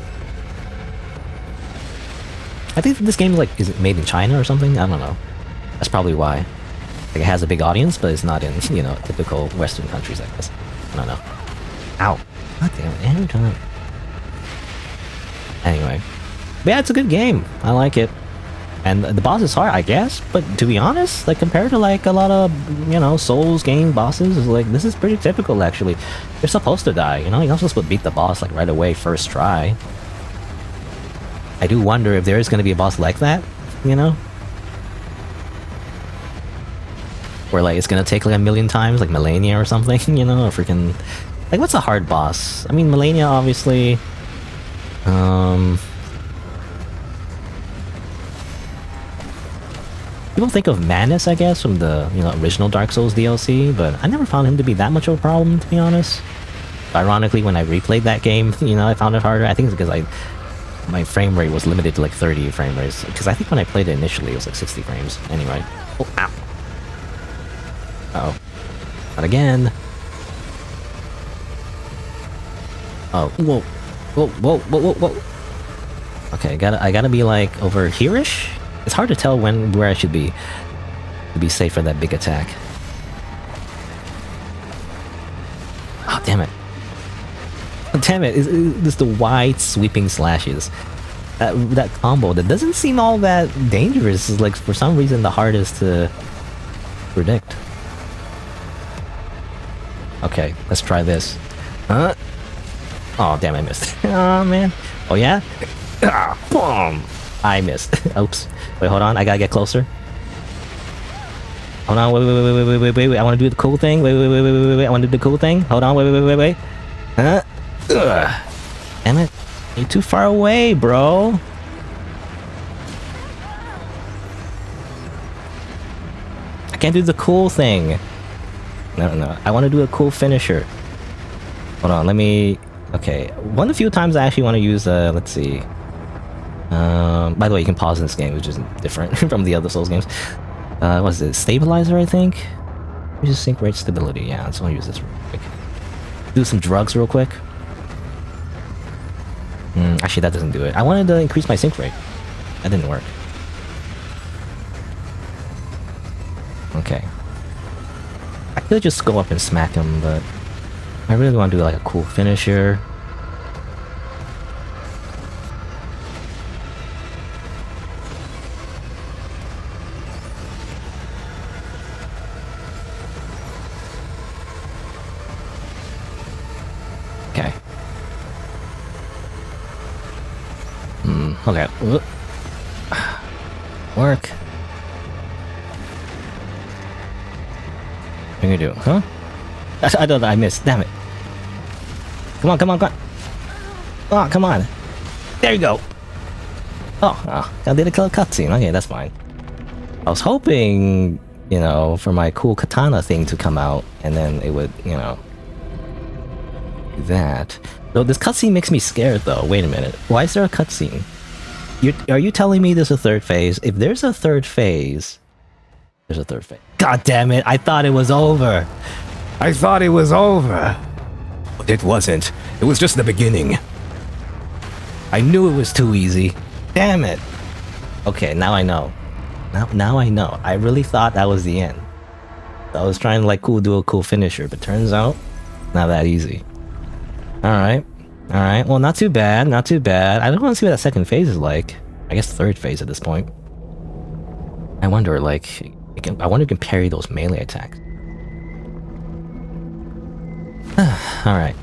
I think this game is it made in China or something? I don't know. That's probably why. Like it has a big audience, but it's not in, you know, typical Western countries, I guess. I don't know. Ow. God damn it, every time. Anyway. But yeah, it's a good game. I like it. And the boss is hard, I guess, but to be honest, like compared to like a lot of, you know, Souls game bosses, is like this is pretty typical actually. You're supposed to die, you know, you're not supposed to beat the boss like right away, first try. I do wonder if there is going to be a boss like that, you know? Where like it's going to take like a million times, like Millennia or something, you know, or freaking... Like what's a hard boss? I mean, Millennia obviously... People think of Manus, I guess, from the, you know, original Dark Souls DLC, but I never found him to be that much of a problem, to be honest. Ironically, when I replayed that game, you know, I found it harder. I think it's because my frame rate was limited to like 30 frame rates, because I think when I played it initially, it was like 60 frames. Anyway. Oh, ow. Uh-oh. Not again. Oh, whoa. Whoa, whoa, whoa, whoa, whoa. Okay, I gotta be like over here-ish? It's hard to tell where I should be to be safe for that big attack. Oh, damn it. Oh, damn it, it's the wide sweeping slashes. That combo that doesn't seem all that dangerous is like for some reason the hardest to predict. Okay, let's try this. Huh? Oh, damn, I missed. Oh, man. Oh, yeah? Ah, boom! I missed. Oops. Wait, hold on. I gotta get closer. Hold on. Wait. I want to do the cool thing. Wait. I want to do the cool thing. Hold on. Wait. Huh? Ugh. Damn it. You're too far away, bro. I can't do the cool thing. No. I want to do a cool finisher. Hold on. Let me Okay, one of the few times I actually want to use, let's see. By the way, you can pause in this game, which is different from the other Souls games. What is it? Stabilizer, I think? Use sync rate stability. Yeah, I just want to use this real quick. Do some drugs real quick. Actually, that doesn't do it. I wanted to increase my sync rate. That didn't work. Okay. I could just go up and smack him, but I really want to do like a cool finisher. Okay. Okay. Work. What are you gonna do? Huh? I thought I missed. Damn it. Come on, come on, come on. Oh, come on. There you go. Oh, I did a cutscene. Okay, that's fine. I was hoping, you know, for my cool katana thing to come out, and then it would, you know, do that. So this cutscene makes me scared, though. Wait a minute. Why is there a cutscene? Are you telling me there's a third phase? If there's a third phase, there's a third phase. God damn it! I thought it was over. I thought it was over. But it wasn't. It was just the beginning. I knew it was too easy. Damn it. Okay, now I know. Now I know. I really thought that was the end. I was trying to like do a cool finisher, but turns out not that easy. Alright. Alright, well not too bad, not too bad. I don't want to see what that second phase is like. I guess third phase at this point. I wonder, like... I wonder if you can parry those melee attacks. Alright.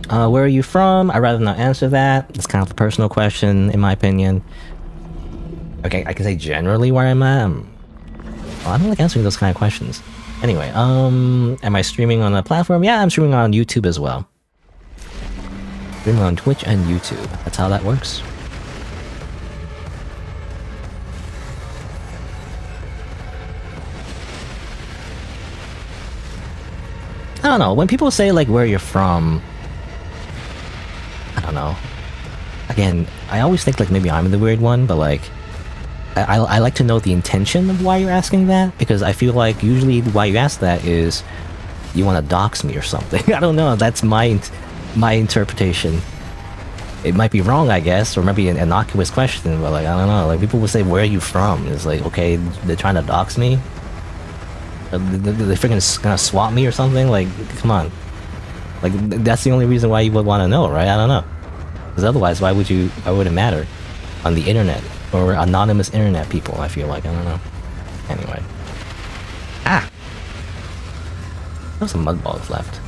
Where are you from? I'd rather not answer that. It's kind of a personal question, in my opinion. Okay, I can say generally where I'm at. Well, I don't like answering those kind of questions. Anyway, am I streaming on a platform? Yeah, I'm streaming on YouTube as well. Streaming on Twitch and YouTube. That's how that works. I don't know, when people say like where you're from, I don't know. Again, I always think like maybe I'm the weird one, but like I like to know the intention of why you're asking that, because I feel like usually why you ask that is you want to dox me or something. I don't know, that's my interpretation. It might be wrong, I guess, or maybe an innocuous question, but like, I don't know, like people will say, where are you from? It's like, okay, they're trying to dox me? Are they freaking gonna swap me or something? Like, come on. Like, that's the only reason why you would want to know, right? I don't know. Because otherwise, why would it matter? On the internet. Or anonymous internet people, I feel like. I don't know. Anyway. Ah! There's some mud balls left.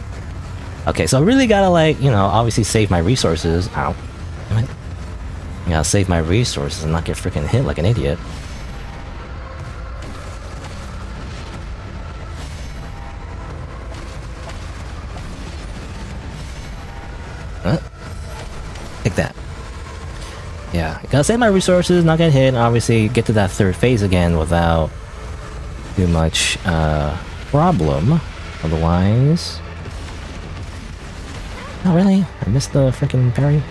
Okay, so I really gotta, like, you know, obviously save my resources. Ow. Damn it. I gotta save my resources and not get freaking hit like an idiot. Take that. Yeah, gotta save my resources, not get hit, and obviously get to that third phase again without too much problem. Otherwise... Oh really? I missed the freaking parry?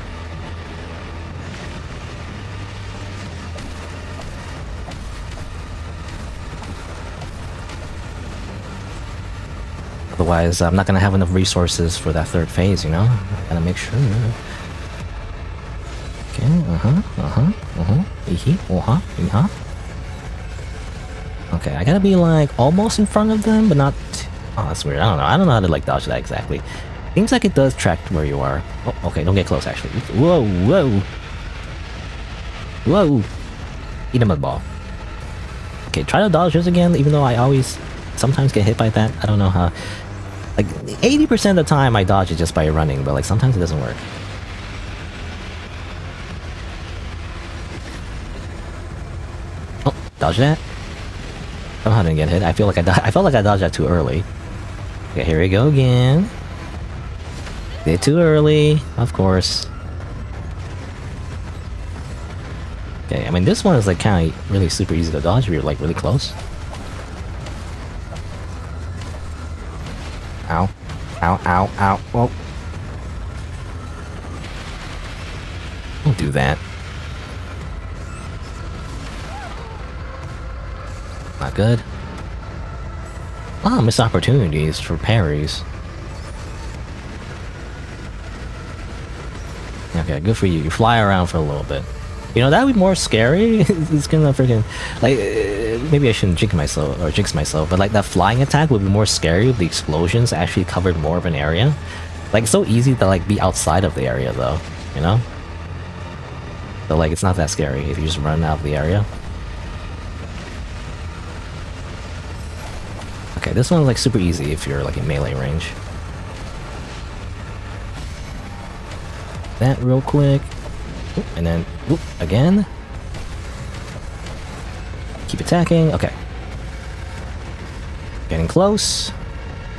Otherwise, I'm not gonna have enough resources for that third phase, you know? Gotta make sure. Okay, I gotta be like almost in front of them, but not. Oh, that's weird. I don't know how to like dodge that exactly. Seems like it does track where you are. Oh, okay, don't get close actually. Whoa, whoa, whoa! Eat a mud ball. Okay, try to dodge this again. Even though I always sometimes get hit by that. I don't know how. Like 80% of the time I dodge it just by running, but like sometimes it doesn't work. Dodge that? Somehow didn't get hit. I feel like I felt like I dodged that too early. Okay, here we go again. Did too early, of course. Okay, I mean this one is like kind of really super easy to dodge if you're like really close. Ow. Ow. Ow, ow, ow. Oh. Don't do that. Not good. Ah, missed opportunities for parries. Okay, good for you. You fly around for a little bit. You know, that would be more scary. It's gonna freaking... Like, maybe I shouldn't jinx myself, but like that flying attack would be more scary if the explosions actually covered more of an area. Like, it's so easy to like be outside of the area though, you know? So like, it's not that scary if you just run out of the area. Okay, this one's like super easy if you're like in melee range. That real quick. Oop, and then, oop, again. Keep attacking, okay. Getting close.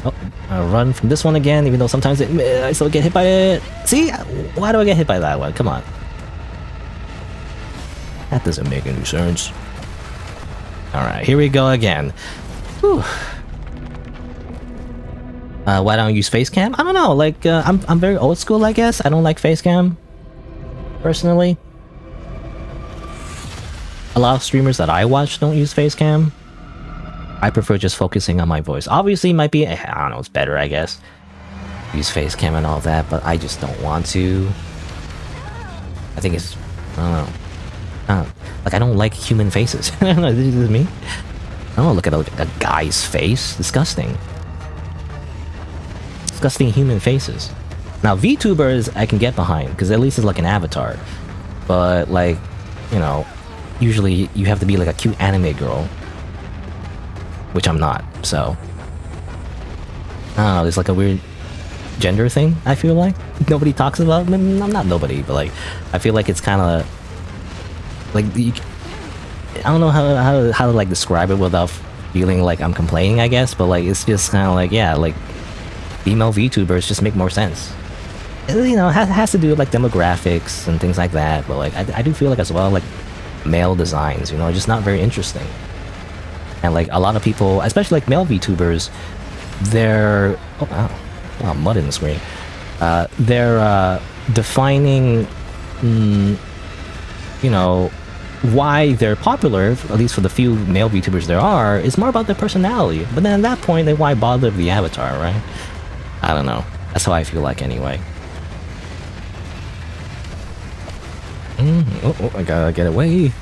Oh, I'll run from this one again, even though sometimes I still get hit by it. See? Why do I get hit by that one? Come on. That doesn't make any sense. Alright, here we go again. Whew. Why don't I use face cam? I don't know, like, I'm very old school, I guess. I don't like face cam, personally. A lot of streamers that I watch don't use face cam. I prefer just focusing on my voice. Obviously, it might be, I don't know, it's better, I guess. Use face cam and all that, but I just don't want to. I think it's, I don't know. Like, I don't like human faces. I don't know, this is me. I don't look at a guy's face. Disgusting. Disgusting human faces. Now, VTubers I can get behind, because at least it's like an avatar. But, like, you know, usually you have to be like a cute anime girl. Which I'm not, so... I don't know, there's like a weird gender thing, I feel like. Nobody talks about. I'm not nobody, but like, I feel like it's kind of... Like, I don't know how to like describe it without feeling like I'm complaining, I guess, but like, it's just kind of like, yeah, like, female VTubers just make more sense. You know, it has to do with like demographics and things like that, but like, I do feel like as well, like, male designs, you know, just not very interesting. And like, a lot of people, especially like male VTubers, they're... Oh, wow. Wow, mud in the screen. They're defining, you know, why they're popular, at least for the few male VTubers there are, is more about their personality. But then at that point, then why bother with the avatar, right? I don't know. That's how I feel like anyway. Oh, I gotta get away.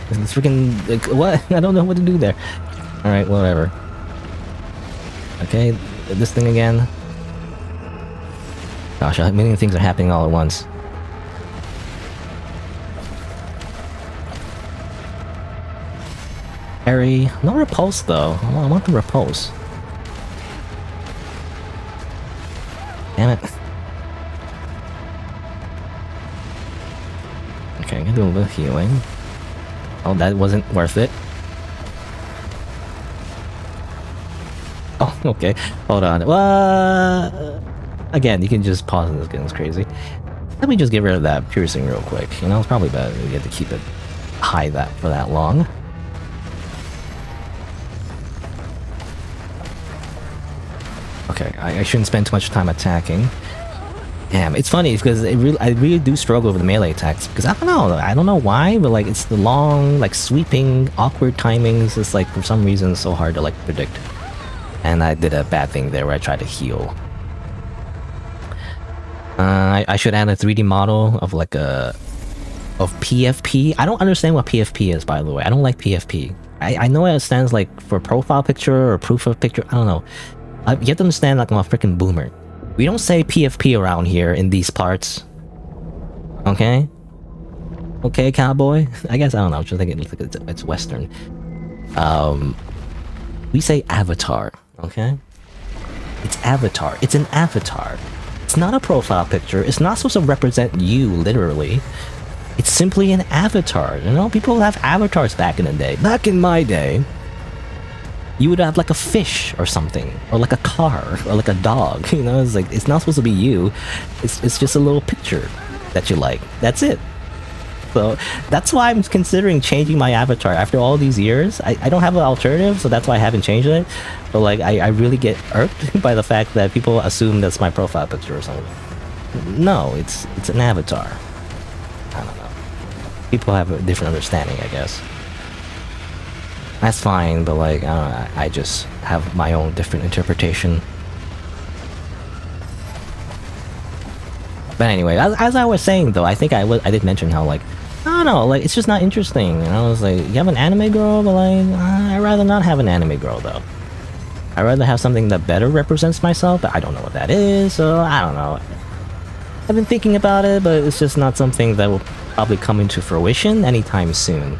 It's freaking... Like, what? I don't know what to do there. Alright, whatever. Okay, this thing again. Gosh, many things are happening all at once. Parry. No repulse though. I want the repulse. Damn it. Okay, I'm gonna do a little bit of healing. Oh, that wasn't worth it. Oh, okay. Hold on. Well, again, you can just pause and this getting crazy. Let me just get rid of that piercing real quick. You know, it's probably better to get to keep it high for that long. Okay, I shouldn't spend too much time attacking. Damn, it's funny because I really do struggle with the melee attacks because I don't know why, but like it's the long, like sweeping, awkward timings. It's like for some reason so hard to like predict. And I did a bad thing there where I tried to heal. I should add a 3D model of like of PFP. I don't understand what PFP is, by the way. I don't like PFP. I know it stands like for profile picture or proof of picture. I don't know. You have to understand, like, I'm a freaking boomer. We don't say PFP around here in these parts. Okay? Okay, cowboy? I guess, I don't know, just think it's Western. We say avatar, okay? It's avatar. It's an avatar. It's not a profile picture. It's not supposed to represent you, literally. It's simply an avatar, you know? People have avatars back in the day. Back in my day, you would have like a fish or something, or like a car, or like a dog, you know? It's like, it's not supposed to be you. It's just a little picture that you like. That's it. So that's why I'm considering changing my avatar after all these years. I don't have an alternative, so that's why I haven't changed it. But like, I really get irked by the fact that people assume that's my profile picture or something. No, it's an avatar. I don't know. People have a different understanding, I guess. That's fine, but like, I don't know, I just have my own different interpretation. But anyway, as I was saying though, I think I did mention how like, I don't know, like it's just not interesting. And I was like, you have an anime girl, but like, I'd rather not have an anime girl though. I'd rather have something that better represents myself, but I don't know what that is, so I don't know. I've been thinking about it, but it's just not something that will probably come into fruition anytime soon.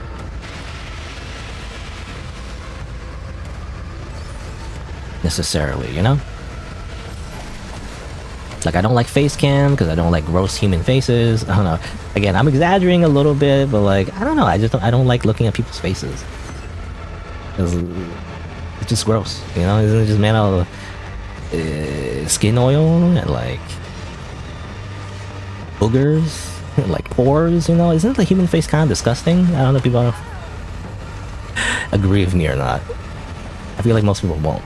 Necessarily, you know? Like, I don't like face cam because I don't like gross human faces. I don't know. Again, I'm exaggerating a little bit, but like, I don't know. I don't like looking at people's faces. It's just gross, you know? Isn't it just made out of skin oil and like boogers and like pores, you know? Isn't the human face kind of disgusting? I don't know if people agree with me or not. I feel like most people won't.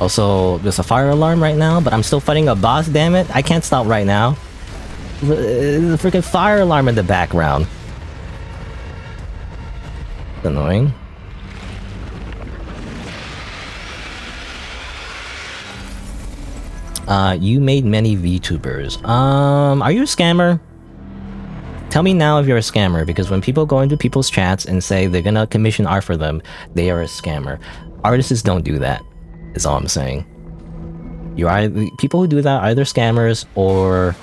Also, there's a fire alarm right now, but I'm still fighting a boss, damn it. I can't stop right now. There's a freaking fire alarm in the background. It's annoying. You made many VTubers. Are you a scammer? Tell me now if you're a scammer, because when people go into people's chats and say they're gonna commission art for them, they are a scammer. Artists don't do that. Is all I'm saying. You are people who do that are either scammers or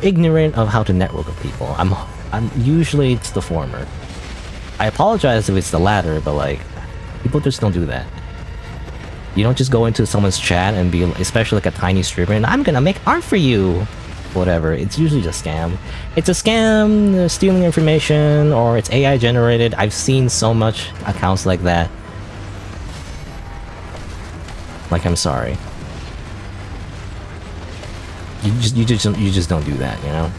ignorant of how to network with people. I'm usually it's the former. I apologize if it's the latter, but like people just don't do that. You don't just go into someone's chat and be, especially like a tiny streamer, and I'm gonna make art for you. Whatever. It's usually just scam. It's a scam, stealing information, or it's AI generated. I've seen so much accounts like that. Like, I'm sorry. You just don't do that, you know?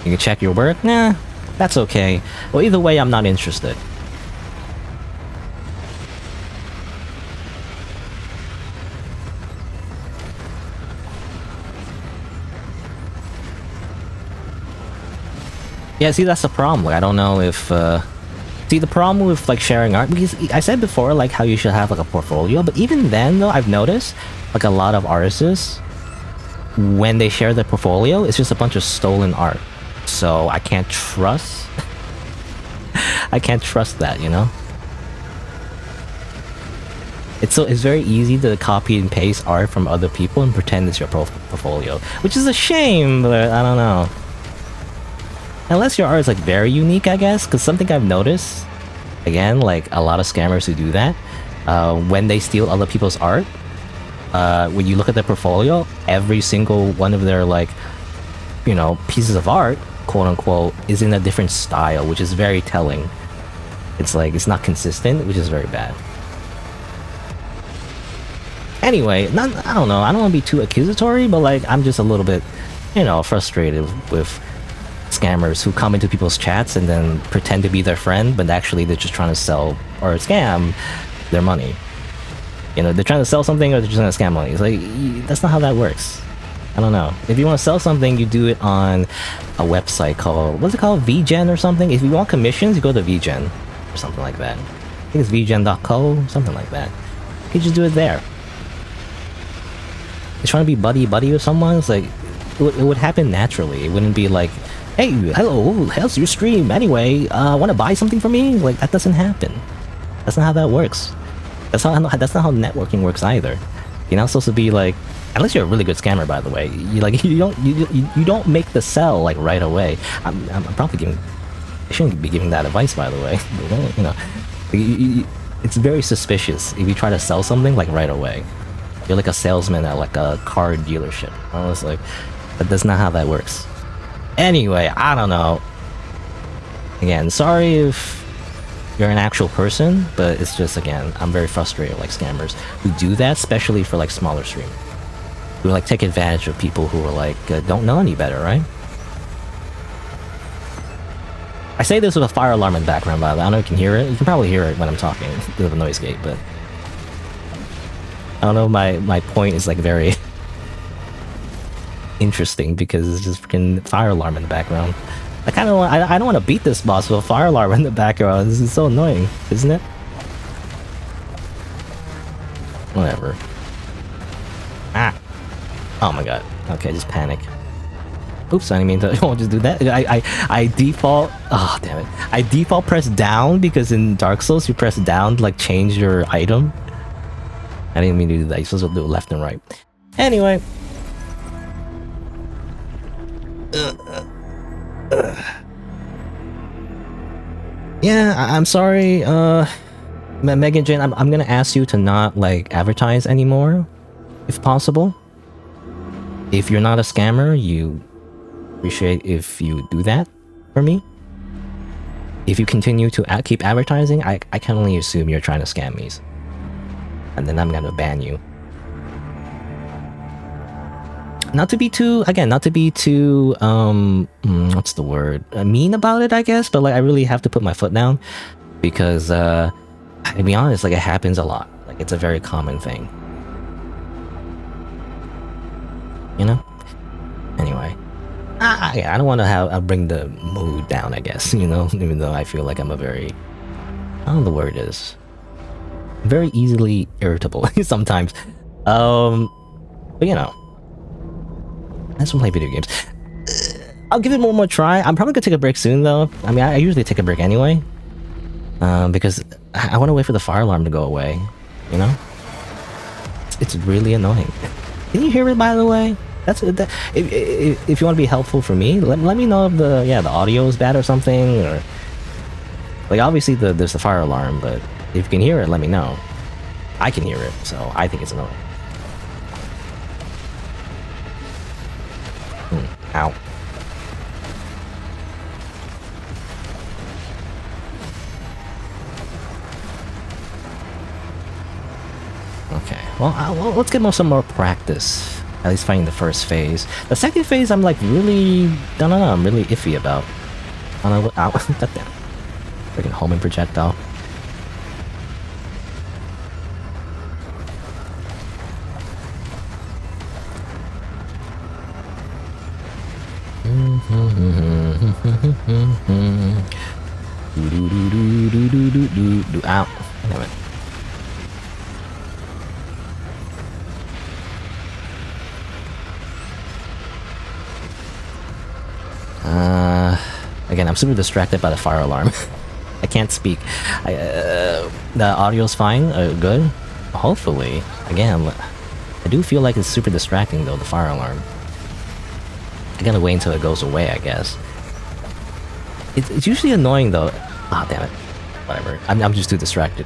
You can check your work? Nah, that's okay. Well, either way, I'm not interested. Yeah, see, that's the problem. Like, I don't know if, see, the problem with, like, sharing art, because I said before, like, how you should have, like, a portfolio, but even then, though, I've noticed, like, a lot of artists, when they share their portfolio, it's just a bunch of stolen art. So, I can't trust... I can't trust that, you know? It's very easy to copy and paste art from other people and pretend it's your portfolio, which is a shame, but I don't know. Unless your art is like very unique, I guess, because something I've noticed, again, like a lot of scammers who do that, when they steal other people's art, when you look at their portfolio, every single one of their like, you know, pieces of art, quote unquote, is in a different style, which is very telling. It's like, it's not consistent, which is very bad. Anyway, I don't know, I don't want to be too accusatory, but like, I'm just a little bit, you know, frustrated with scammers who come into people's chats and then pretend to be their friend, but actually they're just trying to sell or scam their money. You know, they're trying to sell something or they're just trying to scam money. It's like, that's not how that works. I don't know. If you want to sell something, you do it on a website called, what's it called? VGen or something? If you want commissions, you go to VGen or something like that. I think it's vgen.co, something like that. You can just do it there. You're trying to be buddy-buddy with someone, it's like, it would happen naturally. It wouldn't be like, hey, hello, how's your stream? Anyway, want to buy something from me? Like, that doesn't happen. That's not how that works. That's not how networking works either. You're not supposed to be like, unless you're a really good scammer, by the way. You don't make the sell like right away. I'm probably giving, I shouldn't be giving that advice, by the way. But, you know, it's very suspicious if you try to sell something like right away. You're like a salesman at like a car dealership. I was like, that's not how that works. Anyway, I don't know. Again, sorry if you're an actual person, but it's just, again, I'm very frustrated with like scammers who do that, especially for like smaller streamers, who like take advantage of people who are like don't know any better, right? I say this with a fire alarm in the background, by the way. I don't know if you can hear it. You can probably hear it when I'm talking. It's a bit of a noise gate, but I don't know. My point is like very interesting because it's just freaking fire alarm in the background. I kind of I don't want to beat this boss with a fire alarm in the background. This is so annoying, isn't it? Whatever. Ah. Oh my god. Okay, just panic. Oops, I didn't mean to. I won't just do that. I default. Oh damn it! I default press down because in Dark Souls you press down to like change your item. I didn't mean to do that. You're supposed to do it left and right. Anyway. Yeah, I'm sorry, Megan Jane. I'm gonna ask you to not like advertise anymore, if possible. If you're not a scammer, you appreciate if you do that for me. If you continue to keep advertising, I can only assume you're trying to scam me, and then I'm gonna ban you. Not to be too, what's the word? Mean about it, I guess, but like I really have to put my foot down because, to be honest, like it happens a lot. Like it's a very common thing. You know? Anyway. I don't want to bring the mood down, I guess, you know? Even though I feel like I'm a very, I don't know the word is. Very easily irritable sometimes. But you know. I just want to play video games. I'll give it one more try. I'm probably gonna take a break soon, though. I mean, I usually take a break anyway, because I want to wait for the fire alarm to go away. You know, it's really annoying. Can you hear it, by the way? That's that. If you want to be helpful for me, let me know if the audio is bad or something, or like obviously there's the fire alarm, but if you can hear it, let me know. I can hear it, so I think it's annoying. Ow. Okay, well, let's get some more practice. At least fighting the first phase. The second phase, I'm like really, I don't know, I'm really iffy about. I don't know what, ow, that damn. Freaking homing projectile. Ow. Damn it. Again, I'm super distracted by the fire alarm. I can't speak. The audio's fine, good. Hopefully. Again, I do feel like it's super distracting though, the fire alarm. I gotta wait until it goes away, I guess. It's usually annoying though. Ah, damn it. Whatever. I'm just too distracted.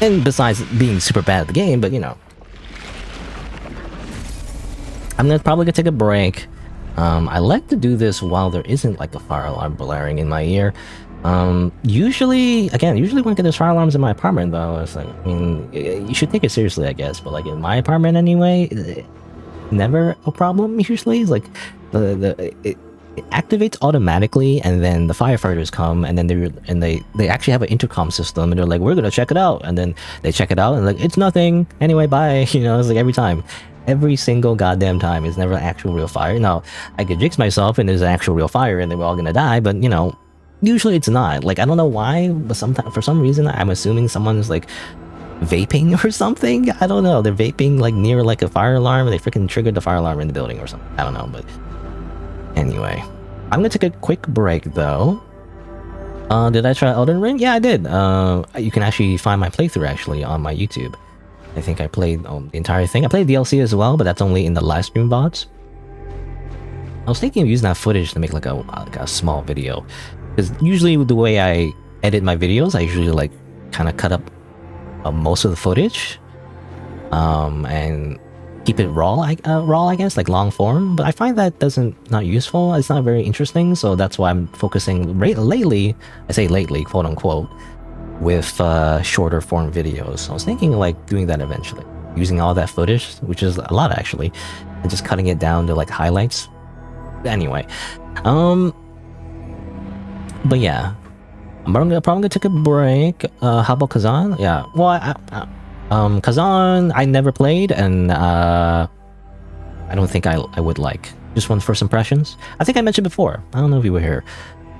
And besides being super bad at the game, but you know. I'm probably gonna take a break. I like to do this while there isn't like a fire alarm blaring in my ear. Usually when I get those fire alarms in my apartment though, it's like, I mean, you should take it seriously, I guess, but like in my apartment anyway, never a problem usually. It's like it activates automatically, and then the firefighters come, and then they actually have an intercom system, and they're like, we're gonna check it out, and then they check it out, and like, it's nothing anyway, bye. You know, it's like every single goddamn time. It's never an actual real fire. Now I could jinx myself and there's an actual real fire and then we're all gonna die, but you know, usually it's not. Like I don't know why, but sometimes for some reason I'm assuming someone's like vaping or something. I don't know, they're vaping like near like a fire alarm, and they freaking triggered the fire alarm in the building or something. I don't know, but anyway, I'm gonna take a quick break though. Did I try Elden Ring? Yeah, I did. You can actually find my playthrough actually on my YouTube. I think I played the entire thing. I played DLC as well, but that's only in the live stream VODs. I was thinking of using that footage to make like a small video, because usually the way I edit my videos, I usually like kind of cut up most of the footage, and keep it raw, I guess, like long form. But I find that not useful. It's not very interesting, so that's why I'm focusing lately. I say lately, quote unquote, with shorter form videos. I was thinking like doing that eventually, using all that footage, which is a lot actually, and just cutting it down to like highlights. Anyway, but yeah, I'm probably gonna take a break. How about Kazan? Yeah, well, Kazan I never played, and I don't think I would like. Just one first impressions. I think I mentioned before. I don't know if you were here,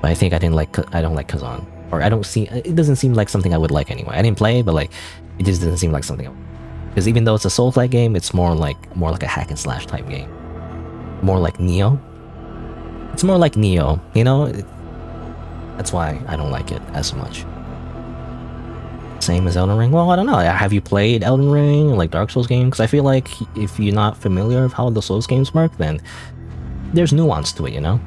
but I think I don't like Kazan, or it doesn't seem like something I would like anyway. I didn't play, but like it just doesn't seem like something. Because even though it's a Souls-like game, it's more like a hack and slash type game. More like Neo. It's more like Neo, you know. That's why I don't like it as much. Same as Elden Ring? Well, I don't know. Have you played Elden Ring, like Dark Souls games? Because I feel like if you're not familiar with how the Souls games work, then there's nuance to it, you know?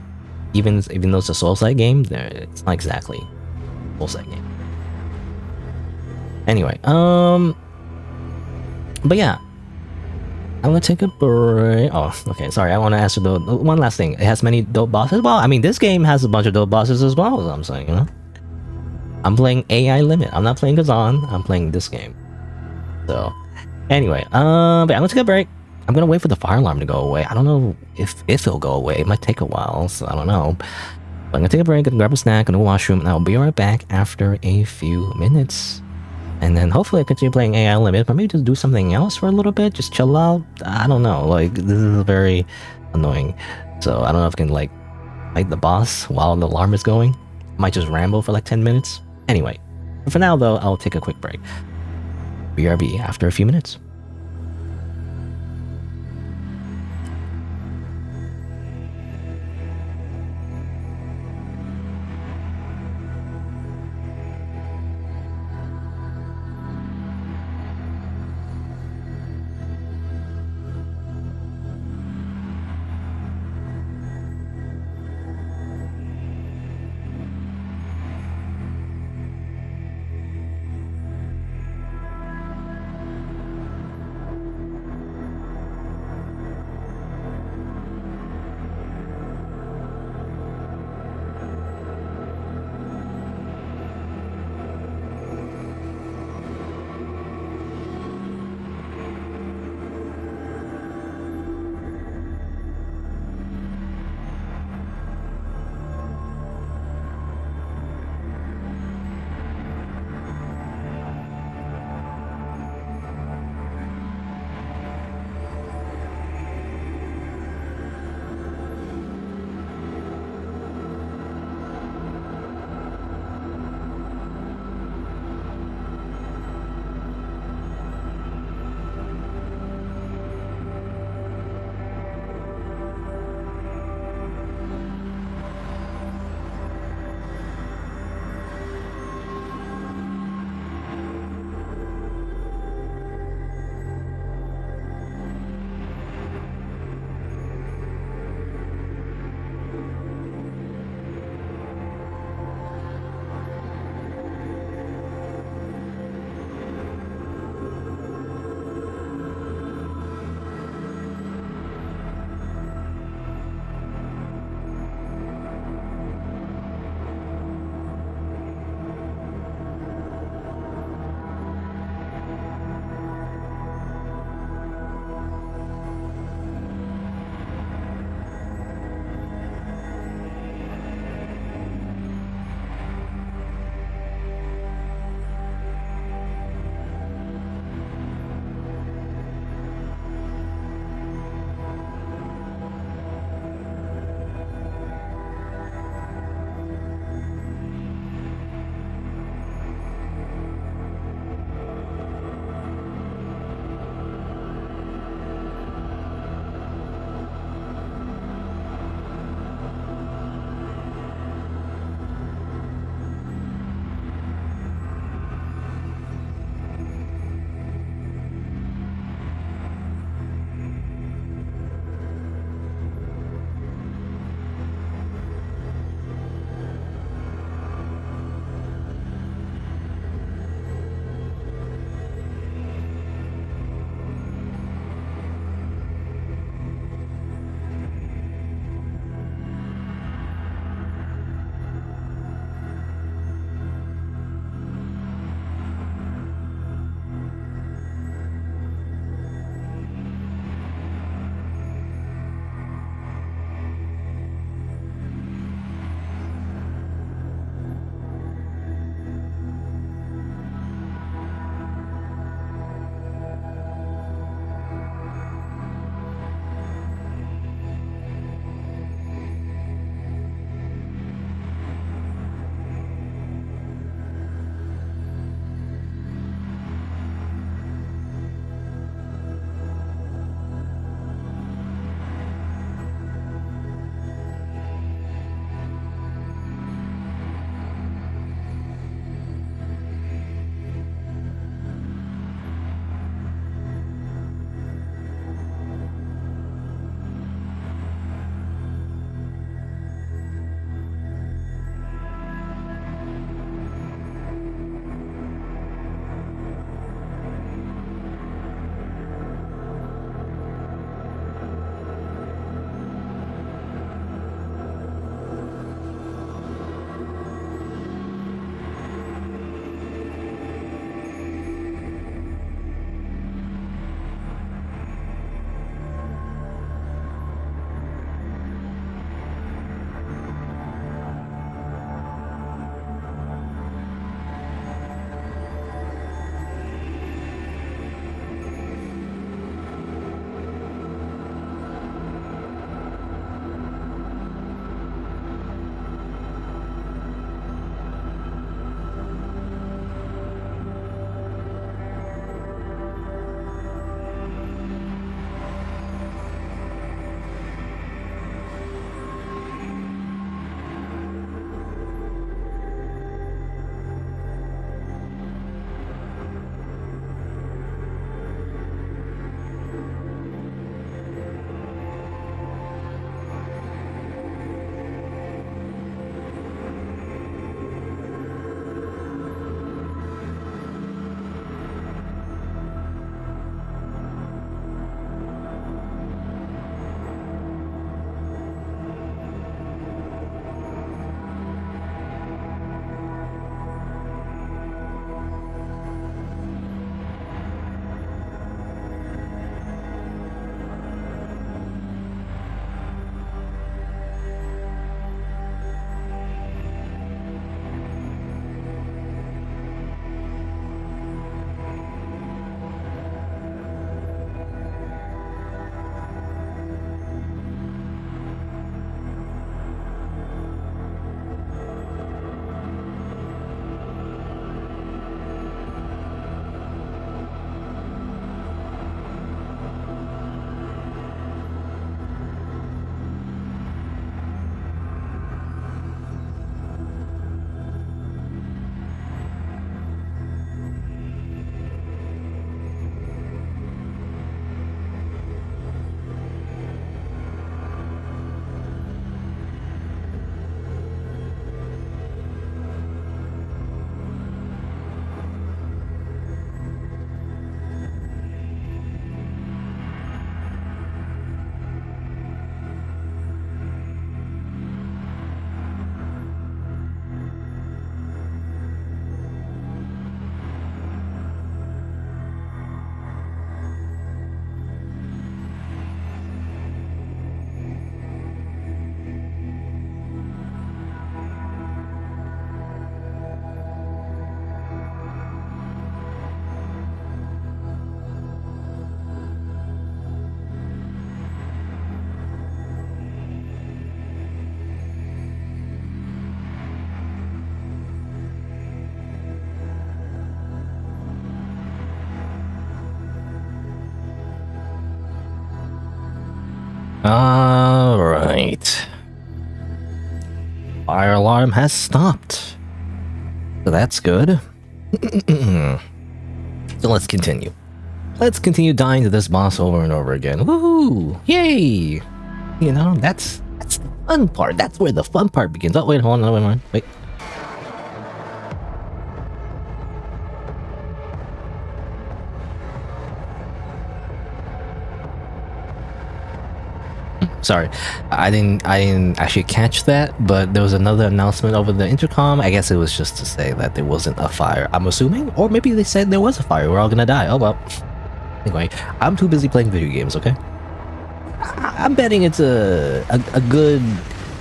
Even though it's a Souls-like game, it's not exactly a Souls-like game. Anyway, but yeah. I'm gonna take a break. Oh, okay, sorry, I want to answer the one last thing. It has many dope bosses? Well, I mean, this game has a bunch of dope bosses as well, as I'm saying, you know? I'm playing AI Limit. I'm not playing Kazan. I'm playing this game. So, anyway, but I'm gonna take a break. I'm gonna wait for the fire alarm to go away. I don't know if it'll go away. It might take a while, so I don't know. But I'm gonna take a break and grab a snack and a washroom, and I'll be right back after a few minutes. And then hopefully I continue playing AI Limit, but maybe just do something else for a little bit, just chill out. I don't know, like, this is very annoying. So I don't know if I can, like, fight the boss while the alarm is going. Might just ramble for like 10 minutes. Anyway, for now though, I'll take a quick break. BRB after a few minutes. Alright. Fire alarm has stopped. So that's good. So let's continue. Let's continue dying to this boss over and over again. Woohoo! Yay! You know, that's the fun part. That's where the fun part begins. Oh, wait, hold on, wait. Sorry, I didn't actually catch that, but there was another announcement over the intercom. I guess it was just to say that there wasn't a fire, I'm assuming, or maybe they said there was a fire, we're all gonna die. Oh well. Anyway, I'm too busy playing video games, okay? I'm betting it's a good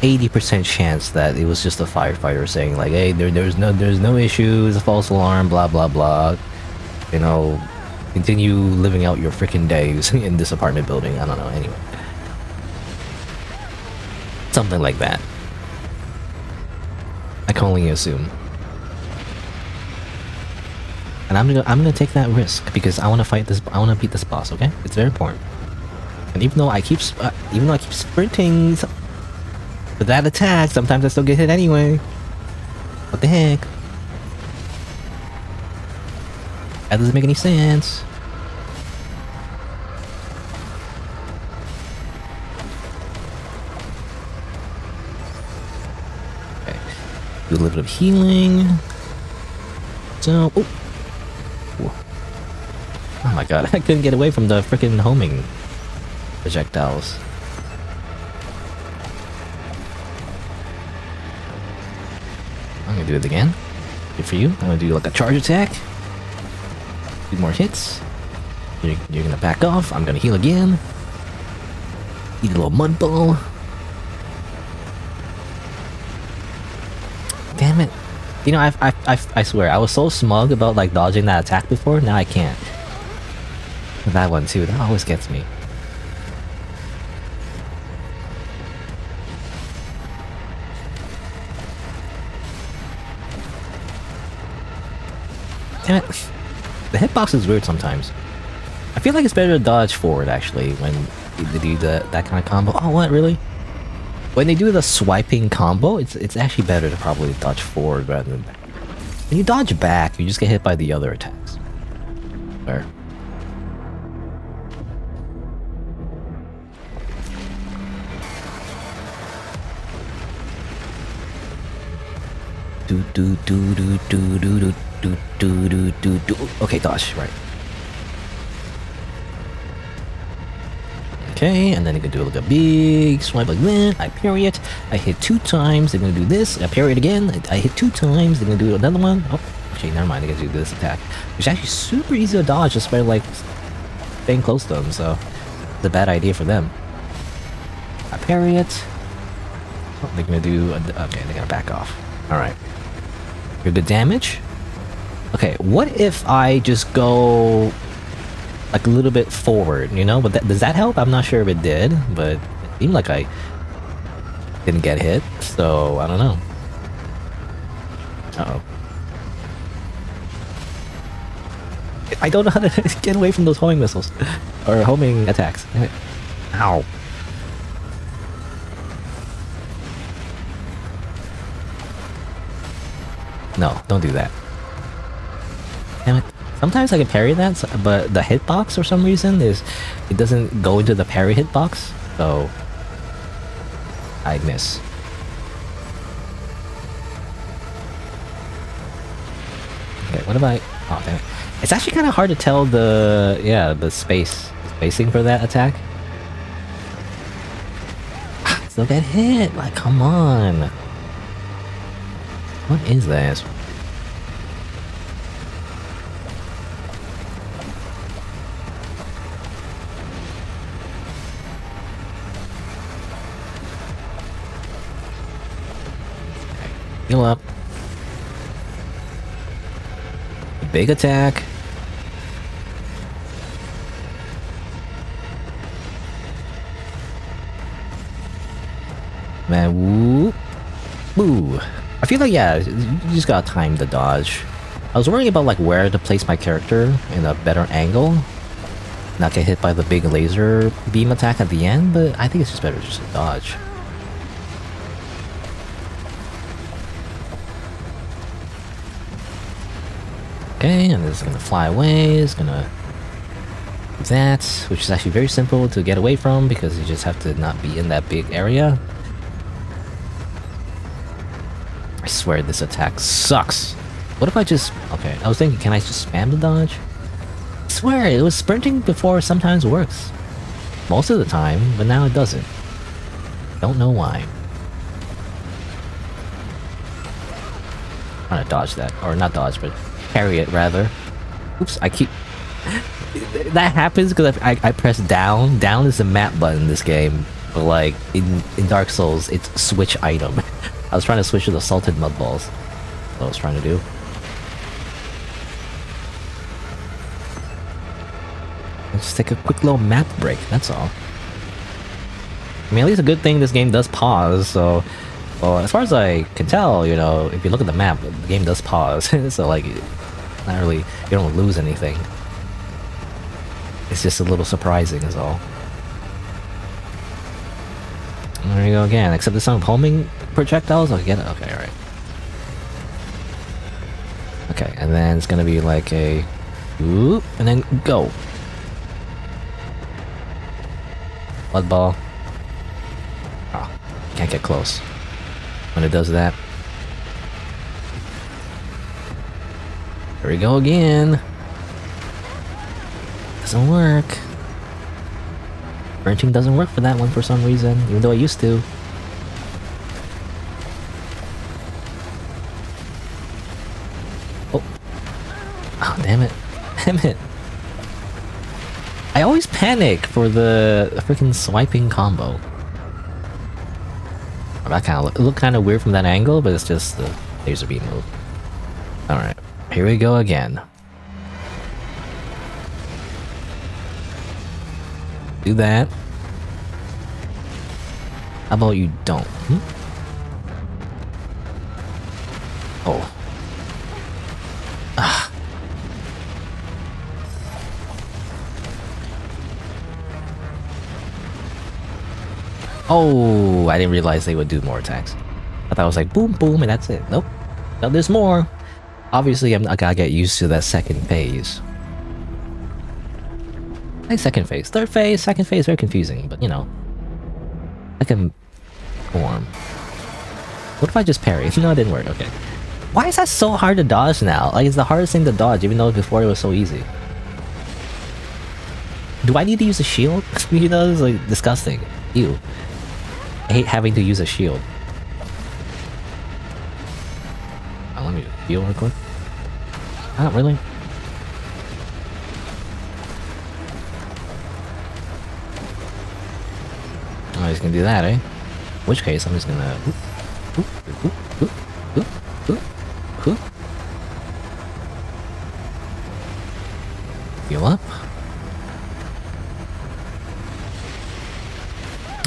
80% chance that it was just a firefighter saying like, hey, there's no issues, a false alarm, blah blah blah. You know, continue living out your freaking days in this apartment building. I don't know, anyway. Something like that. I can only assume. And I'm gonna take that risk because I want to fight this. I want to beat this boss. Okay, it's very important. And even though I keep sprinting for that attack, sometimes I still get hit anyway. What the heck? That doesn't make any sense. Okay, do a little bit of healing. So, oh my god, I couldn't get away from the freaking homing projectiles. I'm gonna do it again. Good for you. I'm gonna do like a charge attack. 2 more hits. You're gonna back off. I'm gonna heal again. Eat a little mud ball. Damn it. You know, I swear, I was so smug about like dodging that attack before, now I can't. That one too, that always gets me. Damn it. The hitbox is weird sometimes. I feel like it's better to dodge forward actually when they do that kind of combo. Oh, what, really? When they do the swiping combo, it's actually better to probably dodge forward rather than back. When you dodge back, you just get hit by the other attacks. Where? Okay, dodge, right. Okay, and then you can do like a big swipe like that. I parry it. I hit 2 times. They're gonna do this. I parry it again. I hit 2 times. They're gonna do another one. Oh, actually, never mind. They're gonna do this attack, which is actually super easy to dodge just by like staying close to them. So it's a bad idea for them. I parry it. Oh, they're gonna do. Okay, they're gonna back off. All right. You're good damage. Okay, what if I just go like a little bit forward, you know? But does that help? I'm not sure if it did, but it seemed like I didn't get hit, so I don't know. Uh-oh. I don't know how to get away from those homing missiles. Or homing attacks. Ow. No, don't do that. Damn it. Sometimes I can parry that, but the hitbox for some reason it doesn't go into the parry hitbox, so I miss. Okay, what about? Oh damn it! It's actually kind of hard to tell the spacing for that attack. Still get hit! Like, come on! What is this? Heal up. Big attack. Man, whoop. Boo. I feel like, yeah, you just gotta time the dodge. I was worrying about like where to place my character in a better angle. not get hit by the big laser beam attack at the end, but I think it's just better just to dodge. Okay, and it's gonna fly away, it's gonna do that, which is actually very simple to get away from because you just have to not be in that big area. I swear this attack sucks. What if I just... Okay, I was thinking, can I just spam the dodge? I swear, it was sprinting before sometimes works. Most of the time, but now it doesn't. Don't know why. I'm trying to dodge that. Or not dodge, but parry it rather. Oops, I keep... That happens because I press down. Down is the map button in this game. But like, in Dark Souls, it's switch item. I was trying to switch to the salted mud balls. That's what I was trying to do. Let's take a quick little map break, that's all. I mean, at least a good thing this game does pause, so... Well, as far as I can tell, you know, if you look at the map, the game does pause. So, like, not really... You don't lose anything. It's just a little surprising, is all. There you go again, except there's some homing projectiles? I get it? Okay, alright. Okay, and then it's gonna be like a... Whoop, and then go! Blood ball. Oh, can't get close when it does that. Here we go again. Doesn't work. Branching doesn't work for that one for some reason, even though I used to. Oh. Oh, damn it. Damn it. I always panic for the freaking swiping combo. Well, that kind of look kind of weird from that angle, but it's just the laser beam move. Alright, here we go again. Do that. How about you don't? Hmm? Oh. Ah. Oh, I didn't realize they would do more attacks. I thought it was like boom, boom, and that's it. Nope. No, there's more. Obviously, I gotta get used to that second phase. Like second phase, third phase, second phase, very confusing, but you know. Second form. What if I just parry? No, it didn't work. Okay. Why is that so hard to dodge now? Like, it's the hardest thing to dodge, even though before it was so easy. Do I need to use a shield? You know, it's like disgusting. Ew. I hate having to use a shield. Oh, let me heal real quick. Oh, really? Oh, he's gonna do that, eh? In which case, I'm just gonna... Heal up.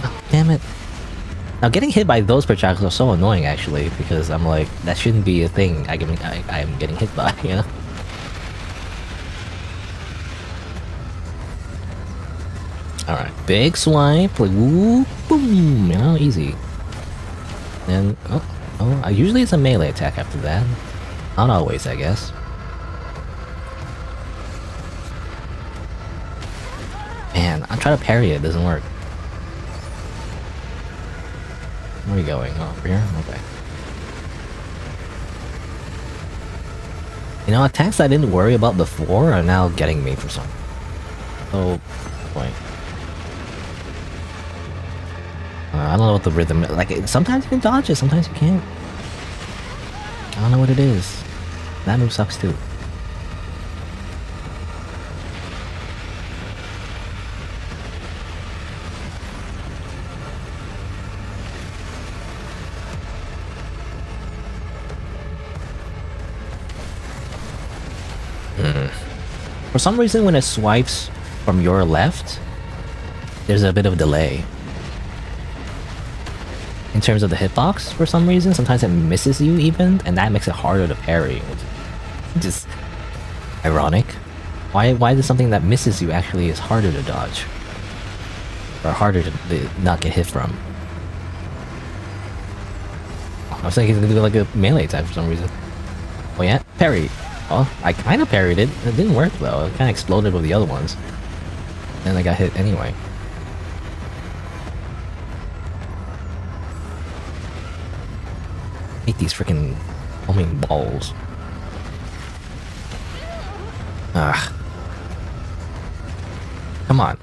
Oh, damn it. Now, getting hit by those projectiles are so annoying, actually, because I'm like, that shouldn't be a thing I'm getting hit by, you know? Alright, big swipe, like, whoop, boom, you know, easy. And, usually it's a melee attack after that. Not always, I guess. Man, I'm trying to parry it, doesn't work. Where are we going? Oh, over here? Okay. You know, attacks I didn't worry about before are now getting me for some. Oh, point. I don't know what the rhythm is. Like, sometimes you can dodge it, sometimes you can't. I don't know what it is. That move sucks too. For some reason, when it swipes from your left, there's a bit of a delay. In terms of the hitbox, for some reason, sometimes it misses you even, and that makes it harder to parry. Which is just ironic. Why is something that misses you actually is harder to dodge? Or harder to not get hit from? I was thinking he's gonna do like a melee attack for some reason. Oh yeah, parry. Oh, I kind of parried it. It didn't work though. It kind of exploded with the other ones. And I got hit anyway. I hate these freaking homing balls. Ah. Come on.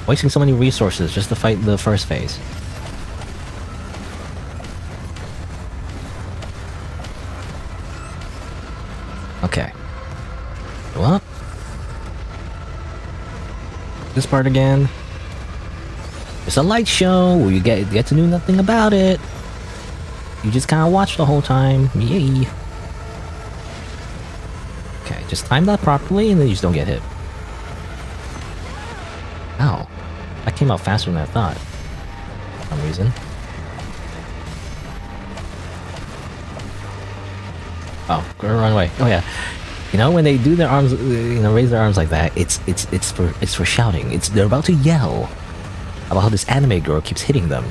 Wasting so many resources just to fight the first phase. Okay. Go up. This part again. It's a light show where you get to do nothing about it. You just kind of watch the whole time. Yay. Okay, just time that properly and then you just don't get hit. Ow. That came out faster than I thought. For some reason. Oh, run away. Oh yeah. You know, when they do their arms, you know, raise their arms like that, it's for shouting. They're about to yell about how this anime girl keeps hitting them.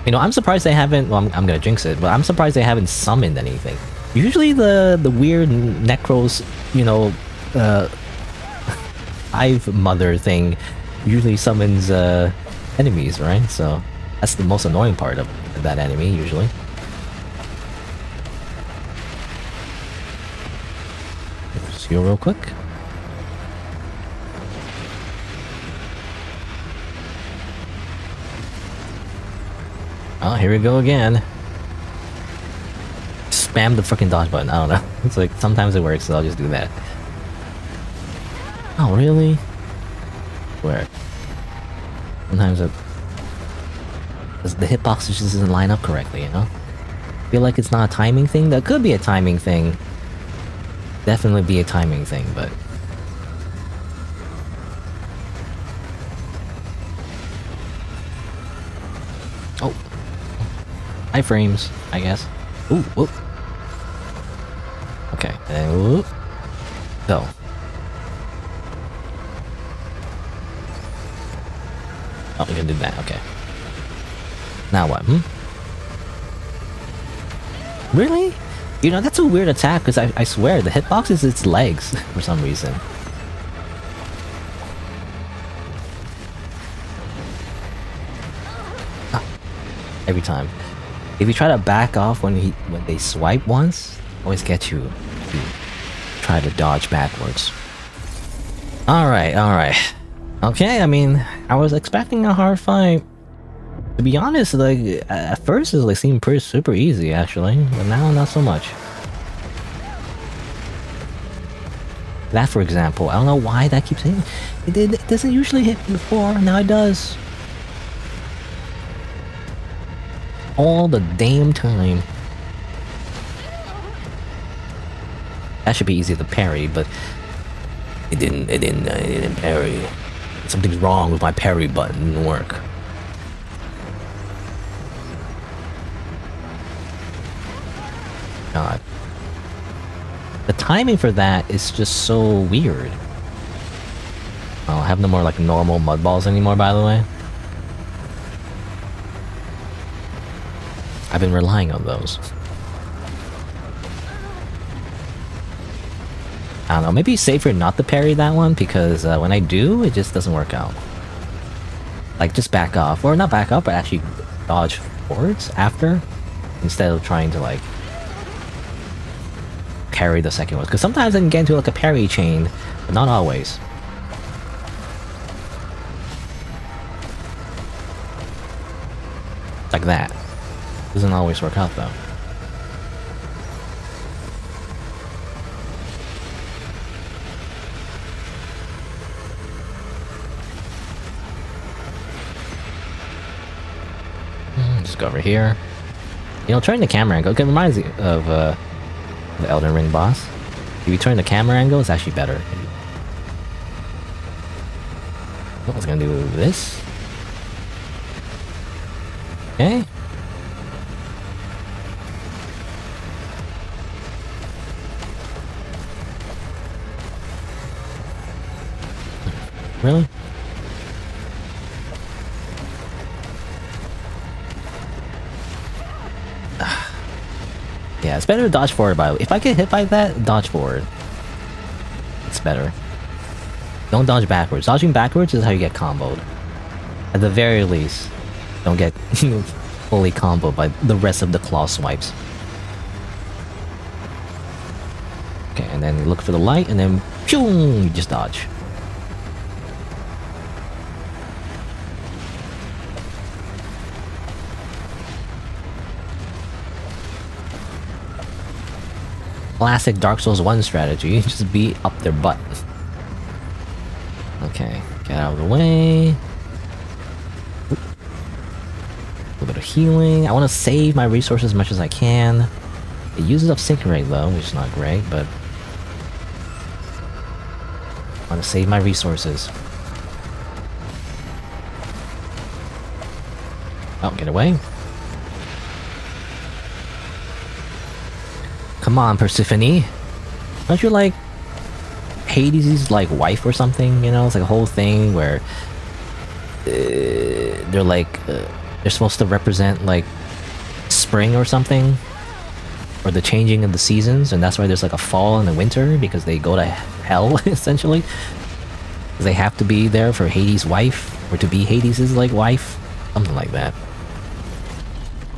You know, I'm surprised they haven't. Well, I'm gonna jinx it, but I'm surprised they haven't summoned anything. Usually, the weird Necros, you know, Hive Mother thing, usually summons enemies, right? So that's the most annoying part of that enemy, usually. Just heal real quick. Oh, here we go again. Spam the freaking dodge button. I don't know. It's like sometimes it works, so I'll just do that. Oh, really? Where? Sometimes the hitbox just doesn't line up correctly, you know? Feel like it's not a timing thing? That could be a timing thing. Definitely be a timing thing, but... Oh. Iframes, I guess. Ooh, whoop. Okay, and whoop. Go. Oh, we can do that, okay. Now what, Really? You know, that's a weird attack, because I swear, the hitbox is its legs, for some reason. Ah, every time. If you try to back off when they swipe once, always get you to try to dodge backwards. Alright. Okay, I mean, I was expecting a hard fight. To be honest, like, at first it like seemed pretty super easy actually, but now not so much. That, for example, I don't know why that keeps hitting. It doesn't usually hit before, now it does. All the damn time. That should be easy to parry, but it didn't parry. Something's wrong with my parry button, it didn't work. God. The timing for that is just so weird. Oh, I have no more like normal mud balls anymore, by the way. I've been relying on those. I don't know, maybe it's safer not to parry that one, because when I do, it just doesn't work out. Like, just back off. Or not back off, but actually dodge forwards after, instead of trying to, like, parry the second one. Because sometimes I can get into, like, a parry chain, but not always. Like that. Doesn't always work out, though. Just go over here. You know, turning the camera angle, it reminds me of the Elden Ring boss. If you turn the camera angle, it's actually better. I was gonna do this. Okay. Really? Yeah, it's better to dodge forward by the way. If I get hit by that, dodge forward. It's better. Don't dodge backwards. Dodging backwards is how you get comboed. At the very least, don't get fully comboed by the rest of the claw swipes. Okay, and then look for the light, and then phew, you just dodge. Classic Dark Souls 1 strategy, just beat up their butt. Okay, get out of the way. A little bit of healing. I want to save my resources as much as I can. It uses up sync rate though, which is not great, but I want to save my resources. Oh, get away. Come on, Persephone. Aren't you like Hades' like wife or something? You know, it's like a whole thing where they're like they're supposed to represent like spring or something, or the changing of the seasons, and that's why there's like a fall and a winter because they go to hell essentially. Because they have to be there for Hades' wife, or to be Hades' like wife, something like that.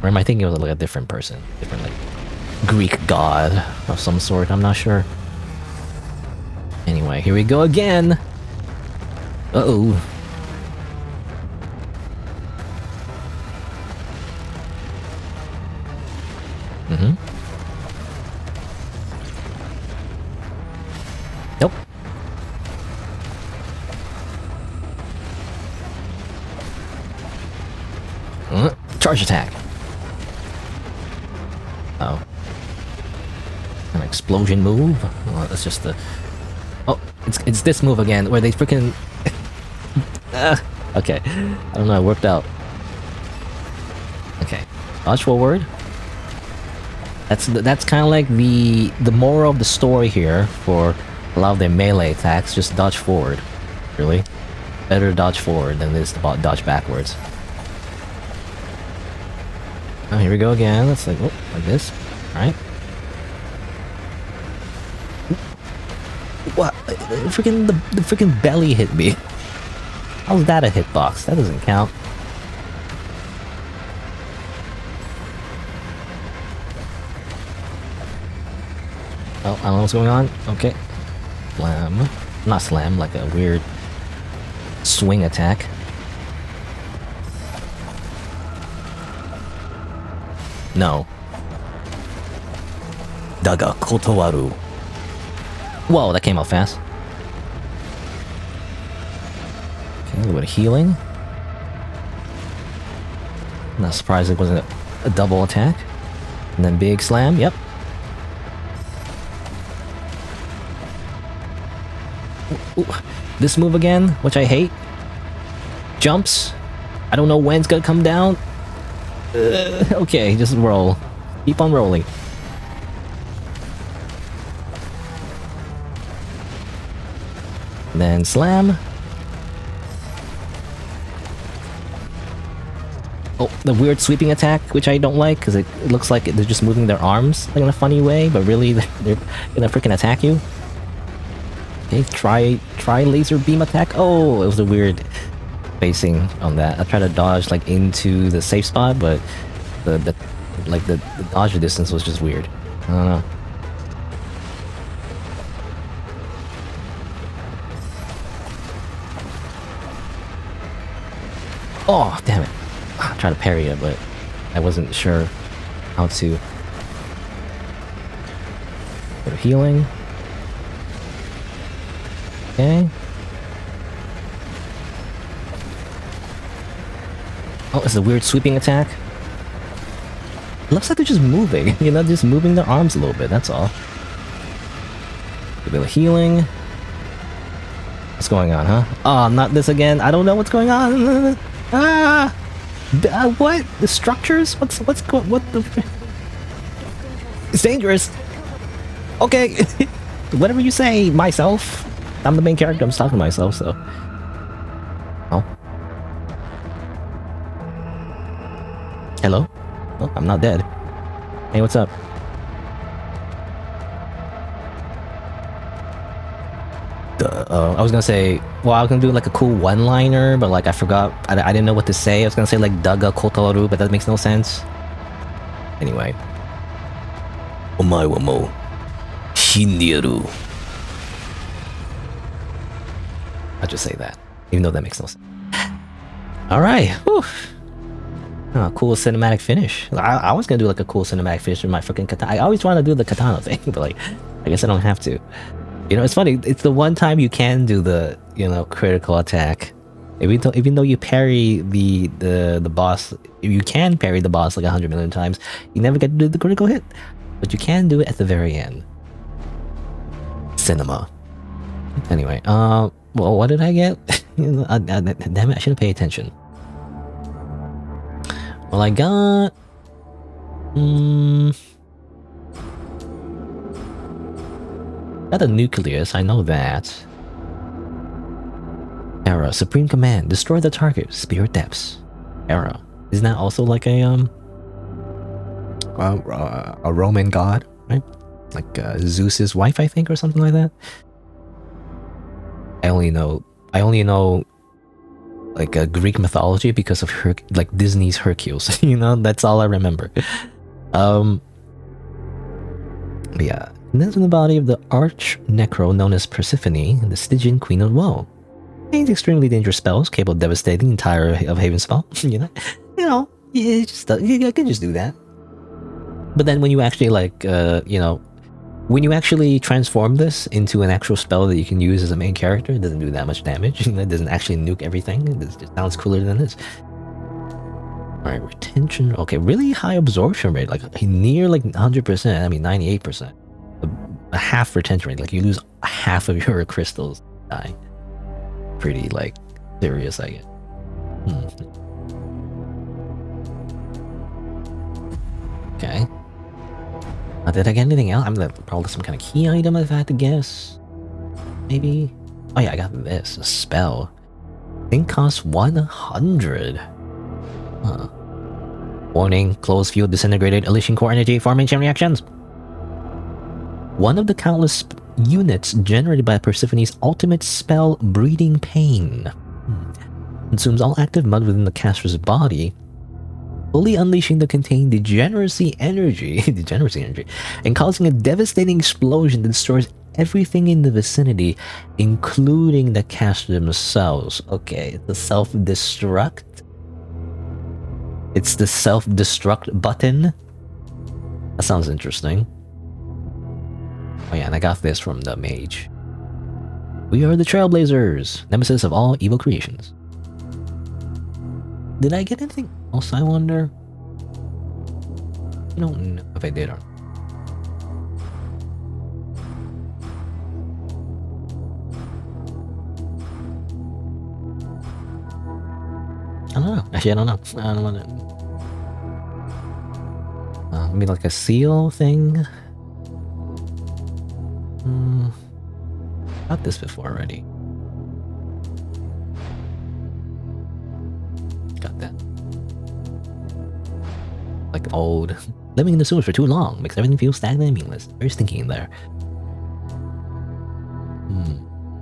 Or am I thinking of like a different person, different like Greek god of some sort? I'm not sure. Anyway, here we go again. Uh-oh. Mm-hmm. Nope. Charge attack. Oh. An explosion move? Well, that's just the... Oh, it's this move again, where they freaking... okay. I don't know, it worked out. Okay. Dodge forward. That's kind of like the moral of the story here for a lot of their melee attacks. Just dodge forward. Really? Better dodge forward than it is to dodge backwards. Oh, here we go again. Let's like, oh, like this. Alright. What? The freaking belly hit me. How's that a hitbox? That doesn't count. Oh, I don't know what's going on. Okay. Slam. Not slam, like a weird swing attack. No. Daga kotowaru. Whoa, that came out fast. Okay, a little bit of healing. Not surprised it wasn't a double attack. And then big slam, yep. Ooh, this move again, which I hate. Jumps. I don't know when it's gonna come down. Okay, just roll. Keep on rolling. And then slam. Oh, the weird sweeping attack, which I don't like, because it looks like they're just moving their arms like in a funny way, but really they're gonna freaking attack you. Okay, try laser beam attack. Oh, it was a weird spacing on that. I tried to dodge like into the safe spot, but the dodge distance was just weird. I don't know. Oh, damn it. I tried to parry it, but I wasn't sure how to. Bit of healing. Okay. Oh, it's a weird sweeping attack. It looks like they're just moving, you know, just moving their arms a little bit, that's all. A bit of healing. What's going on, huh? Oh, not this again. I don't know what's going on. Ah! What? The structures? What the... It's dangerous. Okay. Whatever you say, myself. I'm the main character, I'm just talking to myself, so... Oh. Hello? Oh, I'm not dead. Hey, what's up? I was gonna say, well, I was gonna do like a cool one-liner, but like I forgot. I didn't know what to say. I was gonna say like Daga Kotoru, but that makes no sense. Anyway. Omae wa mou shinderu. I'll just say that, even though that makes no sense. Alright. Oh, cool cinematic finish. I was gonna do like a cool cinematic finish with my freaking katana. I always want to do the katana thing, but like, I guess I don't have to. You know, it's funny. It's the one time you can do the, you know, critical attack. Even though you parry the boss, you can parry the boss like 100 million times. You never get to do the critical hit, but you can do it at the very end. Cinema. Anyway, well, what did I get? Damn it, I should have paid attention. Well, I got... got a nucleus, I know that. Era, Supreme Command, destroy the target, Spirit Depths. Era. Isn't that also like a Roman god, right? Like Zeus's wife, I think, or something like that. I only know like Greek mythology because of like Disney's Hercules. You know, that's all I remember. But yeah, and that's in the body of the arch necro known as Persephone, the Stygian Queen of Woe. Contains extremely dangerous spells capable of devastating the entire of Haven spell. You know, you can just do that. But then when you actually like, you know, when you actually transform this into an actual spell that you can use as a main character, it doesn't do that much damage. It doesn't actually nuke everything. It just sounds cooler than this. Alright, retention. Okay, really high absorption rate. Like near like 100%. I mean 98%. A half retention rate. Like you lose half of your crystals. Die. Pretty like serious, I guess. Okay. Did I get anything else? I'm probably some kind of key item if I had to guess. Maybe. Oh yeah, I got this. A spell. I think costs 100. Huh. Warning, closed field disintegrated Elysian core energy formation reactions. One of the countless units generated by Persephone's ultimate spell, Breeding Pain. Consumes all active mud within the caster's body, fully unleashing the contained degeneracy energy, and causing a devastating explosion that destroys everything in the vicinity, including the caster themselves. Okay, the self-destruct. It's the self-destruct button. That sounds interesting. Oh yeah, and I got this from the mage. We are the Trailblazers, nemesis of all evil creations. Did I get anything else, I wonder? I don't know if I did or not. I don't know. Actually, I don't know. I don't want to... maybe like a seal thing? Got this before already. Got that. Like old. Living in the sewers for too long makes everything feel stagnant and meaningless. Very stinky in there.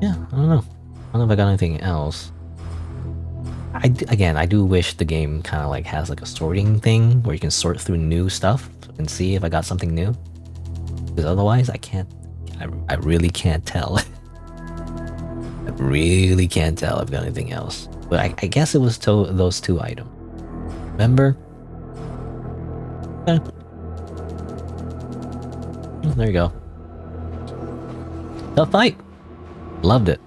Yeah, I don't know. I don't know if I got anything else. Again, I do wish the game kind of like has like a sorting thing where you can sort through new stuff and see if I got something new. Because otherwise, I can't. I really can't tell. I really can't tell if I've got anything else. But I guess it was those two items. Remember? Okay. There you go. Tough fight. Loved it.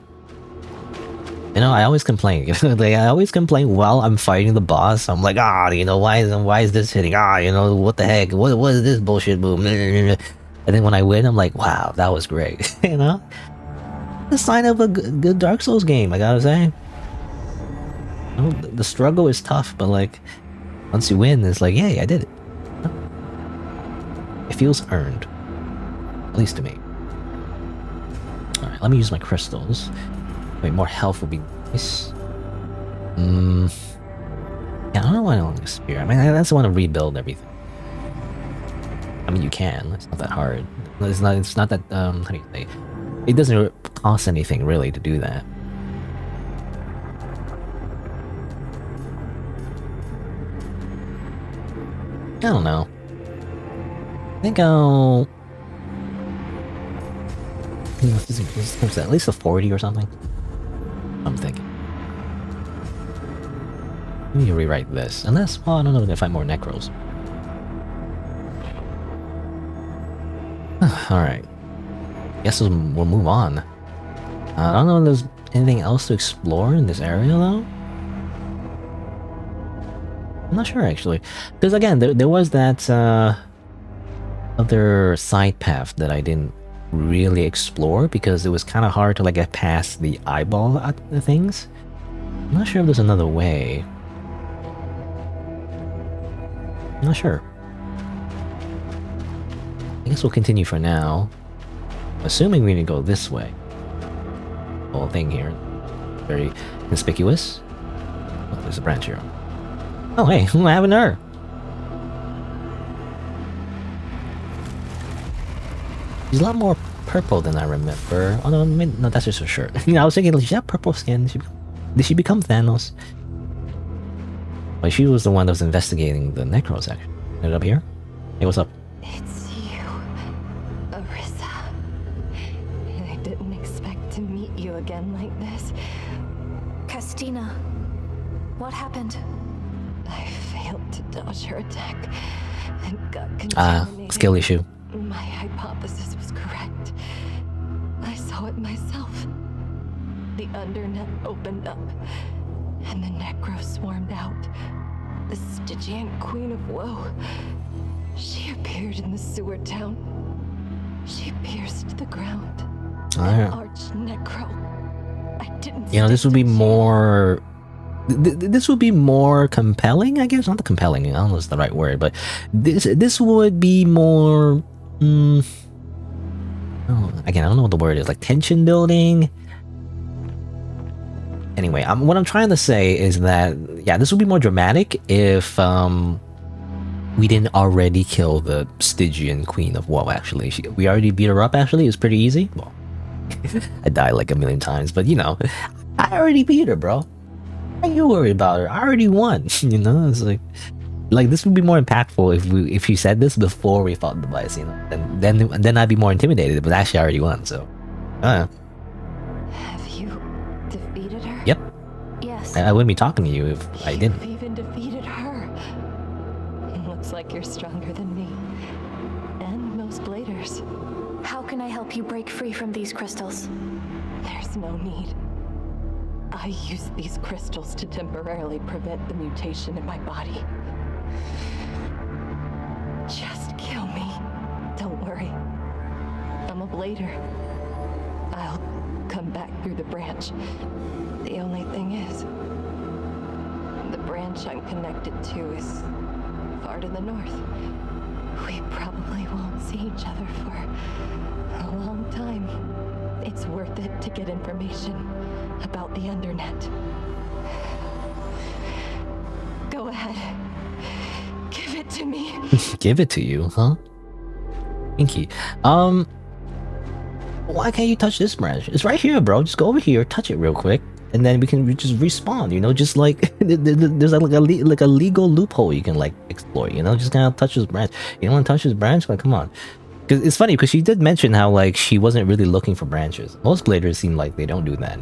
You know, I always complain. Like, I always complain while I'm fighting the boss. I'm like, you know, why is this hitting? You know, what the heck? What is this bullshit move? And then when I win, I'm like, wow, that was great. You know? The sign of a good Dark Souls game, I gotta say. You know, the struggle is tough, but like, once you win, it's like, yay, I did it. It feels earned. At least to me. Alright, let me use my crystals. Wait, more health would be nice. Yeah, I don't know why I don't spear. I mean, I just want to rebuild everything. I mean, you can. It's not that hard. It's not. It's not that. How do you say? It doesn't cost anything really to do that. I don't know. I think I'll. What's that? At least a 40 or something. I'm thinking. Let me rewrite this. Unless, well, I don't know if I find more necros. Alright. Guess we'll move on. I don't know if there's anything else to explore in this area, though. I'm not sure, actually. Because, again, there was that other side path that I didn't really explore because it was kind of hard to, like, get past the eyeball at the things. I'm not sure if there's another way. I'm not sure. I guess we'll continue for now. Assuming we need to go this way. The whole thing here. Very conspicuous. Oh, there's a branch here. Oh, hey, what happened to her? She's a lot more purple than I remember. Oh, no, no, that's just her shirt. You know, I was thinking, like, she had purple skin. Did she become Thanos? But she was the one that was investigating the necros, actually. Is it up here? Hey, what's up? It's you, Arissa. I didn't expect to meet you again like this. Castina, what happened? I failed to dodge her attack and got contaminated. Skill issue. My hypothesis was correct. I saw it myself. The undernet opened up, and the Necro swarmed out. The Stygian Queen of Woe. She appeared in the sewer town. She pierced the ground. An arch Necro. I didn't. You know, this would be more. This would be more compelling, I guess. Not the compelling. I don't know if it's the right word, but this would be more. Oh, again, I don't know what the word is. Like tension building. Anyway, what I'm trying to say is that, yeah, this would be more dramatic if we didn't already kill the Stygian Queen of Woe, actually. We already beat her up, actually. It was pretty easy. Well, I died like a million times, but, you know, I already beat her, bro. Why are you worried about her? I already won, you know? It's like this would be more impactful if you said this before we fought the device, you know? And then I'd be more intimidated, but actually I already won, so... Have you defeated her? Yep. Yes. I wouldn't be talking to you if I didn't. You've even defeated her. Looks like you're stronger than me. And most bladers. How can I help you break free from these crystals? There's no need. I use these crystals to temporarily prevent the mutation in my body. Just kill me. Don't worry. I'm a blader. I'll come back through the branch. The only thing is, the branch I'm connected to is far to the north. We probably won't see each other for a long time. It's worth it to get information about the undernet. Go ahead. Give it to me. Give it to you, huh? Pinky. Why can't you touch this branch? It's right here, bro. Just go over here, touch it real quick, and then we can just respawn. You know, just like there's like a legal loophole you can like exploit. You know, just kind of touch this branch. You don't want to touch this branch? Like, come on. Because it's funny because she did mention how like she wasn't really looking for branches. Most bladers seem like they don't do that.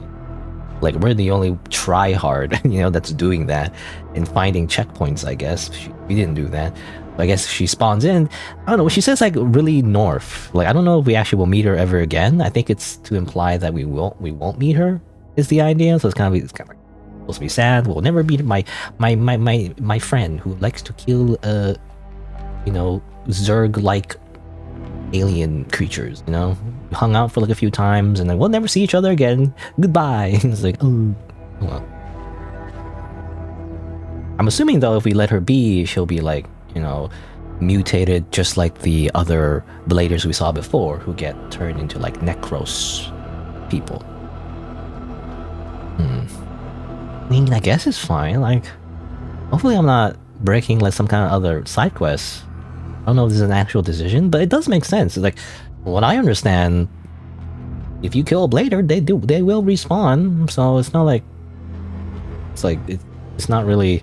Like we're the only try-hard, you know, that's doing that and finding checkpoints. I guess we didn't do that. I guess she spawns in. I don't know. She says like really north. Like I don't know if we actually will meet her ever again. I think it's to imply that we won't meet her. Is the idea? So it's kind of like supposed to be sad. We'll never meet my friend who likes to kill you know, Zerg-like alien creatures. You know, we hung out for like a few times and then we'll never see each other again. Goodbye. It's like oh well. I'm assuming though if we let her be, she'll be like, you know, mutated just like the other bladers we saw before who get turned into like Necros people. I mean, I guess it's fine. Like, hopefully I'm not breaking like some kind of other side quest. I don't know if this is an actual decision, but it does make sense. Like, what I understand, if you kill a blader, they will respawn. So it's not like it's not really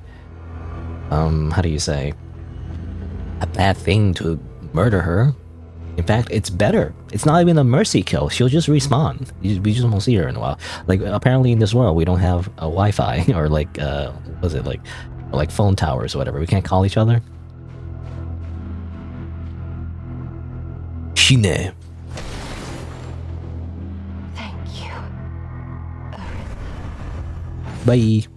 how do you say, a bad thing to murder her. In fact, it's better. It's not even a mercy kill. She'll just respawn. We just won't see her in a while. Like, apparently in this world, we don't have a Wi-Fi or like, what was it, like phone towers or whatever. We can't call each other. Shine. Thank you. Bye.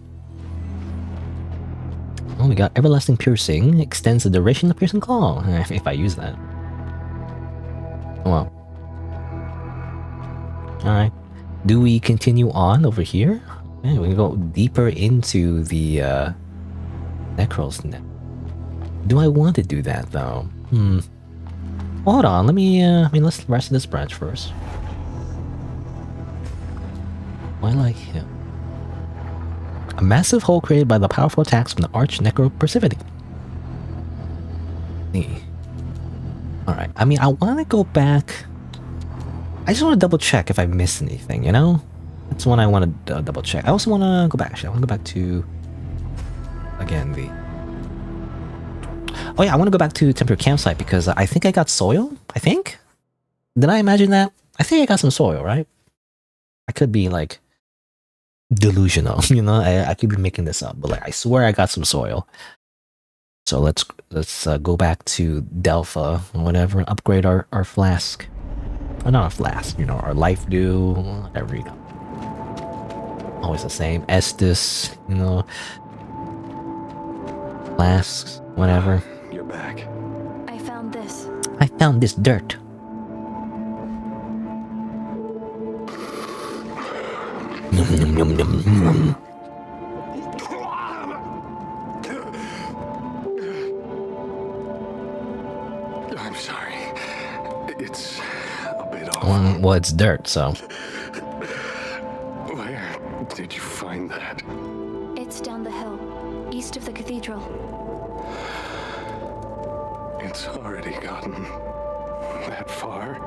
Oh, we got Everlasting Piercing. Extends the duration of Piercing Claw. If I use that. Well. Alright. Do we continue on over here? Okay, we can go deeper into the Necrol's net. Do I want to do that though? Hold on, let me let's rest this branch first. I like him. A massive hole created by the powerful attacks from the Arch Necro Persivity. Alright, I mean, I want to go back. I just want to double check if I missed anything, you know? That's one I want to double check. I also want to go back, actually. I want to go back to, again, the... Oh yeah, I want to go back to Temporary Campsite because I think I got soil, I think? Did I imagine that? I think I got some soil, right? I could be, like, delusional, you know? I could be making this up, but, like, I swear I got some soil. So let's go back to Delpha or whatever and upgrade our flask. Oh, not a flask, you know, our life dew, whatever, you know. Always the same. Estus, you know. Flasks, whatever. You're back. I found this. I found this dirt. Nom, nom, nom, nom, nom. I'm sorry. It's a bit off. Well, it's dirt, so. Where did you find that? It's down the hill, east of the cathedral. It's already gotten that far.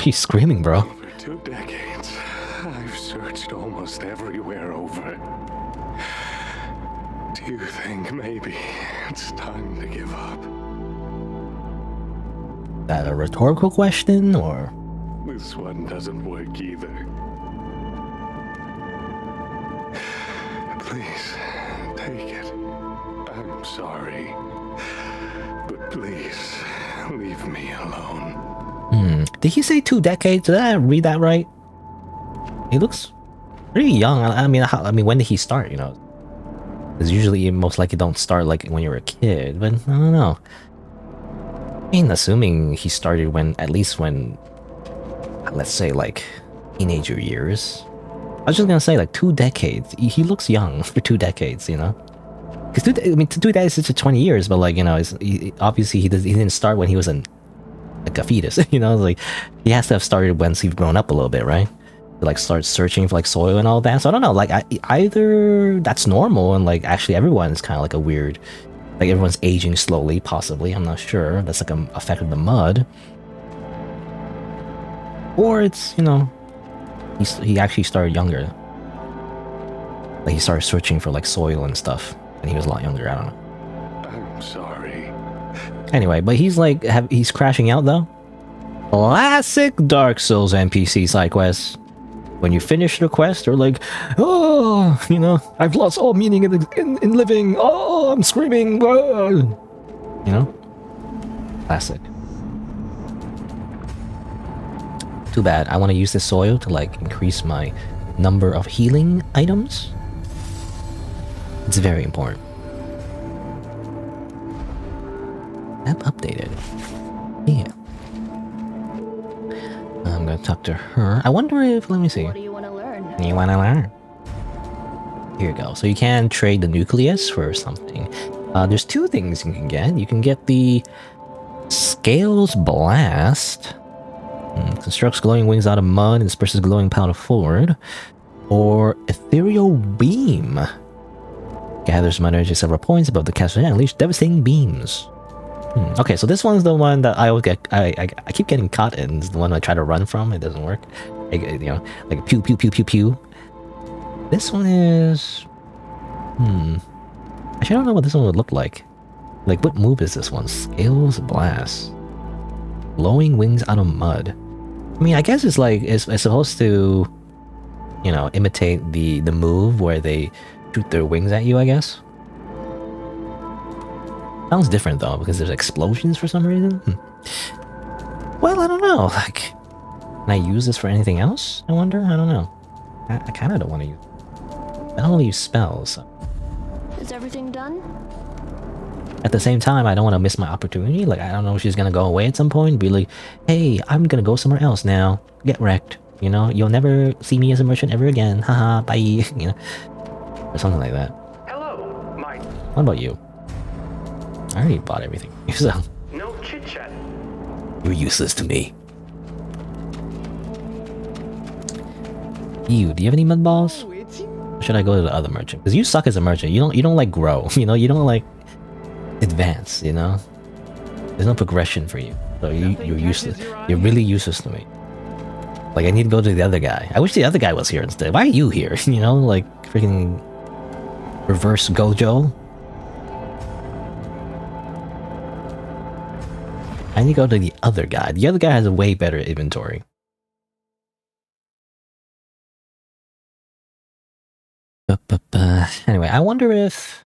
He's screaming, bro. For 2 decades, I've searched almost everywhere over. Do you think maybe it's time to give up? Is that a rhetorical question, or? This one doesn't work either. Please, take it. I'm sorry. But please, leave me alone. Did he say 2 decades? Did I read that right? He looks pretty young. I mean, when did he start, you know? Because usually you most likely don't start like when you're a kid, but I don't know. I mean, assuming he started at least when, let's say, like, teenager years. I was just gonna say, like, 2 decades. He looks young for 2 decades, you know? Because 2 decades is 20 years, but, like, you know, obviously he didn't start when he was like a fetus, you know? Like, he has to have started once he's grown up a little bit, right? To, like, start searching for, like, soil and all that. So I don't know, like, either that's normal and, like, actually everyone's kind of like a weird, like, everyone's aging slowly, possibly. I'm not sure. That's like an effect of the mud. Or it's, you know, he actually started younger. Like, he started searching for, like, soil and stuff when he was a lot younger. I don't know. I'm sorry. Anyway, but he's like, he's crashing out though. Classic Dark Souls NPC side quests. When you finish the quest, they're like, oh, you know, I've lost all meaning in living. Oh, I'm screaming. Oh. You know? Classic. Too bad. I want to use this soil to, like, increase my number of healing items. It's very important. Map updated. Yeah. I'm gonna talk to her. I wonder if, let me see. What do you want to learn? You wanna learn? Here you go. So you can trade the nucleus for something. There's 2 things you can get. You can get the Scales Blast. Constructs glowing wings out of mud and disperses glowing powder forward. Or Ethereal Beam. Gathers my energy several points above the caster and unleash devastating beams. Okay, so this one's the one that I always get. I keep getting caught in. It's the one I try to run from. It doesn't work. Like, you know, like pew pew pew pew pew. This one is. Actually, I don't know what this one would look like. Like, what move is this one? Scales Blast. Glowing wings out of mud. I mean, I guess it's like it's supposed to, you know, imitate the move where they shoot their wings at you, I guess. Sounds different though, because there's explosions for some reason. Well, I don't know. Like, can I use this for anything else? I wonder. I don't know. I kind of don't want to use. I don't want to use spells. So. Is everything done? At the same time, I don't want to miss my opportunity. Like, I don't know if she's gonna go away at some point and be like, "Hey, I'm gonna go somewhere else now. Get wrecked." You know, you'll never see me as a merchant ever again. Haha, bye. You know, or something like that. Hello, Mike. What about you? I already bought everything. So No chit chat. you're useless to me. You, do you have any mud balls? Or should I go to the other merchant? Because you suck as a merchant. You don't like grow. You know, you don't like advance. You know, there's no progression for you. So you're useless. You're really useless to me. Like, I need to go to the other guy. I wish the other guy was here instead. Why are you here? You know, like freaking reverse Gojo. I need to go to the other guy. The other guy has a way better inventory. Anyway, I wonder if...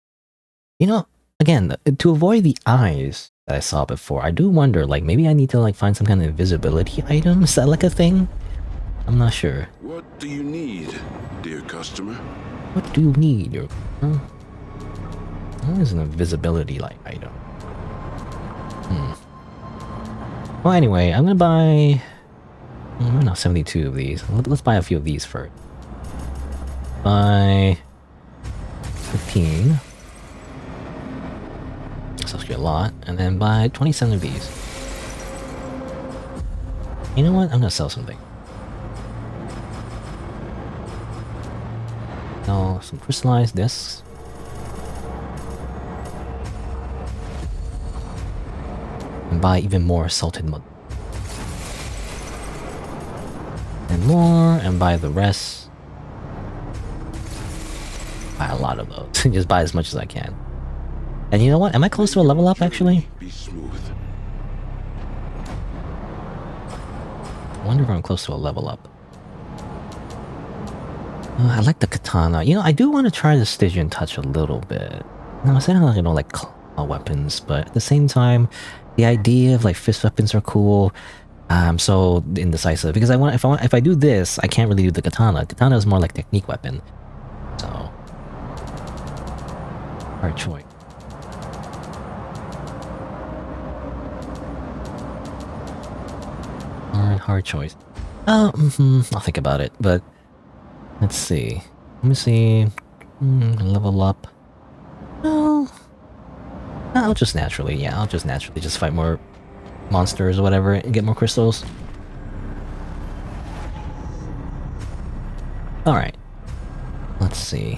You know, again, to avoid the eyes that I saw before, I do wonder, like, maybe I need to, like, find some kind of invisibility item? Is that, like, a thing? I'm not sure. What do you need, dear customer? What do you need? What is an invisibility, like, item? Well, anyway, I'm gonna buy... I know 72 of these. Let's buy a few of these first. Buy... 15. That's actually a lot. And then buy 27 of these. You know what? I'm gonna sell something. Now, some crystallized discs. And buy even more salted mud. And more, and buy the rest. Buy a lot of those. Just buy as much as I can. And you know what? Am I close to a level up, actually? Be smooth. I wonder if I'm close to a level up. I like the katana. You know, I do want to try the Stygian touch a little bit. No, I don't like, like claw weapons, but at the same time, the idea of like fist weapons are cool. I'm so indecisive because if I do this, I can't really do the katana. Katana is more like technique weapon, so hard choice. Hard choice. I'll think about it. But let's see. Let me see. Level up. No. I'll just naturally. Yeah, I'll just naturally just fight more monsters or whatever and get more crystals. Alright. Let's see.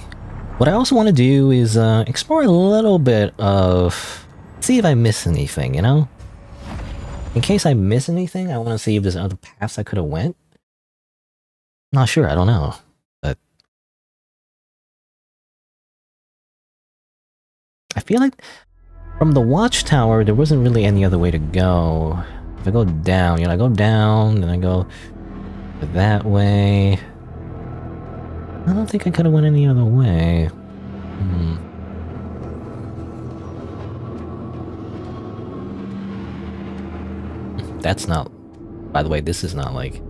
What I also want to do is explore a little bit of... See if I miss anything, you know? In case I miss anything, I want to see if there's other paths I could have went. Not sure, I don't know. But... I feel like from the watchtower, there wasn't really any other way to go. If I go down, you know, I go down, then I go that way. I don't think I could have went any other way. That's not... By the way, this is not, like,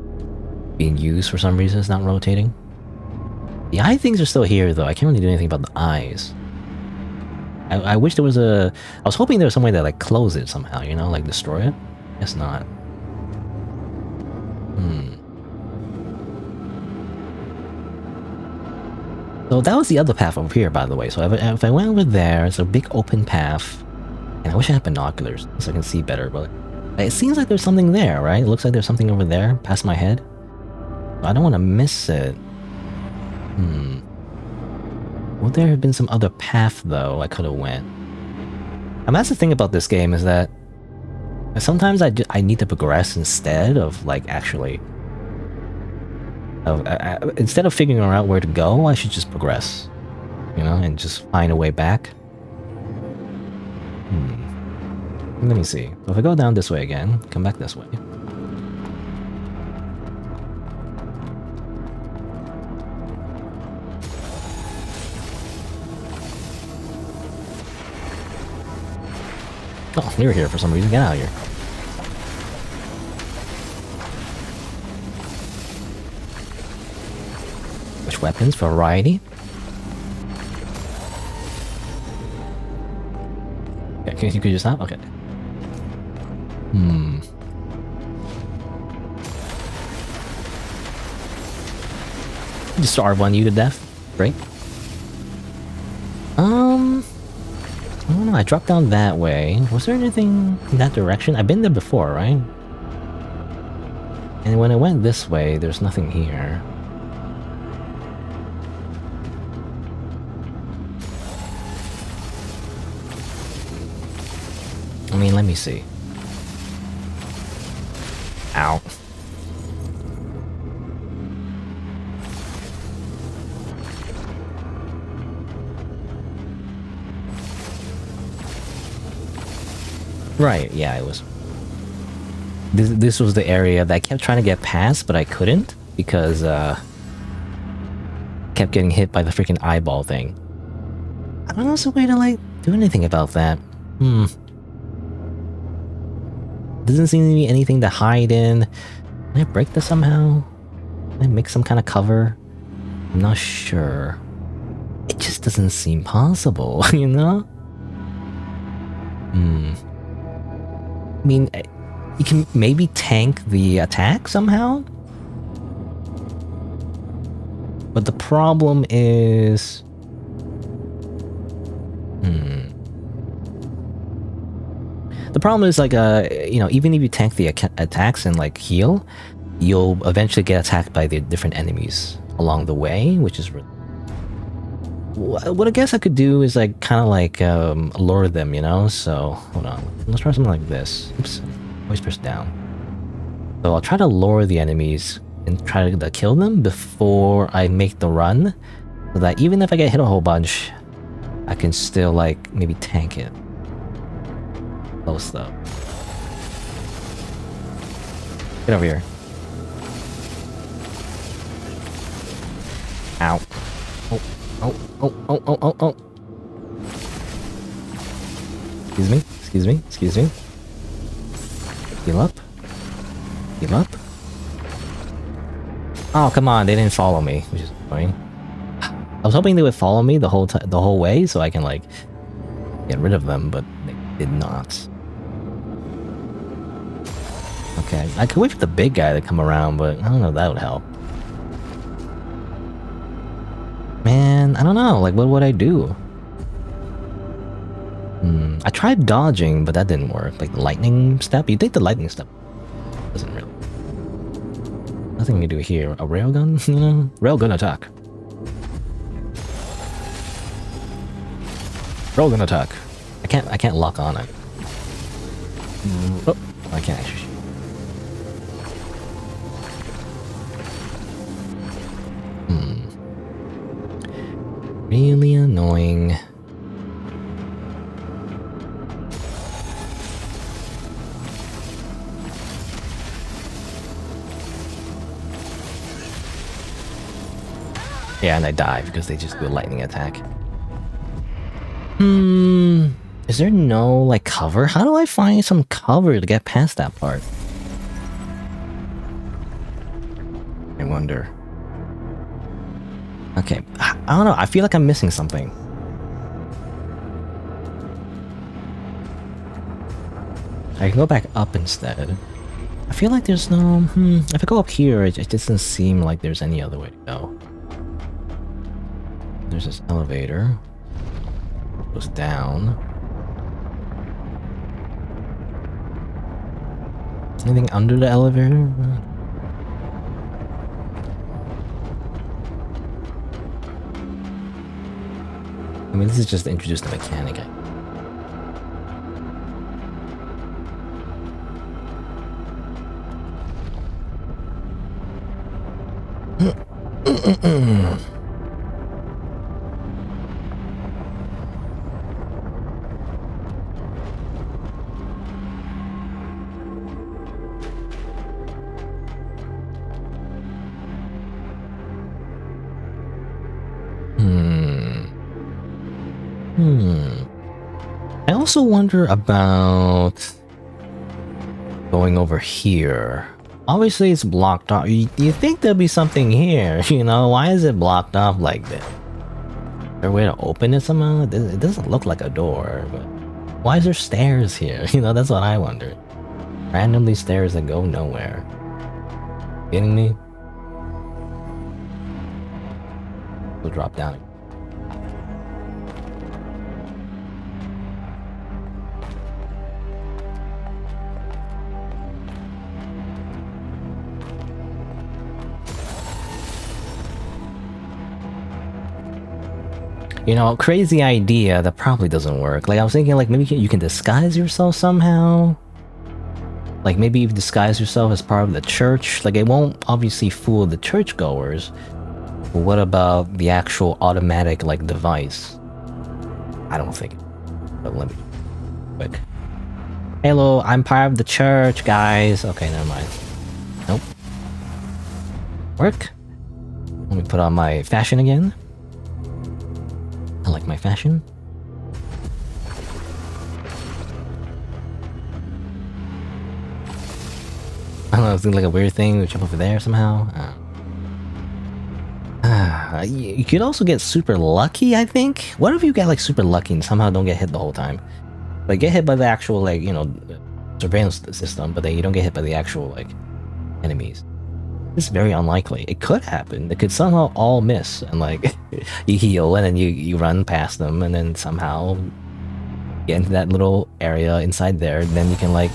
being used for some reason. It's not rotating. The eye things are still here, though. I can't really do anything about the eyes. I wish there was a... I was hoping there was some way that, like, close it somehow, you know? Like, destroy it? Guess not. So that was the other path over here, by the way. So if I went over there, it's a big open path. And I wish I had binoculars, so I can see better, but... It seems like there's something there, right? It looks like there's something over there, past my head. I don't want to miss it. Would there have been some other path, though, I could have went? And that's the thing about this game, is that sometimes I need to progress instead of, like, actually... instead of figuring out where to go, I should just progress. You know, and just find a way back. Let me see. So if I go down this way again, come back this way. Oh, you're here for some reason. Get out of here. Which weapons? Variety? Okay, you could just stop? Okay. Just R1 you to death. Great. I don't know, I dropped down that way. Was there anything in that direction? I've been there before, right? And when I went this way, there's nothing here. I mean, let me see. Ow. Right, yeah, it was... This was the area that I kept trying to get past, but I couldn't, because, kept getting hit by the freaking eyeball thing. I don't know, there's a way to, like, do anything about that. Doesn't seem to be anything to hide in. Can I break this somehow? Can I make some kind of cover? I'm not sure. It just doesn't seem possible, you know? I mean, you can maybe tank the attack somehow? But the problem is... The problem is, like, you know, even if you tank the attacks and, like, heal, you'll eventually get attacked by the different enemies along the way, which is really... What I guess I could do is, like, kind of, like, lure them, you know? So, hold on. Let's try something like this. Oops. Always press down. So I'll try to lure the enemies and try to kill them before I make the run, so that even if I get hit a whole bunch, I can still, like, maybe tank it. Close though. Get over here. Ow. Oh. Excuse me. Heal up. Oh, come on, they didn't follow me, which is annoying. I was hoping they would follow me the whole way so I can, like, get rid of them, but they did not. Okay, I could wait for the big guy to come around, but I don't know if that would help. Man, I don't know, like, what would I do? I tried dodging, but that didn't work. Like, the lightning step? You take the lightning step. Doesn't really... Nothing to do here. A railgun? You know? Railgun attack. Railgun attack. I can't lock on it. Oh, I can't actually shoot. Really annoying. Yeah, and I die because they just do a lightning attack. Is there no, like, cover? How do I find some cover to get past that part? I wonder. Okay, I don't know, I feel like I'm missing something. I can go back up instead. I feel like there's no... if I go up here, it doesn't seem like there's any other way to go. There's this elevator. Goes down. Anything under the elevator? I mean, this is just to introduce the mechanic. I also wonder about going over here. Obviously, it's blocked off. You think there'll be something here, you know? Why is it blocked off like this? Is there a way to open it somehow? It doesn't look like a door, but why is there stairs here? You know, that's what I wondered. Randomly stairs that go nowhere. Kidding me? We'll drop down. You know, crazy idea that probably doesn't work. Like, I was thinking, like, maybe you can disguise yourself somehow. Like, maybe you disguise yourself as part of the church. Like, it won't obviously fool the churchgoers. But what about the actual automatic, like, device? I don't think. But let me... Quick. Hello, I'm part of the church, guys. Okay, never mind. Nope. Work. Let me put on my fashion again. I like my fashion. I don't know, it's like a weird thing. We jump over there somehow. You could also get super lucky, I think. What if you get like super lucky and somehow don't get hit the whole time? Like get hit by the actual like, you know, surveillance system, but then you don't get hit by the actual like enemies. It's very unlikely. It could happen. They could somehow all miss and like you heal and then you run past them and then somehow get into that little area inside there and then you can like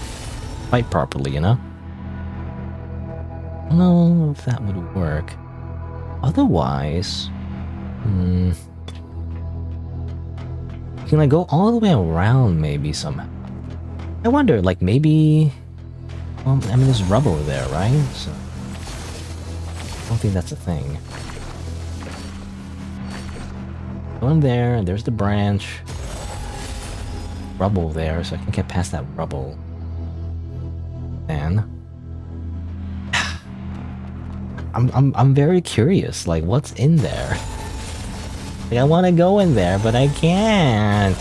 fight properly, you know? I don't know if that would work. Otherwise, you can like go all the way around maybe somehow. I wonder, like maybe, well, I mean there's rubble there, right? So I don't think that's a thing. Go in there, there's the branch. Rubble there, so I can get past that rubble. Then I'm very curious, like what's in there? Like I want to go in there, but I can't.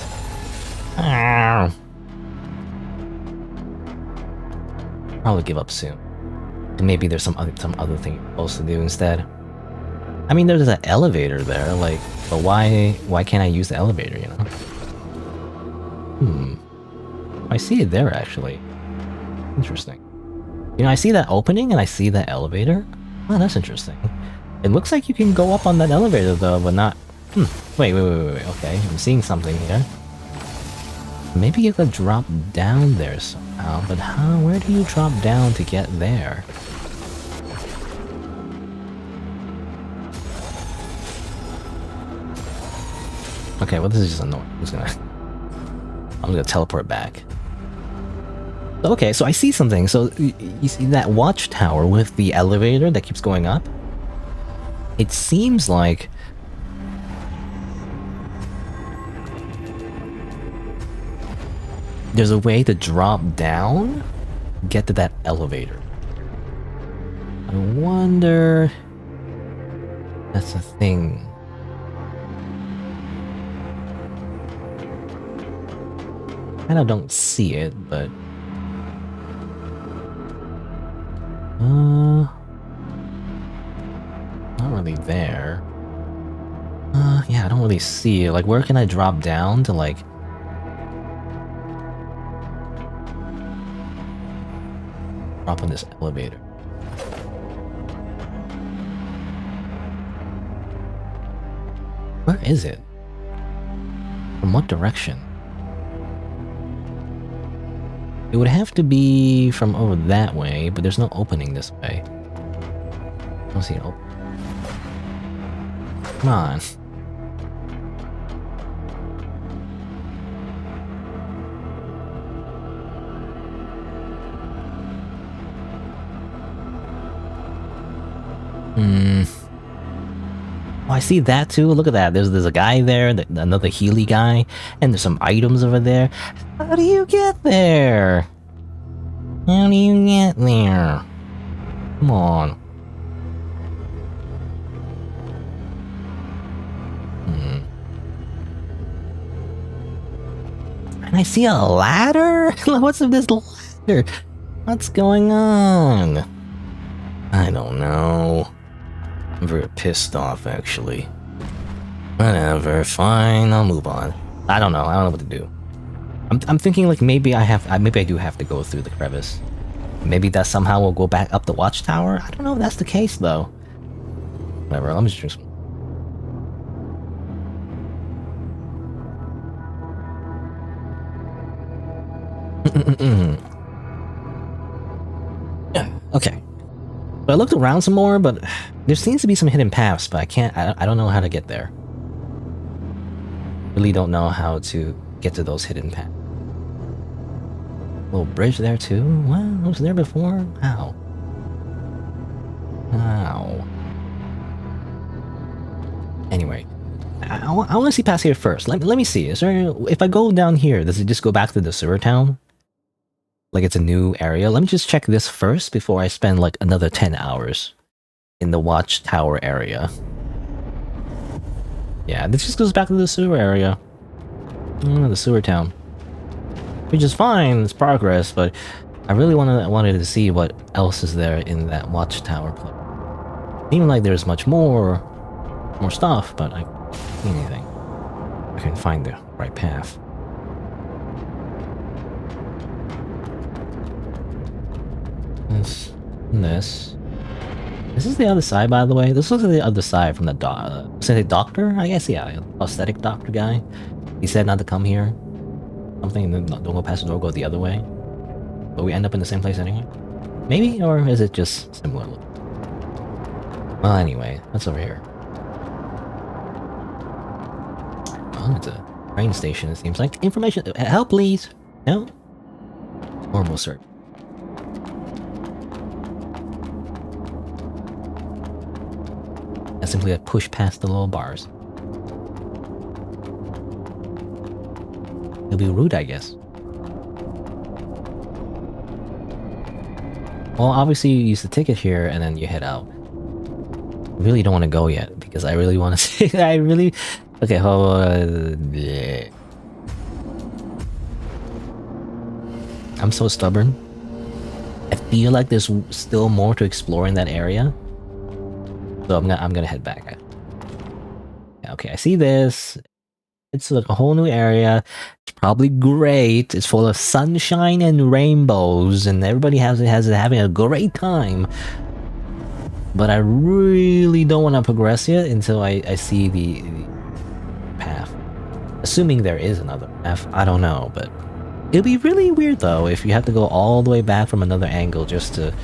Probably give up soon. And maybe there's some other thing you're supposed to do instead. I mean, there's an elevator there, like, but why can't I use the elevator, you know? I see it there, actually. Interesting. You know, I see that opening and I see that elevator. Oh, that's interesting. It looks like you can go up on that elevator, though, but not... Wait. Okay, I'm seeing something here. Maybe you could drop down there somehow, but how? Where do you drop down to get there? Okay, well this is just annoying. I'm gonna teleport back. Okay, so I see something. So you see that watchtower with the elevator that keeps going up? It seems like there's a way to drop down, get to that elevator. I wonder if that's a thing. I don't see it, but not really there. Yeah, I don't really see it. Like, where can I drop down to, like... drop on this elevator? Where is it? From what direction? It would have to be from over that way, but there's no opening this way. I don't see an opening. Come on. Oh, I see that too. Look at that. There's a guy there, another Healy guy, and there's some items over there. How do you get there? How do you get there? Come on. And I see a ladder? What's with this ladder? What's going on? I don't know. I'm very pissed off, actually. Whatever, fine, I'll move on. I don't know what to do. I'm thinking like maybe I do have to go through the crevice. Maybe that somehow will go back up the watchtower? I don't know if that's the case, though. Whatever, let me just drink some. Yeah, okay. So I looked around some more, but there seems to be some hidden paths, but I don't know how to get there. Really don't know how to get to those hidden paths. Little bridge there too? What? Was there before? How? How? Anyway, I want to see past here first. Let me see. Is there? If I go down here, does it just go back to the sewer town? Like it's a new area? Let me just check this first before I spend like another 10 hours in the watchtower area. Yeah, this just goes back to the sewer area. The sewer town. Which is fine, it's progress, but I really wanted to see what else is there in that watchtower place. Seemed like there's much more stuff, but I can't see anything. I can find the right path. This. This is the other side, by the way. This looks like the other side from the doctor, I guess. Yeah, prosthetic doctor guy. He said not to come here. Something, and then don't go past the door, go the other way. But we end up in the same place anyway. Maybe, or is it just similar? Well, anyway, what's over here? Oh, it's a train station. It seems like information. Help, please. No. Normal search. I simply push past the little bars. It'll be rude, I guess. Well, obviously you use the ticket here and then you head out. I really don't want to go yet because I really want to see. Okay, hold on. Yeah. I'm so stubborn. I feel like there's still more to explore in that area. So I'm gonna head back. Yeah, okay, I see this. It's like a whole new area. It's probably great. It's full of sunshine and rainbows, and everybody has having a great time. But I really don't want to progress yet until I see the path. Assuming there is another path, I don't know, but it'll be really weird though if you have to go all the way back from another angle just to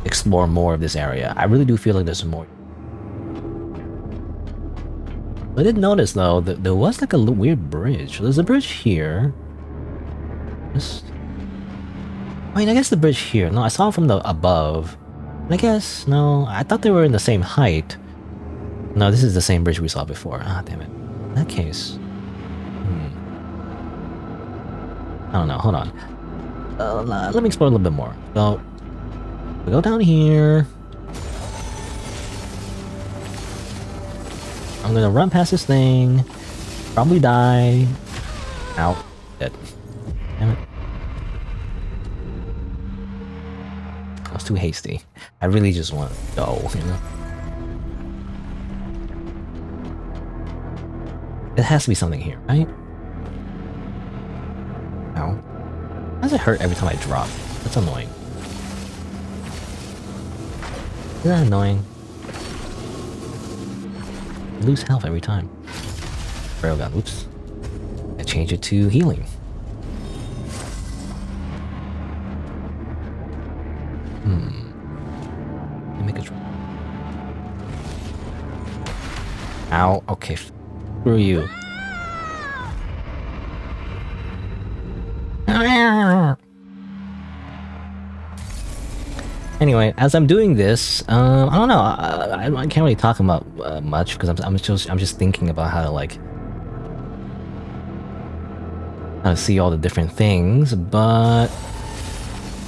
explore more of this area. I really do feel like there's more. I did notice though that there was like a weird bridge. There's a bridge here. I mean, I guess the bridge here. No, I saw it from the above. I guess no. I thought they were in the same height. No, this is the same bridge we saw before. Ah, damn it. In that case, I don't know. Hold on. Let me explore a little bit more. So we go down here. I'm gonna run past this thing. Probably die. Ow. Dead. Damn it. I was too hasty. I really just want to go, you know? There has to be something here, right? Ow. Why does it hurt every time I drop? That's annoying. Isn't that annoying? I lose health every time. Railgun, oops. I change it to healing. Ow. Okay, screw you. Anyway, as I'm doing this, I don't know. I can't really talk about much because I'm just thinking about how to like see all the different things. But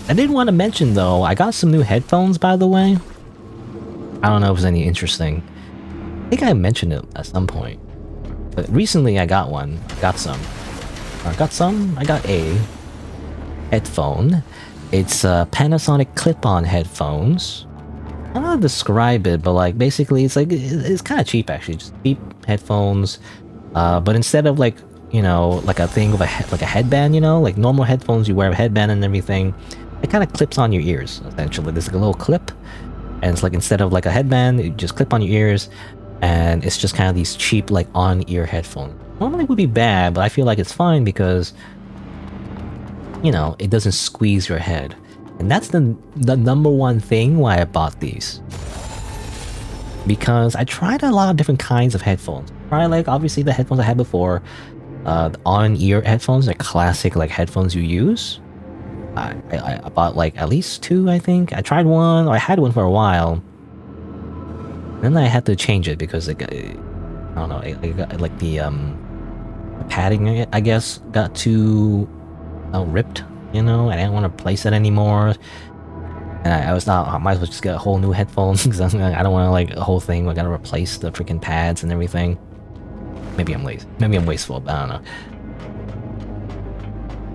I did want to mention though, I got some new headphones by the way. I don't know if it's any interesting. I think I mentioned it at some point, but recently I got one. Got some. I got a headphone. It's Panasonic clip-on headphones. I don't know how to describe it, but like basically it's like it's kind of cheap actually, just cheap headphones. But instead of like, you know, like a thing with like a headband, you know, like normal headphones you wear a headband and everything, it kind of clips on your ears essentially. There's like a little clip, and it's like instead of like a headband, you just clip on your ears, and it's just kind of these cheap like on-ear headphones. Normally it would be bad, but I feel like it's fine because, you know, it doesn't squeeze your head. And that's the number one thing why I bought these. Because I tried a lot of different kinds of headphones. Tried like obviously the headphones I had before, the on-ear headphones, like classic like headphones you use. I bought like at least 2, I think. I tried one, or I had one for a while. Then I had to change it because it got, I don't know, it got, like the padding, I guess, got too ripped, you know. I didn't want to replace it anymore, and I was not. I might as well just get a whole new headphones because I don't want to like a whole thing. I gotta replace the freaking pads and everything. Maybe I'm lazy. Maybe I'm wasteful. But I don't know.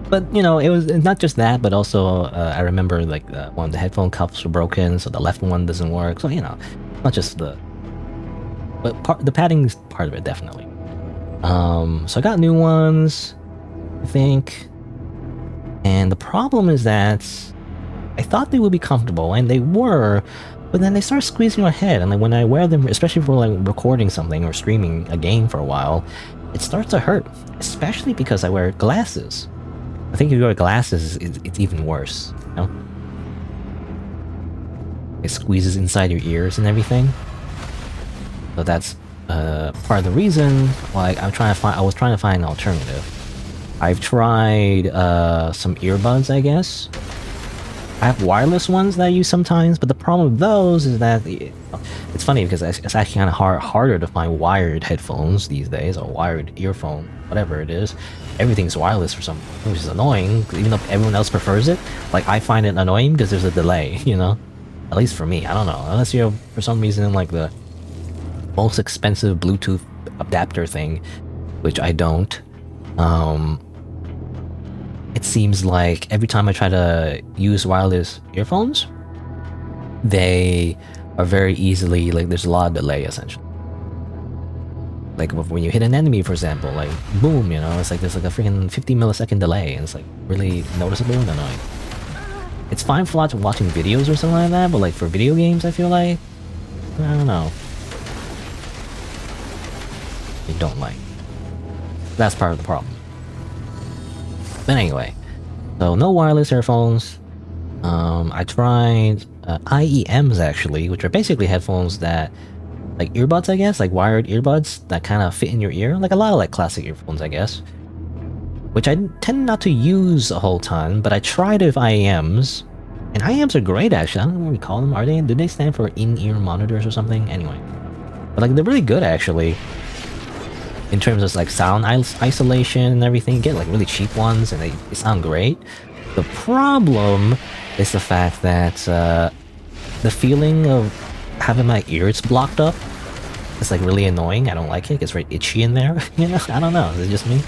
But you know, it's not just that, but also I remember like one of the headphone cups were broken, so the left one doesn't work. So you know, not just the, but the padding is part of it definitely. So I got new ones, I think. And the problem is that I thought they would be comfortable, and they were, but then they start squeezing your head, and like when I wear them, especially for like recording something or streaming a game for a while, it starts to hurt, especially because I wear glasses. I think if you wear glasses, it's even worse, you know? It squeezes inside your ears and everything. So that's part of the reason why I was trying to find an alternative. I've tried some earbuds, I guess. I have wireless ones that I use sometimes, but the problem with those is that it's funny because it's actually kind of harder to find wired headphones these days, or wired earphone, whatever it is. Everything's wireless for some, which is annoying, even though everyone else prefers it. Like, I find it annoying because there's a delay, you know? At least for me, I don't know. Unless you're, for some reason, like the most expensive Bluetooth adapter thing, which I don't. It seems like every time I try to use wireless earphones, they are very easily, like, there's a lot of delay, essentially. Like, when you hit an enemy, for example, like, boom, you know, it's like there's like a freaking 50 millisecond delay, and it's like really noticeable and annoying. It's fine for watching videos or something like that, but like for video games, I feel like, I don't know. I don't like. That's part of the problem. But anyway, so no wireless earphones. I tried IEMs actually, which are basically headphones that, like earbuds, I guess, like wired earbuds that kind of fit in your ear, like a lot of like classic earphones, I guess. Which I tend not to use a whole ton, but I tried it with IEMs, and IEMs are great actually. I don't know what we call them. Are they? Do they stand for in-ear monitors or something? Anyway, but like they're really good actually. In terms of like sound isolation and everything, you get like really cheap ones and they sound great. The problem is the fact that the feeling of having my ears blocked up is like really annoying. I don't like it. It gets very itchy in there. You know, I don't know. Is it just me?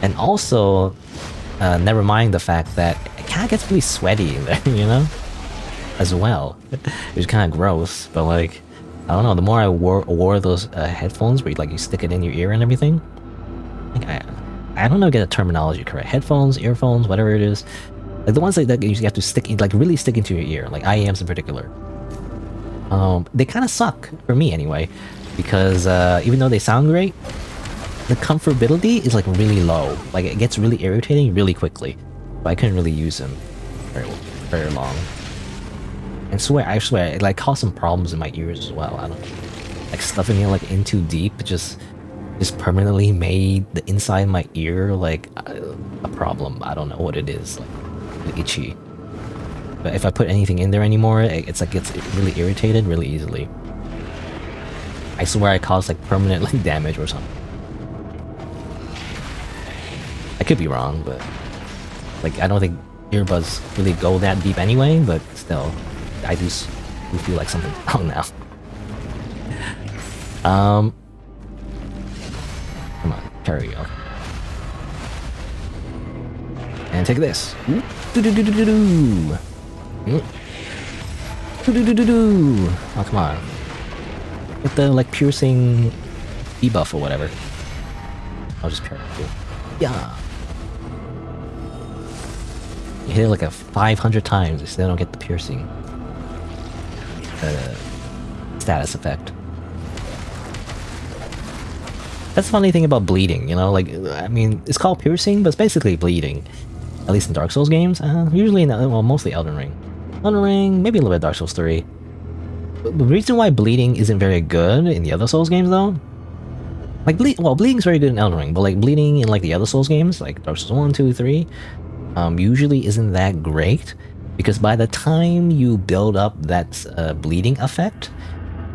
And also, never mind the fact that it kind of gets really sweaty in there. You know, as well. It's kind of gross, but like, I don't know, the more I wore those headphones where you stick it in your ear and everything, like I don't know, get the terminology correct. Headphones, earphones, whatever it is, like the ones that you have to stick in, like really stick into your ear, like IEMs in particular. They kind of suck for me anyway, because even though they sound great, the comfortability is like really low. Like it gets really irritating really quickly. But I couldn't really use them very long. And I swear, it like caused some problems in my ears as well. I don't know. like stuffing it like in too deep, just permanently made the inside of my ear like a problem. I don't know what it is, like itchy. But if I put anything in there anymore, it's like it's really irritated really easily. I swear I caused like permanent like damage or something. I could be wrong, but like I don't think earbuds really go that deep anyway. But still, I do feel like something's wrong now. Come on, carry on. And take this. Do-do-do-do-do-do. Do-do-do-do-do. Oh, come on. With the, like, piercing debuff or whatever. I'll just parry it. Yeah. You hit it like 500 times, you still don't get the piercing. Status effect. That's the funny thing about bleeding, you know, like, I mean, it's called piercing, but it's basically bleeding. At least in Dark Souls games, usually, well, mostly Elden Ring. Elden Ring, maybe a little bit of Dark Souls 3. But the reason why bleeding isn't very good in the other Souls games, though, like, bleeding's very good in Elden Ring, but like, bleeding in like the other Souls games, like Dark Souls 1, 2, 3, usually isn't that great, because by the time you build up that bleeding effect,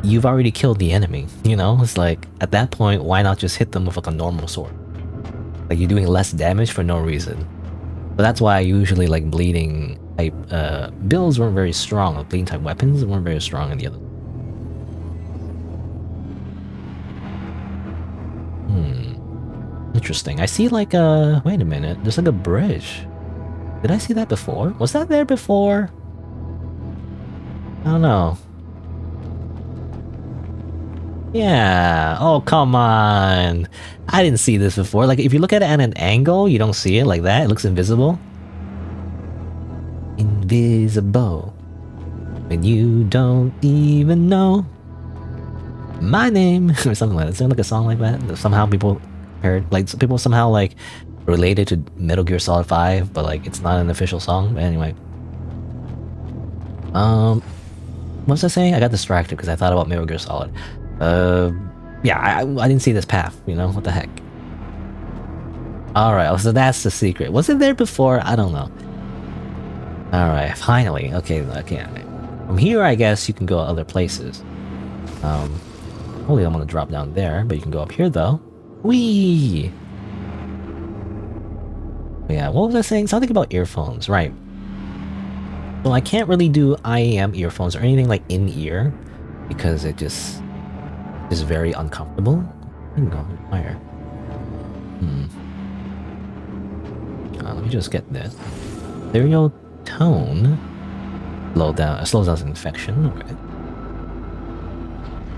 you've already killed the enemy, you know? It's like, at that point, why not just hit them with like a normal sword? Like, you're doing less damage for no reason. But that's why usually like bleeding type builds weren't very strong, like bleeding type weapons weren't very strong in the other. Interesting. I see like wait a minute, there's like a bridge. Did I see that before? Was that there before? I don't know. Yeah. Oh, come on. I didn't see this before. Like, if you look at it at an angle, you don't see it like that. It looks invisible. Invisible. When you don't even know my name. Or something like that. Is there like a song like that? Somehow people compared, like, people somehow like related to Metal Gear Solid 5, but like, it's not an official song. But anyway. What was I saying? I got distracted because I thought about Metal Gear Solid. Yeah, I didn't see this path, you know? What the heck? Alright, so that's the secret. Was it there before? I don't know. Alright, finally. Okay. From here, I guess you can go other places. Hopefully I'm gonna drop down there, but you can go up here, though. Whee! Yeah, what was I saying? Something about earphones, right. So I can't really do IAM earphones or anything like in-ear, because it just is very uncomfortable. I can go higher. Let me just get this. Stereo tone. Slows down infection. Okay.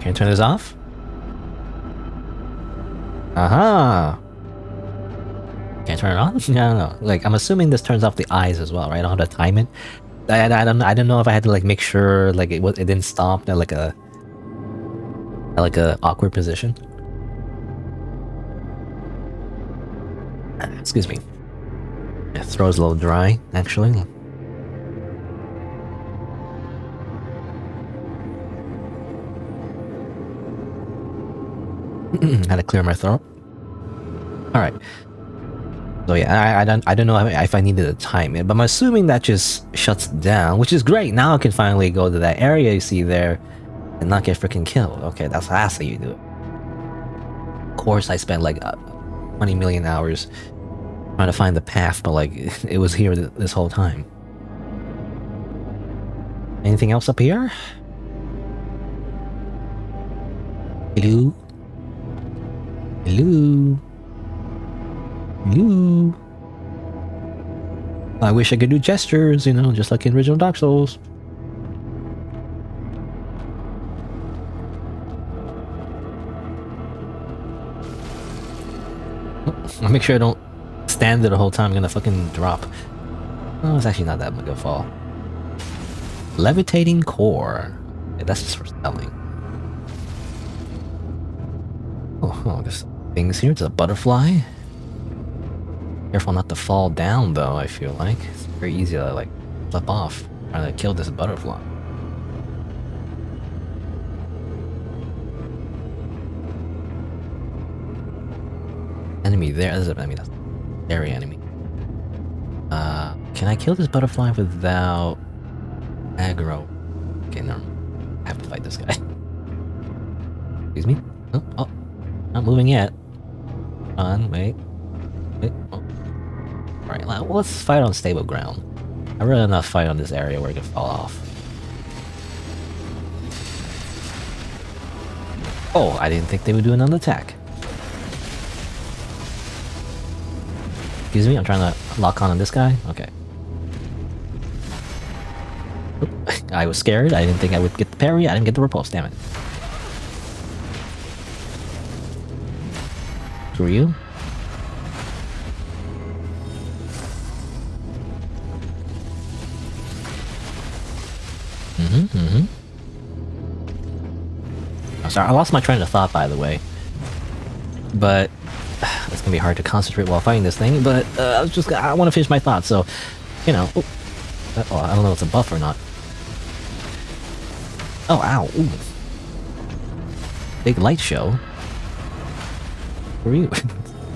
Can you turn this off? Aha! Can't turn it on? Yeah, I don't know. Like, I'm assuming this turns off the eyes as well, right? I don't have to time it. I don't know if I had to like make sure like it didn't stop at like a awkward position. Excuse me. My throat's a little dry, actually. Had to clear my throat. All right. So yeah, I don't know if I needed to time it, but I'm assuming that just shuts down, which is great. Now I can finally go to that area you see there and not get freaking killed. Okay, that's how you do it. Of course, I spent like 20 million hours trying to find the path, but like it was here this whole time. Anything else up here? Hello? Hello? Hello? I wish I could do gestures, you know, just like in original Dark Souls. I'll make sure I don't stand there the whole time. I'm gonna fucking drop. Oh, it's actually not that big of a fall. Levitating core. Yeah, that's just for selling. Oh, there's things here. It's a butterfly. Careful not to fall down, though, I feel like. It's very easy to, like, flip off. Trying to kill this butterfly. enemy there. I mean, that's area enemy. Can I kill this butterfly without aggro? Okay, no. I have to fight this guy. Excuse me? Oh, not moving yet. Wait. Oh. Alright, let's fight on stable ground. I'd rather not fight on this area where it can fall off. Oh, I didn't think they would do another attack. Excuse me, I'm trying to lock on this guy. Okay. Oop, I was scared. I didn't think I would get the parry. I didn't get the repulse. Damn it. Screw you. I'm sorry, I lost my train of thought, by the way. But it's gonna be hard to concentrate while fighting this thing. But I want to finish my thoughts, so you know. Oh, I don't know if it's a buff or not. Oh, ow! Ooh. Big light show. Where are you?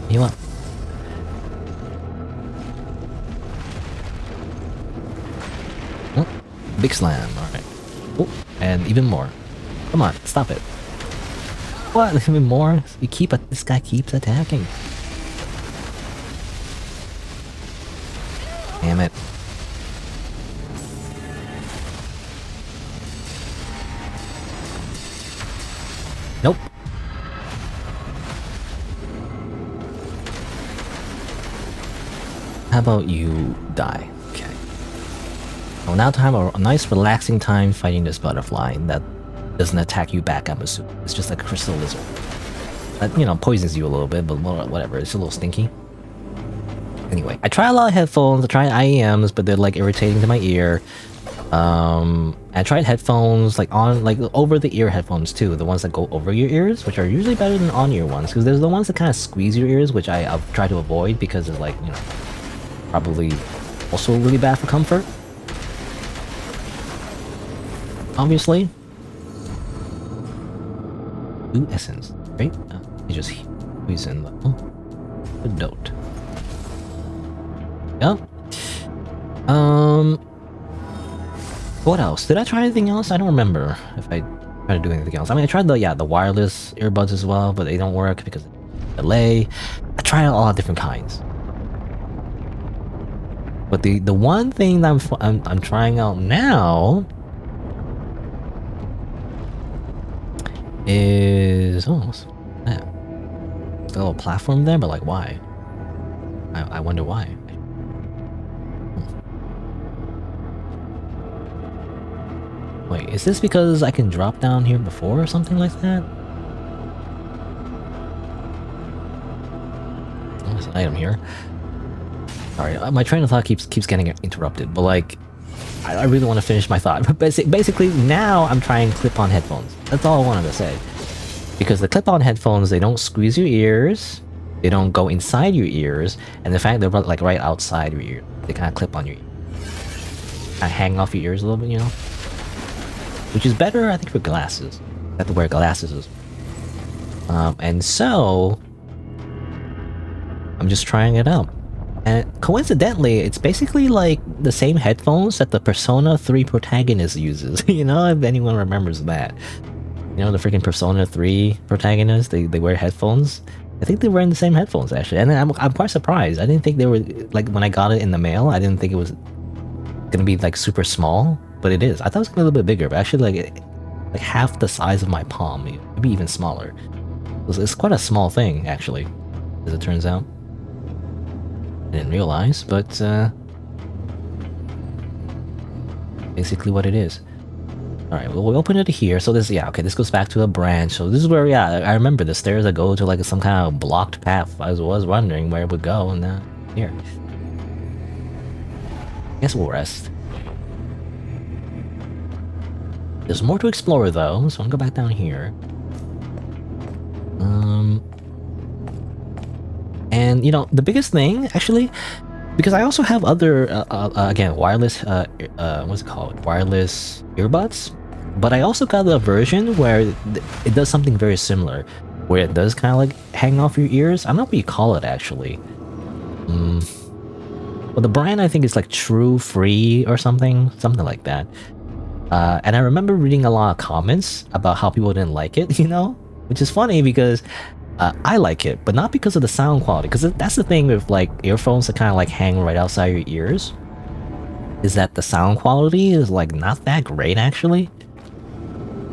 Heal up. Oh, big slam. All right. Oh, and even more. Come on, stop it. What? Even more? This guy keeps attacking. Damn it. Nope. How about you die? Okay. Well, now to have a nice relaxing time fighting this butterfly that doesn't attack you back, I'm assuming. It's just like a crystal lizard. That, you know, poisons you a little bit, but whatever. It's a little stinky. Anyway, I try a lot of headphones. I tried IEMs, but they're like irritating to my ear. I tried headphones like over the ear headphones too, the ones that go over your ears, which are usually better than on ear ones, because there's the ones that kind of squeeze your ears, which I'll try to avoid because it's like, you know, probably also really bad for comfort. Obviously. Ooh, essence. Right? You just squeeze in the the dote. Yep. What else? Did I try anything else? I don't remember if I tried to do anything else. I mean, I tried the wireless earbuds as well, but they don't work because of the delay. I tried a lot of different kinds. But the one thing that I'm trying out now is what's that? There's a little platform there, but like why? I wonder why. Wait, is this because I can drop down here before or something like that? Oh, there's an item here. Sorry, my train of thought keeps getting interrupted, but like, I really want to finish my thought. But basically, now I'm trying clip-on headphones. That's all I wanted to say. Because the clip-on headphones, they don't squeeze your ears, they don't go inside your ears, and in fact, they're like right outside your ear. They kind of clip on your ear. Kind of hang off your ears a little bit, you know? Which is better, I think, for glasses. I have to wear glasses. And so I'm just trying it out. And coincidentally, it's basically like the same headphones that the Persona 3 protagonist uses. You know, if anyone remembers that. You know, the freaking Persona 3 protagonist, they wear headphones. I think they were in the same headphones, actually. And I'm quite surprised. I didn't think they were, like, when I got it in the mail, I didn't think it was gonna be, like, super small. But it is. I thought it was a little bit bigger, but actually like half the size of my palm, maybe even smaller. It's quite a small thing, actually, as it turns out. I didn't realize, but basically what it is. Alright, well, we'll open it here. So this, okay, this goes back to a branch. So this is where, I remember the stairs that go to like some kind of blocked path. I was wondering where it would go, and here. I guess we'll rest. There's more to explore though, so I'll go back down here. And you know, the biggest thing, actually, because I also have other, again, wireless, what's it called? Wireless earbuds. But I also got a version where it does something very similar. where it does kind of like hang off your ears. I don't know what you call it actually. Well, the brand I think is like True Free or something like that. And I remember reading a lot of comments about how people didn't like it, you know, which is funny because I like it, but not because of the sound quality. Because that's the thing with like earphones that kind of like hang right outside your ears, is that the sound quality is like not that great actually.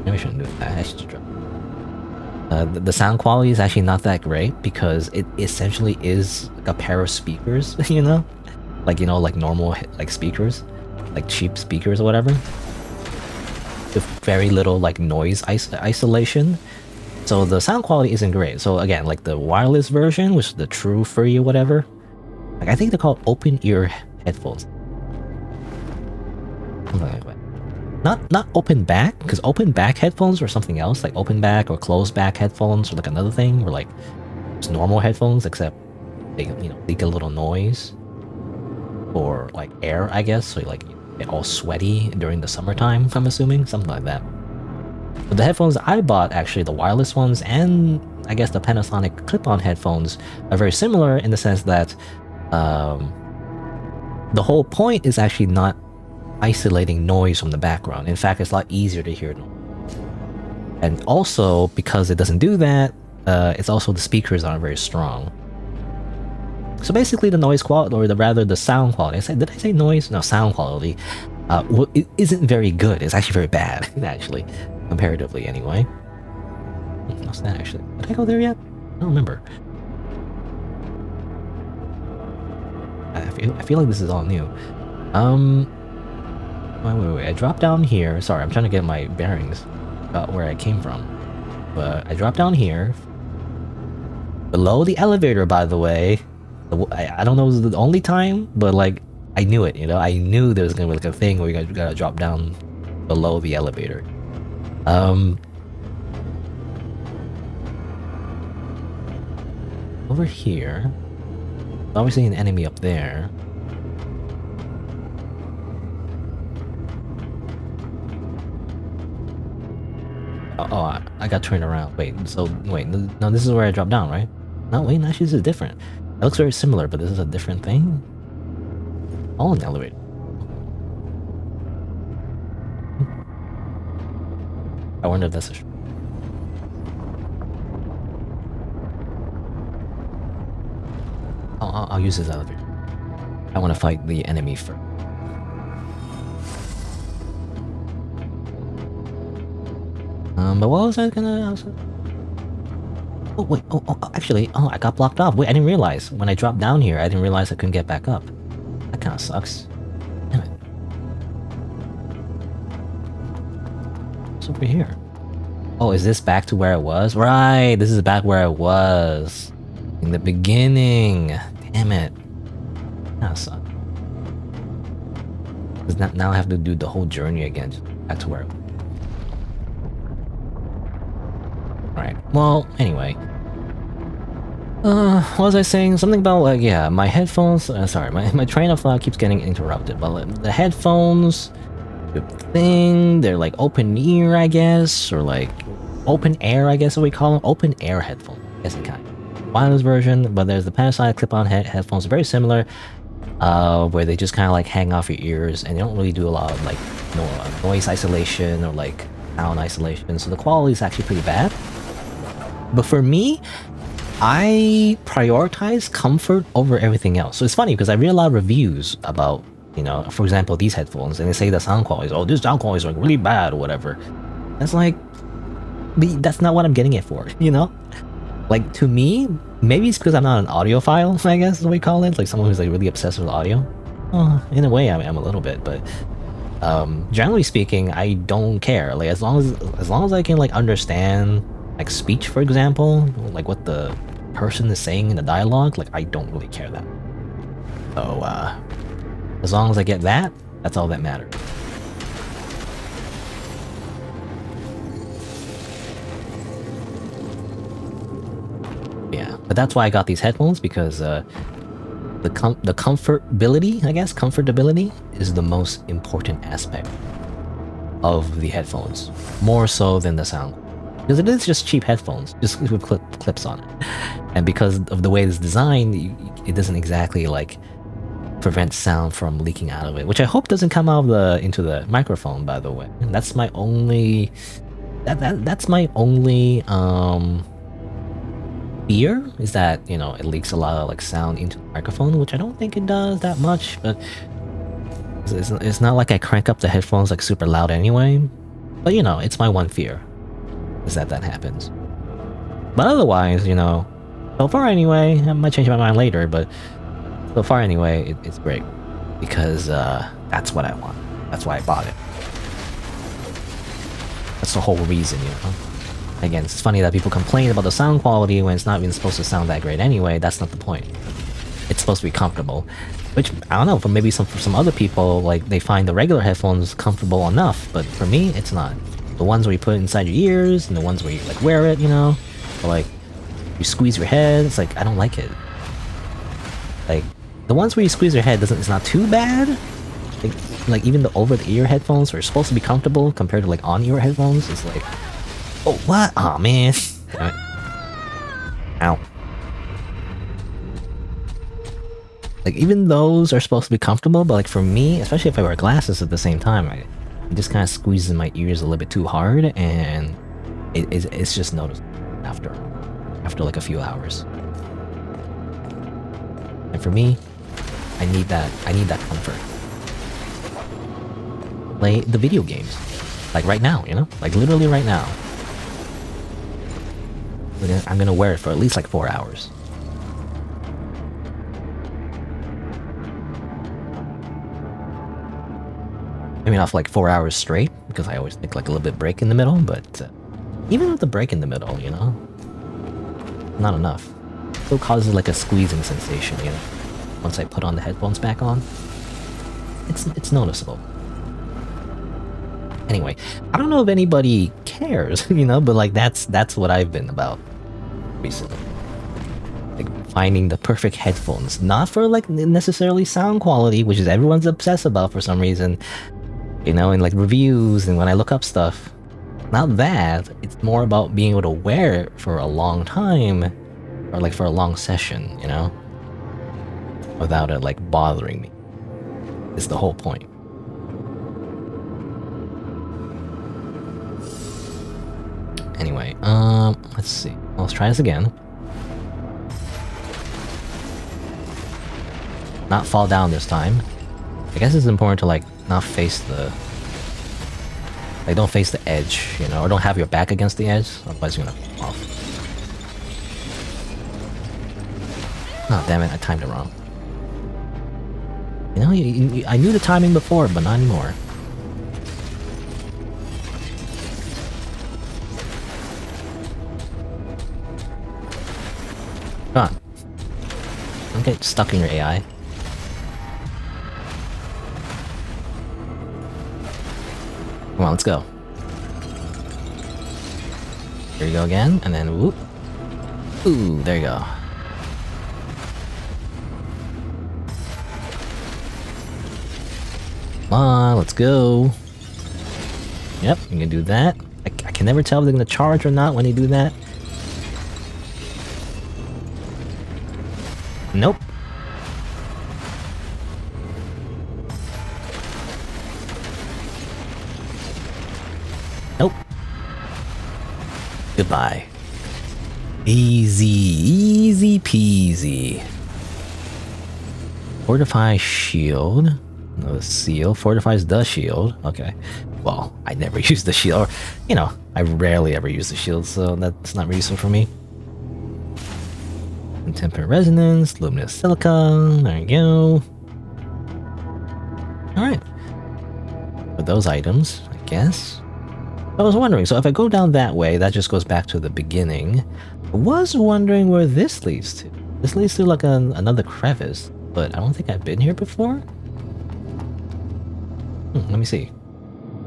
Maybe I shouldn't do that. I should drop. The sound quality is actually not that great because it essentially is like a pair of speakers, you know, like normal like speakers, like cheap speakers or whatever, with very little like noise isolation. So the sound quality isn't great. So again, like the wireless version, which is the True Free or whatever, like I think they're called open ear headphones. Something like that. Not open back, because open back headphones are something else, like open back or closed back headphones or like another thing, or like it's normal headphones except they leak a little noise or like air, I guess, so like get all sweaty during the summertime, I'm assuming, something like that. But the headphones I bought, actually the wireless ones and I guess the Panasonic clip-on headphones are very similar in the sense that the whole point is actually not isolating noise from the background. In fact, it's a lot easier to hear noise. And also, because it doesn't do that, it's also the speakers aren't very strong. So basically the noise quality, or rather the sound quality, did I say noise? No, sound quality, it isn't very good. It's actually very bad, actually, comparatively anyway. What's that actually? Did I go there yet? I don't remember. I feel like this is all new. Wait. I dropped down here. Sorry, I'm trying to get my bearings about where I came from. But I dropped down here. Below the elevator, by the way. I don't know if it was the only time, but like, I knew it, you know? I knew there was gonna be like a thing where you gotta drop down below the elevator. Over here. Obviously an enemy up there. Oh, I got turned around. Wait, no, this is where I dropped down, right? No, wait, actually this is different. It looks very similar, but this is a different thing? All in the elevator. I wonder if that's a... I'll use this elevator. I want to fight the enemy first. But what was I gonna... Oh, wait, actually, I got blocked off. Wait, I didn't realize. When I dropped down here, I didn't realize I couldn't get back up. That kinda sucks. Damn it. What's over here? Oh, is this back to where I was? Right, this is back where I was. In the beginning. Damn it. That sucks. Because now I have to do the whole journey again. Just back to where I was. Right. Well, anyway. What was I saying? Something about, like, yeah, my headphones... sorry, my train of thought keeps getting interrupted. But the headphones... The thing... They're like open ear, I guess. Or like... Open air, I guess what we call them. Open air headphones. I guess it kind of... Wireless version. But there's the Panasonic clip-on headphones. Very similar. Where they just kind of like hang off your ears. And they don't really do a lot of like... noise isolation or like... sound isolation. So the quality is actually pretty bad. But for me, I prioritize comfort over everything else. So it's funny because I read a lot of reviews about, you know, for example, these headphones, and they say the sound quality is, oh, this sound quality is like really bad or whatever. That's like, that's not what I'm getting it for, you know? Like, to me, maybe it's because I'm not an audiophile, I guess is what we call it. Like someone who's like really obsessed with audio. In a way, I'm a little bit, but generally speaking, I don't care. Like as long as I can like understand like speech, for example, like what the person is saying in the dialogue, like I don't really care that. So as long as I get that, that's all that matters. Yeah, but that's why I got these headphones, because the comfortability, I guess, comfortability is the most important aspect of the headphones, more so than the sound. Because it is just cheap headphones, just with clips on it. And because of the way it's designed, it doesn't exactly like prevent sound from leaking out of it, which I hope doesn't come out of into the microphone, by the way. And that's my only that's my only fear, is that, you know, it leaks a lot of like sound into the microphone, which I don't think it does that much, but it's not like I crank up the headphones like super loud anyway. But you know, it's my one fear, is that happens. But otherwise, you know, so far anyway, I might change my mind later, but so far anyway, it's great. Because that's what I want. That's why I bought it. That's the whole reason, you know. Again, it's funny that people complain about the sound quality when it's not even supposed to sound that great anyway. That's not the point. It's supposed to be comfortable. Which, I don't know, for maybe for some other people, like, they find the regular headphones comfortable enough, but for me, it's not. The ones where you put it inside your ears, and the ones where you, like, wear it, you know? Or, like, you squeeze your head, it's like, I don't like it. Like, the ones where you squeeze your head it's not too bad. Like even the over-the-ear headphones are supposed to be comfortable compared to, like, on-ear headphones, it's like... Oh, what? Aw, man. Ow. Like, even those are supposed to be comfortable, but, like, for me, especially if I wear glasses at the same time, it just kind of squeezes my ears a little bit too hard, and it's just noticeable after like a few hours. And for me, I need that comfort. Play the video games. Like right now, you know? Like literally right now. I'm gonna wear it for at least like 4 hours. Maybe not for like 4 hours straight, because I always take like a little bit break in the middle, but even with the break in the middle, you know? Not enough. Still causes like a squeezing sensation, you know? Once I put on the headphones back on. It's noticeable. Anyway, I don't know if anybody cares, you know, but like that's what I've been about recently. Like finding the perfect headphones, not for like necessarily sound quality, which is everyone's obsessed about for some reason, you know, in like reviews and when I look up stuff. Not that, it's more about being able to wear it for a long time, or like for a long session, you know, without it like bothering me. It's the whole point. Anyway, let's see. Let's try this again. Not fall down this time. I guess it's important to like not face the... Like don't face the edge, you know, or don't have your back against the edge, otherwise you're gonna fall off. Oh damn it, I timed it wrong. You know, I knew the timing before, but not anymore. Come on. Don't get stuck in your AI. Come on, let's go. Here we go again, and then whoop. Ooh, there you go. Come on, let's go. Yep, you can do that. I can never tell if they're gonna charge or not when they do that. Nope. Nope. Goodbye. Easy peasy. Fortify shield. No seal. Fortifies the shield. Okay. Well, I never use the shield. Or, you know, I rarely ever use the shield, so that's not very useful for me. Temperate resonance, luminous silicon. There you go. Alright. For those items, I guess. I was wondering, so if I go down that way, that just goes back to the beginning. I was wondering where this leads to. This leads to like another crevice, but I don't think I've been here before. Let me see.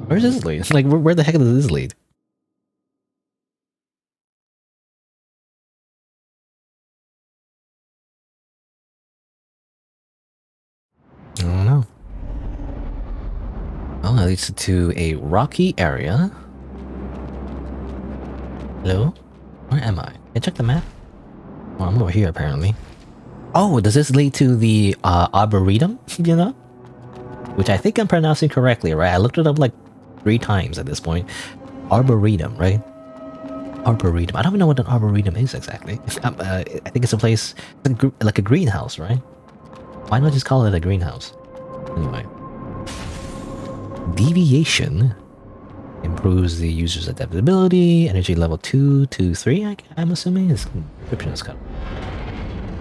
Where does this lead? Like, where the heck does this lead? I don't know. Well, that leads to a rocky area. Hello? Where am I? Can I check the map? Oh, I'm over here apparently. Oh, does this lead to the Arboretum, you know? Which I think I'm pronouncing correctly, right? I looked it up like 3 times at this point. Arboretum, right? Arboretum. I don't even know what an arboretum is exactly. I think it's a place, like a greenhouse, right? Why not just call it a greenhouse? Anyway. Deviation improves the user's adaptability, energy level 2 to 3, I'm assuming. His description is cut.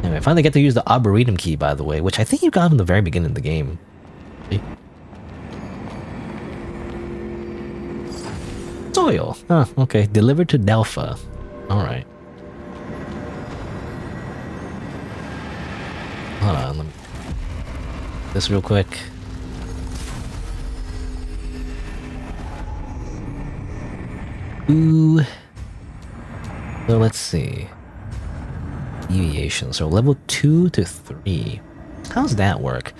Anyway, I finally get to use the Arboretum key, by the way, which I think you got in the very beginning of the game. See? Soil! Huh, okay. Delivered to Delpha. Alright. Hold on, let me... this real quick. Ooh. So let's see. Deviation. So level 2 to 3. How does that work?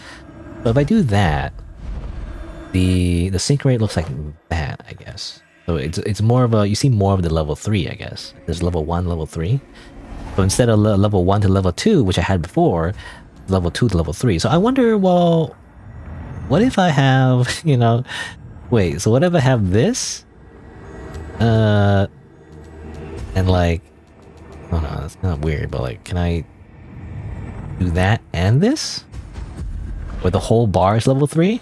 So if I do that, the sync rate looks like that, I guess. So it's more of a, you see more of the level 3, I guess. There's level 1, level 3. So instead of level 1 to level 2, which I had before, level 2 to level 3. So I wonder, well, what if I have, you know, wait, so what if I have this? And like, oh no, that's kind of weird, but like, can I do that and this? Where the whole bar is level 3?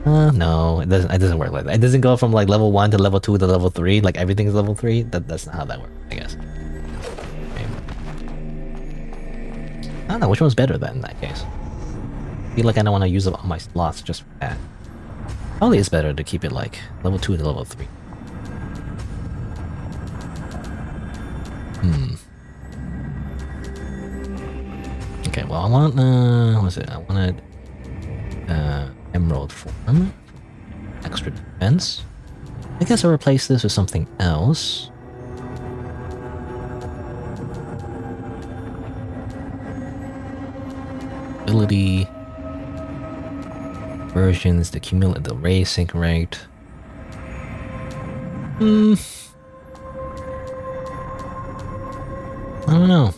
No, it doesn't work like that. It doesn't go from like level 1 to level 2 to level 3, like everything is level 3. That's not how that works, I guess. Okay. I don't know, which one's better then in that case? I feel like I don't want to use up all my slots just for that. Probably it's better to keep it like level 2 to level 3. Okay, well I want, what was it? I wanted, Emerald Form. Extra defense. I guess I'll replace this with something else. Ability. Versions, the cumulative ray sync rate. I don't know.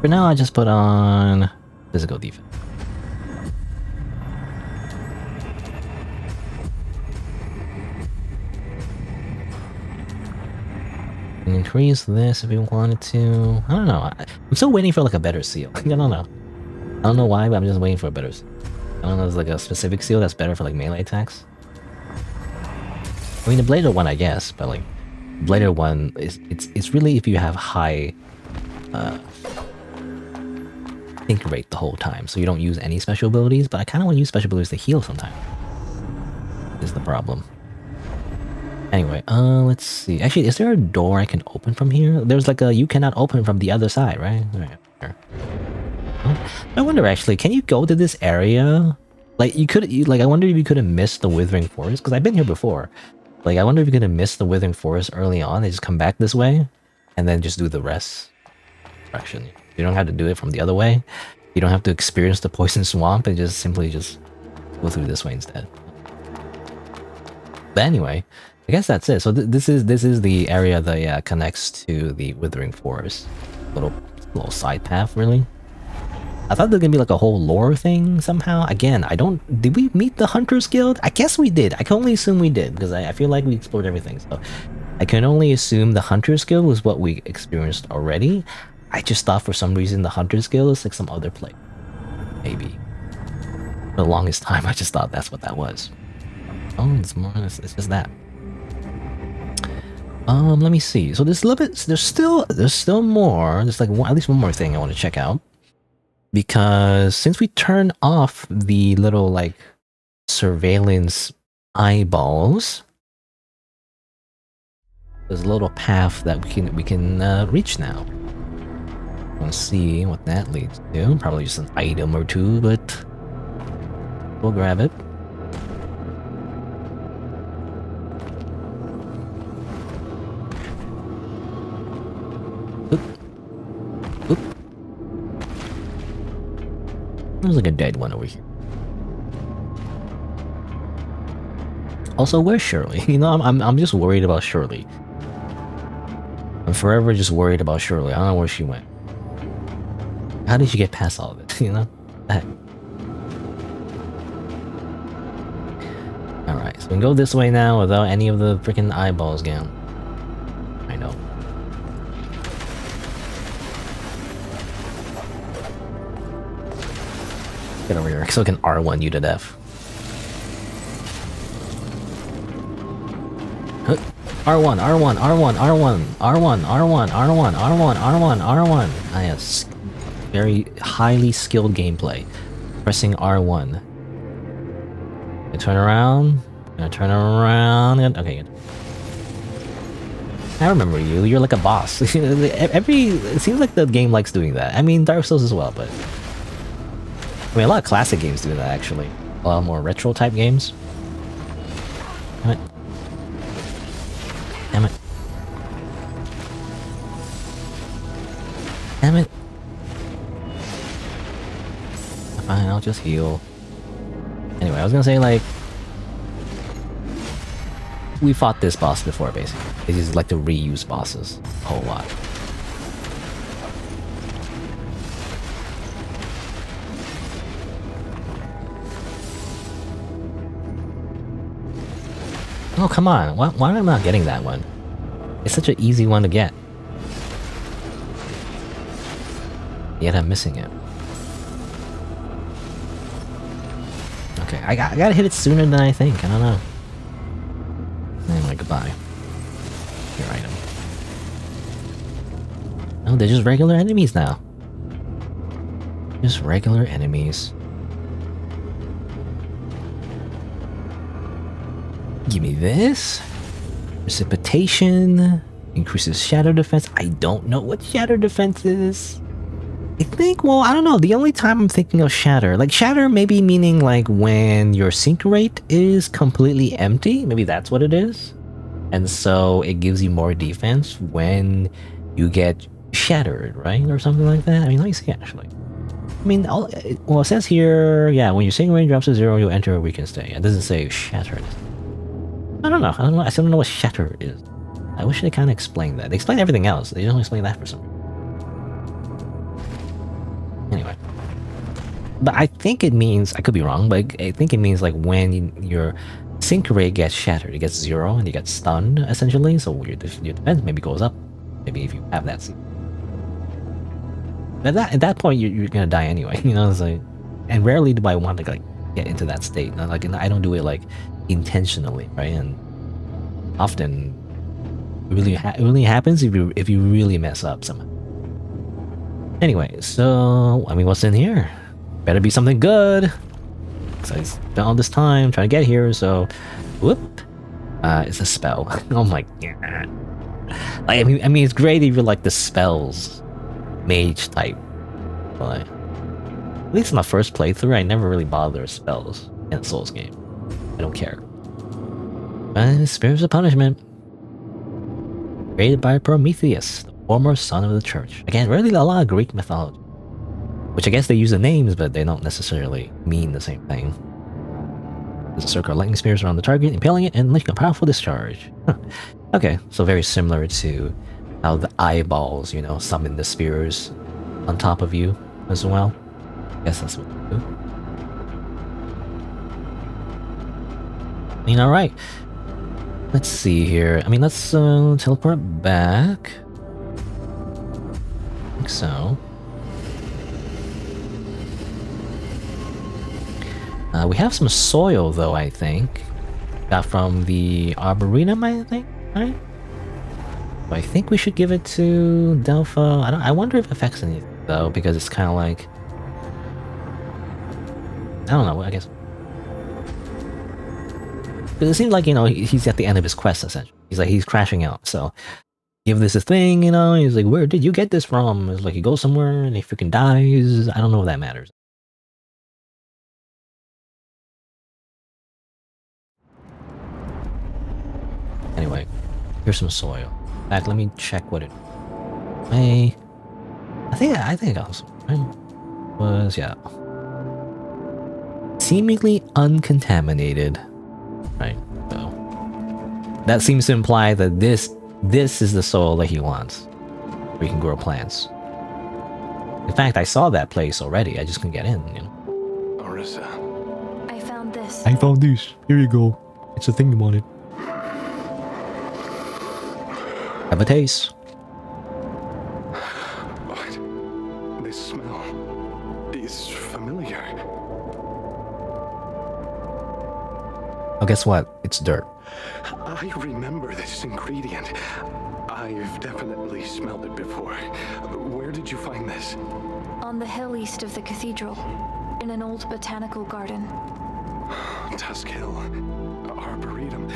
For now, I just put on physical defense. Increase this if we wanted to. I don't know. I'm still waiting for like a better seal. I don't know. I don't know why, but I'm just waiting for a better seal. I don't know if there's like a specific seal that's better for like melee attacks. I mean, the bladed one, I guess, but like bladed one is it's really if you have high think rate the whole time, so you don't use any special abilities. But I kind of want to use special abilities to heal sometimes. Is the problem. Anyway, let's see. Actually, is there a door I can open from here? There's like a you cannot open from the other side, right? Right here. I wonder actually, can you go to this area? Like like I wonder if you could have missed the Withering Forest, because I've been here before. Like I wonder if you could have missed the Withering Forest early on and just come back this way, and then just do the rest direction. You don't have to do it from the other way. You don't have to experience the Poison Swamp and just simply just go through this way instead. But anyway, I guess that's it. So this is the area that connects to the Withering Forest. Little side path, really. I thought there was gonna be like a whole lore thing somehow. Again, did we meet the Hunters Guild? I guess we did. I can only assume we did, because I feel like we explored everything. So I can only assume the Hunters Guild was what we experienced already. I just thought for some reason the Hunters Guild is like some other place. Maybe. For the longest time, I just thought that's what that was. Oh, it's more. It's just that. Let me see. So there's a little bit. There's still more. There's like at least one more thing I want to check out. Because since we turned off the little like surveillance eyeballs, there's a little path that we can reach now. Let's see what that leads to. Probably just an item or two, but we'll grab it. Oop. Oop. There's like a dead one over here. Also, where's Shirley? You know, I'm just worried about Shirley. I'm forever just worried about Shirley. I don't know where she went. How did she get past all of it, you know? Heck. Alright, so we can go this way now without any of the freaking eyeballs again. I know. Get over here, so I can R1 you to death. R1, R1, R1, R1, R1, R1, R1, R1, R1, R1. Ah, yes. Very highly skilled gameplay. Pressing R1. Gonna turn around. Gonna turn around. Okay, good. I remember you. You're like a boss. It seems like the game likes doing that. I mean, Dark Souls as well, but I mean, a lot of classic games do that actually. A lot more retro type games. Damn it. Damn it. Damn it. Fine, I'll just heal. Anyway, I was gonna say, like, we fought this boss before, basically. They just like to reuse bosses a whole lot. Oh, come on. Why am I not getting that one? It's such an easy one to get. Yet I'm missing it. Okay, I gotta hit it sooner than I think. I don't know. Anyway, goodbye. Your item. Oh, they're just regular enemies now. Just regular enemies. Give me this. Precipitation. Increases shadow defense. I don't know what shadow defense is. I think, well, I don't know. The only time I'm thinking of shatter, like shatter maybe meaning like when your sync rate is completely empty. Maybe that's what it is. And so it gives you more defense when you get shattered, right? Or something like that. I mean, let me see actually. I mean, well, it says here, yeah, when your sync rate drops to 0, you enter a weakened state. It doesn't say shattered. I don't know. I still don't know what shatter is. I wish they kind of explained that. They explain everything else. They don't explain that for some reason. Anyway. But I think it means, I could be wrong, but I think it means like when your sync rate gets shattered, it gets 0 and you get stunned, essentially. So your defense maybe goes up. Maybe if you have that sync. At that point, you're gonna die anyway. You know, it's like, and rarely do I want to like get into that state. Like, I don't do it like intentionally, right? And often, it really happens if you really mess up somehow. Anyway, so I mean, what's in here? Better be something good. Cause I spent all this time trying to get here. So, whoop! It's a spell. Oh my god! Like, I mean, it's great if you're like the spells mage type, but at least in my first playthrough, I never really bothered with spells in a Souls game. I don't care. Spirits of Punishment. Created by Prometheus, the former son of the church. Again, really a lot of Greek mythology. Which I guess they use the names, but they don't necessarily mean the same thing. There's a circle of lightning spears around the target, impaling it and unleashing a powerful discharge. Okay, so very similar to how the eyeballs, you know, summon the spears on top of you as well. I guess that's what they do. I mean, alright. Let's see here. I mean, let's teleport back. I think so. We have some soil, though, I think. Got from the Arboretum, I think, right? So I think we should give it to Delpha. I wonder if it affects anything, though, because it's kind of like... I don't know, I guess... Because it seems like, you know, he's at the end of his quest, essentially. He's crashing out, so... Give this a thing, you know, he's like, where did you get this from? It's like, he goes somewhere and he freaking dies. I don't know if that matters. Anyway, here's some soil. In fact, let me check what it... I think also was, yeah. Seemingly uncontaminated. Right, so... That seems to imply that this This is the soil that he wants. Where he can grow plants. In fact, I saw that place already. I just couldn't get in, you know. Orisa. I found this. I found this. Here you go. It's the thing you wanted. Have a taste. What? This smell is familiar. Oh, guess what? It's dirt. I remember this ingredient. I've definitely smelled it before. Where did you find this? On the hill east of the cathedral, in an old botanical garden. Tusk Hill. Arboretum.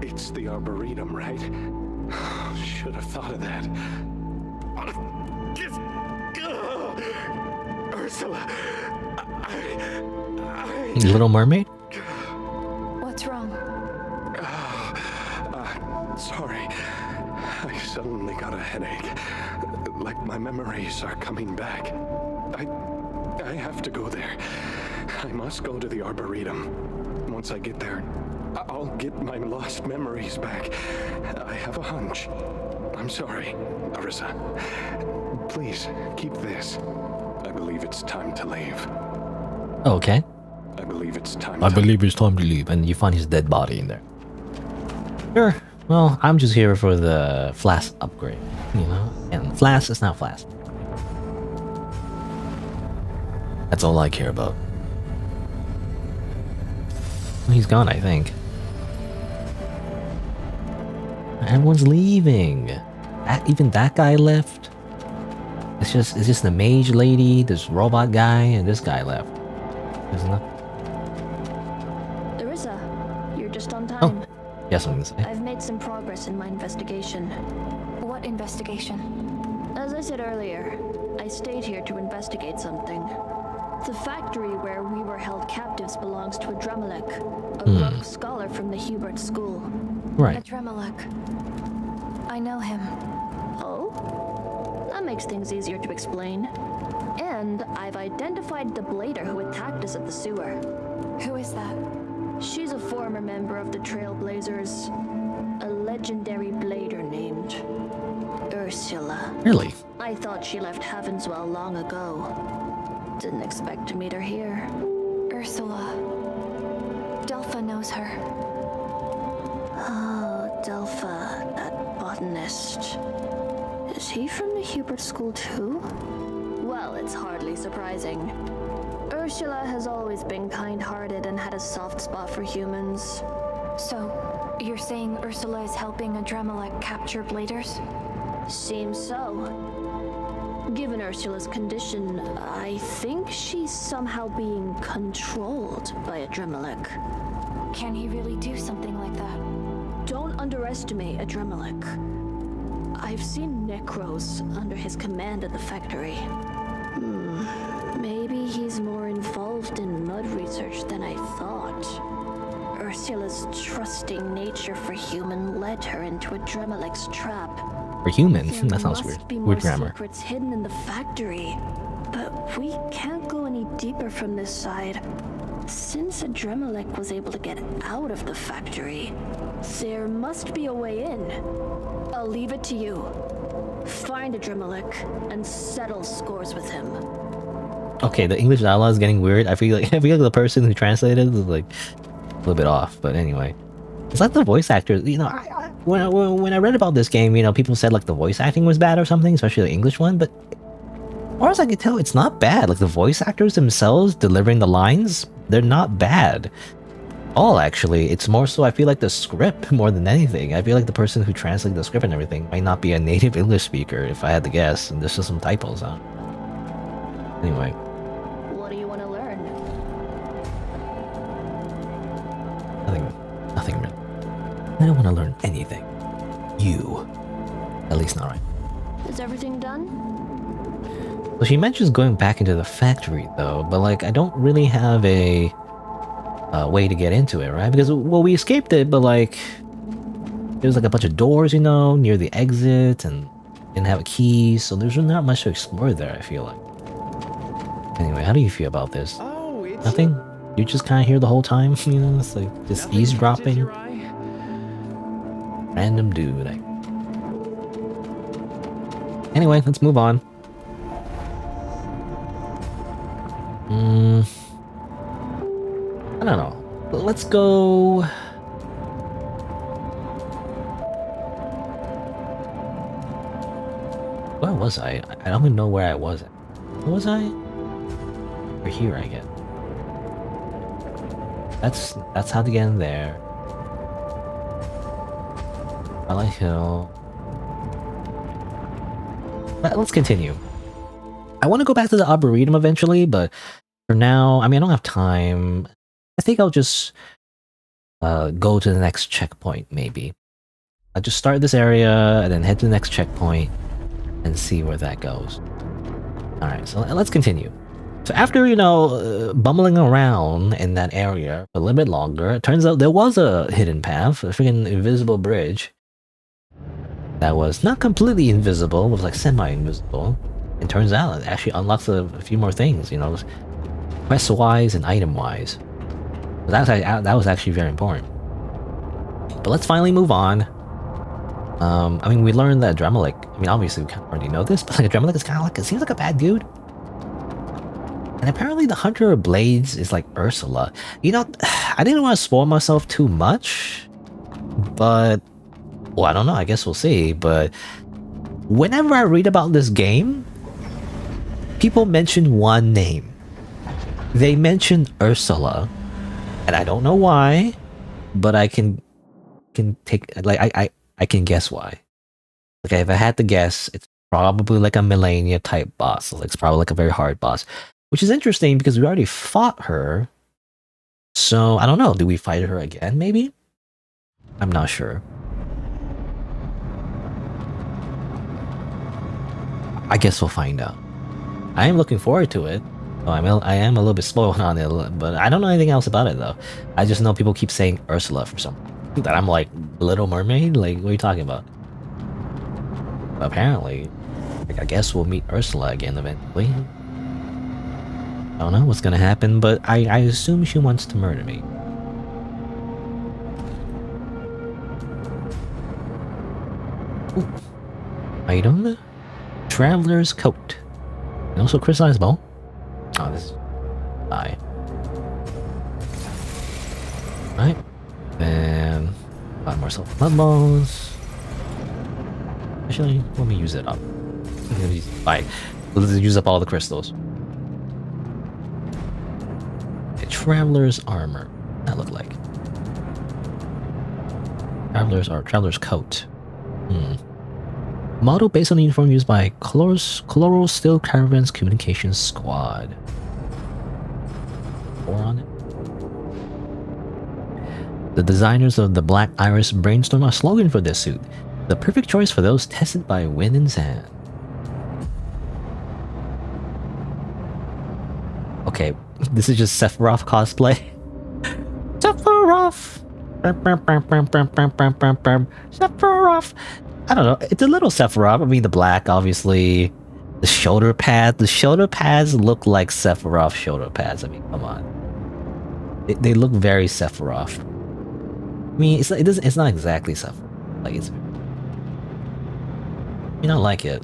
It's the Arboretum, right? Should have thought of that. Ursula! Little Mermaid? What's wrong? Sorry. I suddenly got a headache. Like my memories are coming back. I have to go there. I must go to the Arboretum. Once I get there, I'll get my lost memories back. I have a hunch. I'm sorry, Orisa. Please, keep this. I believe it's time to leave. Okay. I believe it's time I believe it's time to leave. And you find his dead body in there. Sure. Well, I'm just here for the flask upgrade, you know? And flask is not flask. That's all I care about. He's gone, I think. Everyone's leaving. Even that guy left. It's just the mage lady, this robot guy, and this guy left. Isn't it? Orisa, you're just on time. Oh, yes, I'm gonna say. I've made some progress in my investigation. What investigation? As I said earlier, I stayed here to investigate something. The factory where we were held captives belongs to a Dremelek, a rogue scholar from the Hubert School. Right. Adremalek. I know him. Oh? That makes things easier to explain. And I've identified the blader who attacked us at the sewer. Who is that? She's a former member of the Trailblazers, a legendary blader named Ursula. Really? I thought she left Heavenswell long ago. Didn't expect to meet her here. Ursula. Delpha knows her. Oh, Delpha, that botanist. Is he from the Hubert School too? Well, it's hardly surprising. Ursula has always been kind-hearted and had a soft spot for humans. So, you're saying Ursula is helping Adremalek capture bladers? Seems so. Given Ursula's condition, I think she's somehow being controlled by Adremalek. Can he really do something like that? Don't underestimate Adremalek. I've seen Necros under his command at the factory. Maybe he's more involved in mud research than I thought. Ursula's trusting nature for human led her into Adremalek's trap. For human? There That sounds must weird. be more Weird grammar. secrets hidden in the factory, but we can't go any deeper from this side. Since Adremalek was able to get out of the factory, there must be a way in. I'll leave it to you. Find Adremalek and settle scores with him. Okay, the English dialogue is getting weird. I feel like the person who translated is like a little bit off. But anyway, it's like the voice actors. You know, when I read about this game, you know, people said like the voice acting was bad or something, especially the English one. But as far as I can tell, it's not bad. Like the voice actors themselves delivering the lines, they're not bad. All actually, it's more so I feel like the script more than anything. I feel like the person who translated the script and everything might not be a native English speaker, if I had to guess. And there's just some typos on. Anyway. What do you want to learn? Nothing really. I don't want to learn anything. You. At least not right. Is everything done? Well, she mentions going back into the factory though, but like I don't really have a way to get into it, right? Because, well, we escaped it, but like there's like a bunch of doors, you know, near the exit, and didn't have a key, so there's really not much to explore there, I feel like. Anyway, how do you feel about this? Oh, it's Nothing? You just kind of hear the whole time, you know? It's like just nothing catches eavesdropping. your eye? Random dude. Anyway, let's move on. I don't know. Let's go... Where was I? I don't even know where I was. Where was I? Over here, I guess. That's how to get in there. Twilight Hill. But let's continue. I want to go back to the Arboretum eventually, but for now, I mean, I don't have time. I think I'll just go to the next checkpoint, maybe. I'll just start this area and then head to the next checkpoint and see where that goes. Alright, so let's continue. So after, you know, bumbling around in that area for a little bit longer, it turns out there was a hidden path, a freaking invisible bridge that was not completely invisible, it was like semi-invisible. And turns out it actually unlocks a few more things, you know, quest-wise and item-wise. So that was actually very important. But let's finally move on. I mean, we learned that Dremelec, I mean, obviously we kind of already know this, but like Dremelec is kind of like, it seems like a bad dude. And apparently the Hunter of Blades is like Ursula. You know, I didn't want to spoil myself too much, but, well, I don't know, I guess we'll see, but whenever I read about this game, people mention one name. They mention Ursula, and I don't know why, but I can take, like, I can guess why. Okay, if I had to guess, it's probably like a Melania type boss. So it's probably like a very hard boss. Which is interesting because we already fought her. So, I don't know. Do we fight her again, maybe? I'm not sure. I guess we'll find out. I am looking forward to it. Oh, I am a little bit spoiled on it, but I don't know anything else about it though. I just know people keep saying Ursula for some reason. That I'm like, Little Mermaid? Like, what are you talking about? Apparently, like, I guess we'll meet Ursula again eventually. I don't know what's gonna happen, but I assume she wants to murder me. Ooh. Item? Traveler's Coat. And also Crystallized Bow. Oh, this is... die. Right. And... 5 more silver blood balls. Actually, let me use it up. Bye. Let's use up all the crystals. A Traveler's Armor. What that look like? Traveler's Coat. Model based on the uniform used by Chloral Steel Caravan's Communications Squad. 4 on it. The designers of the Black Iris brainstormed a slogan for this suit. The perfect choice for those tested by wind and sand. Okay, this is just Sephiroth cosplay. Sephiroth! Sephiroth! I don't know, it's a little Sephiroth. I mean, the black, obviously. The shoulder pads look like Sephiroth shoulder pads. I mean, come on. They look very Sephiroth. I mean, it's not exactly Sephiroth. Like, it's... You don't like it.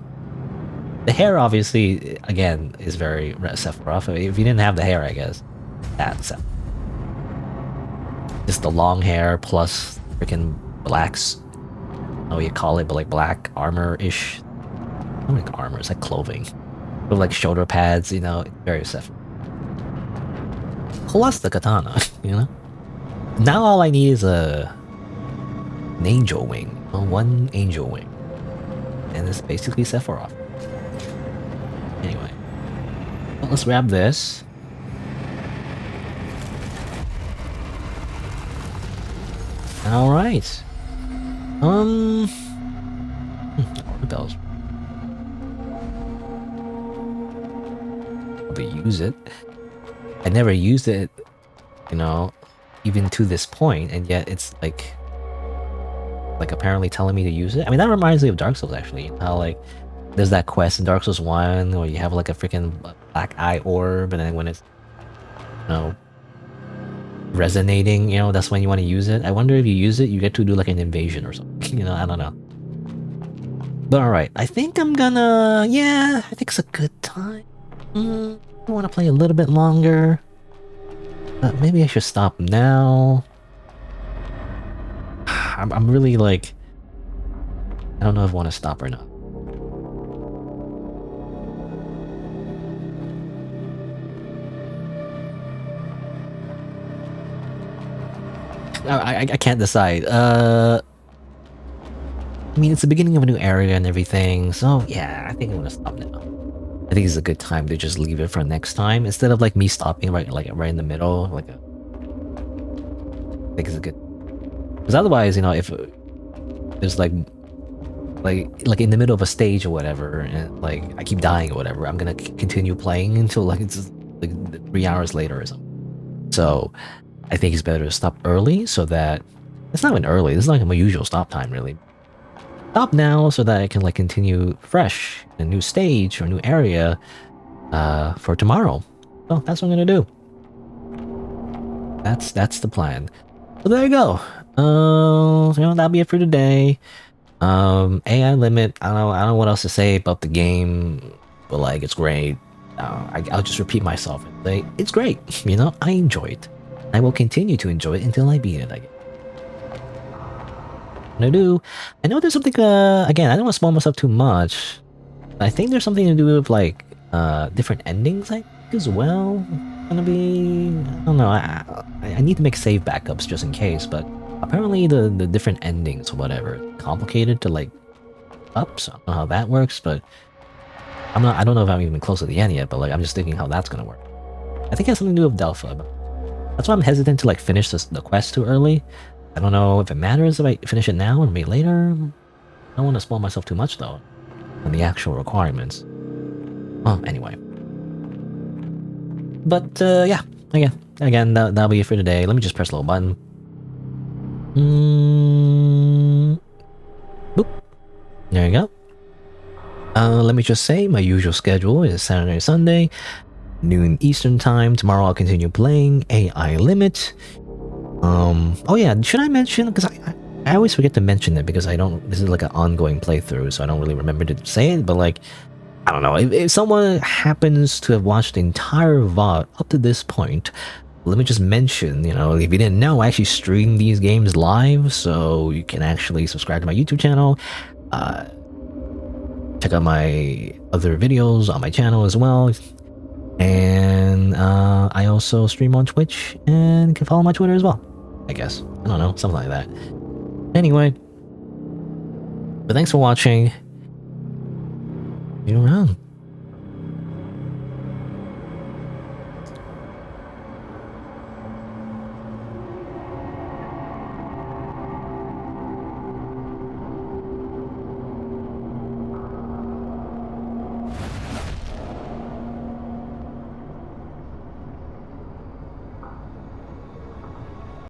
The hair, obviously, again, is very Sephiroth. If you didn't have the hair, I guess. That's Sephiroth. Just the long hair plus freaking blacks. I don't know what you call it, but like black armor-ish. I don't like armor, it's like clothing. With like shoulder pads, you know, very Sephiroth. Plus the katana, you know? Now all I need is an angel wing. One angel wing. And it's basically Sephiroth. Anyway. Well, let's grab this. Alright. The bells. Probably use it. I never used it, you know, even to this point, and yet it's like apparently telling me to use it. I mean, that reminds me of Dark Souls, actually. How like there's that quest in Dark Souls 1 where you have like a freaking black eye orb, and then when it's, you know, resonating, you know, that's when you want to use it. I wonder if you use it, you get to do like an invasion or something. You know, I don't know. But alright, I think I'm gonna... Yeah, I think it's a good time. I want to play a little bit longer. Maybe I should stop now. I'm really like... I don't know if I want to stop or not. I can't decide. I mean, it's the beginning of a new area and everything, so yeah, I think I'm gonna stop now. I think it's a good time to just leave it for next time instead of like me stopping right in the middle. I think it's a good, because otherwise, you know, if there's like in the middle of a stage or whatever, and like I keep dying or whatever, I'm gonna continue playing until like it's like 3 hours later or something. So I think it's better to stop early so that it's not even early. This is like my usual stop time, really. Stop now so that I can like continue fresh in a new stage or new area for tomorrow. So that's what I'm gonna do. That's the plan. So there you go. So, you know, that'll be it for today. AI limit. I don't know what else to say about the game, but like it's great. I'll just repeat myself and say it's great. You know, I enjoy it. I will continue to enjoy it until I beat it, I guess. I know there's something, again, I don't want to spoil myself too much. I think there's something to do with, like, different endings, I think, as well. Gonna be... I don't know, I need to make save backups just in case, but apparently the different endings or whatever, complicated to, like, up, so I don't know how that works, but I don't know if I'm even close to the end yet, but, like, I'm just thinking how that's gonna work. I think it has something to do with Delpha, but that's why I'm hesitant to, like, finish the quest too early. I don't know if it matters if I finish it now or maybe later. I don't want to spoil myself too much, though, on the actual requirements. Well, anyway. But, yeah. Again, that'll be it for today. Let me just press a little button. Boop. There you go. Let me just say, my usual schedule is Saturday, Sunday, noon Eastern time. Tomorrow I'll continue playing AI Limit. Oh yeah, should I mention, because I always forget to mention it because this is like an ongoing playthrough, so I don't really remember to say it, but like, I don't know, if someone happens to have watched the entire VOD up to this point, let me just mention, you know, if you didn't know, I actually stream these games live, so you can actually subscribe to my YouTube channel, check out my other videos on my channel as well, and I also stream on Twitch, and you can follow my Twitter as well, I guess. I don't know, something like that. Anyway, but thanks for watching. See you around.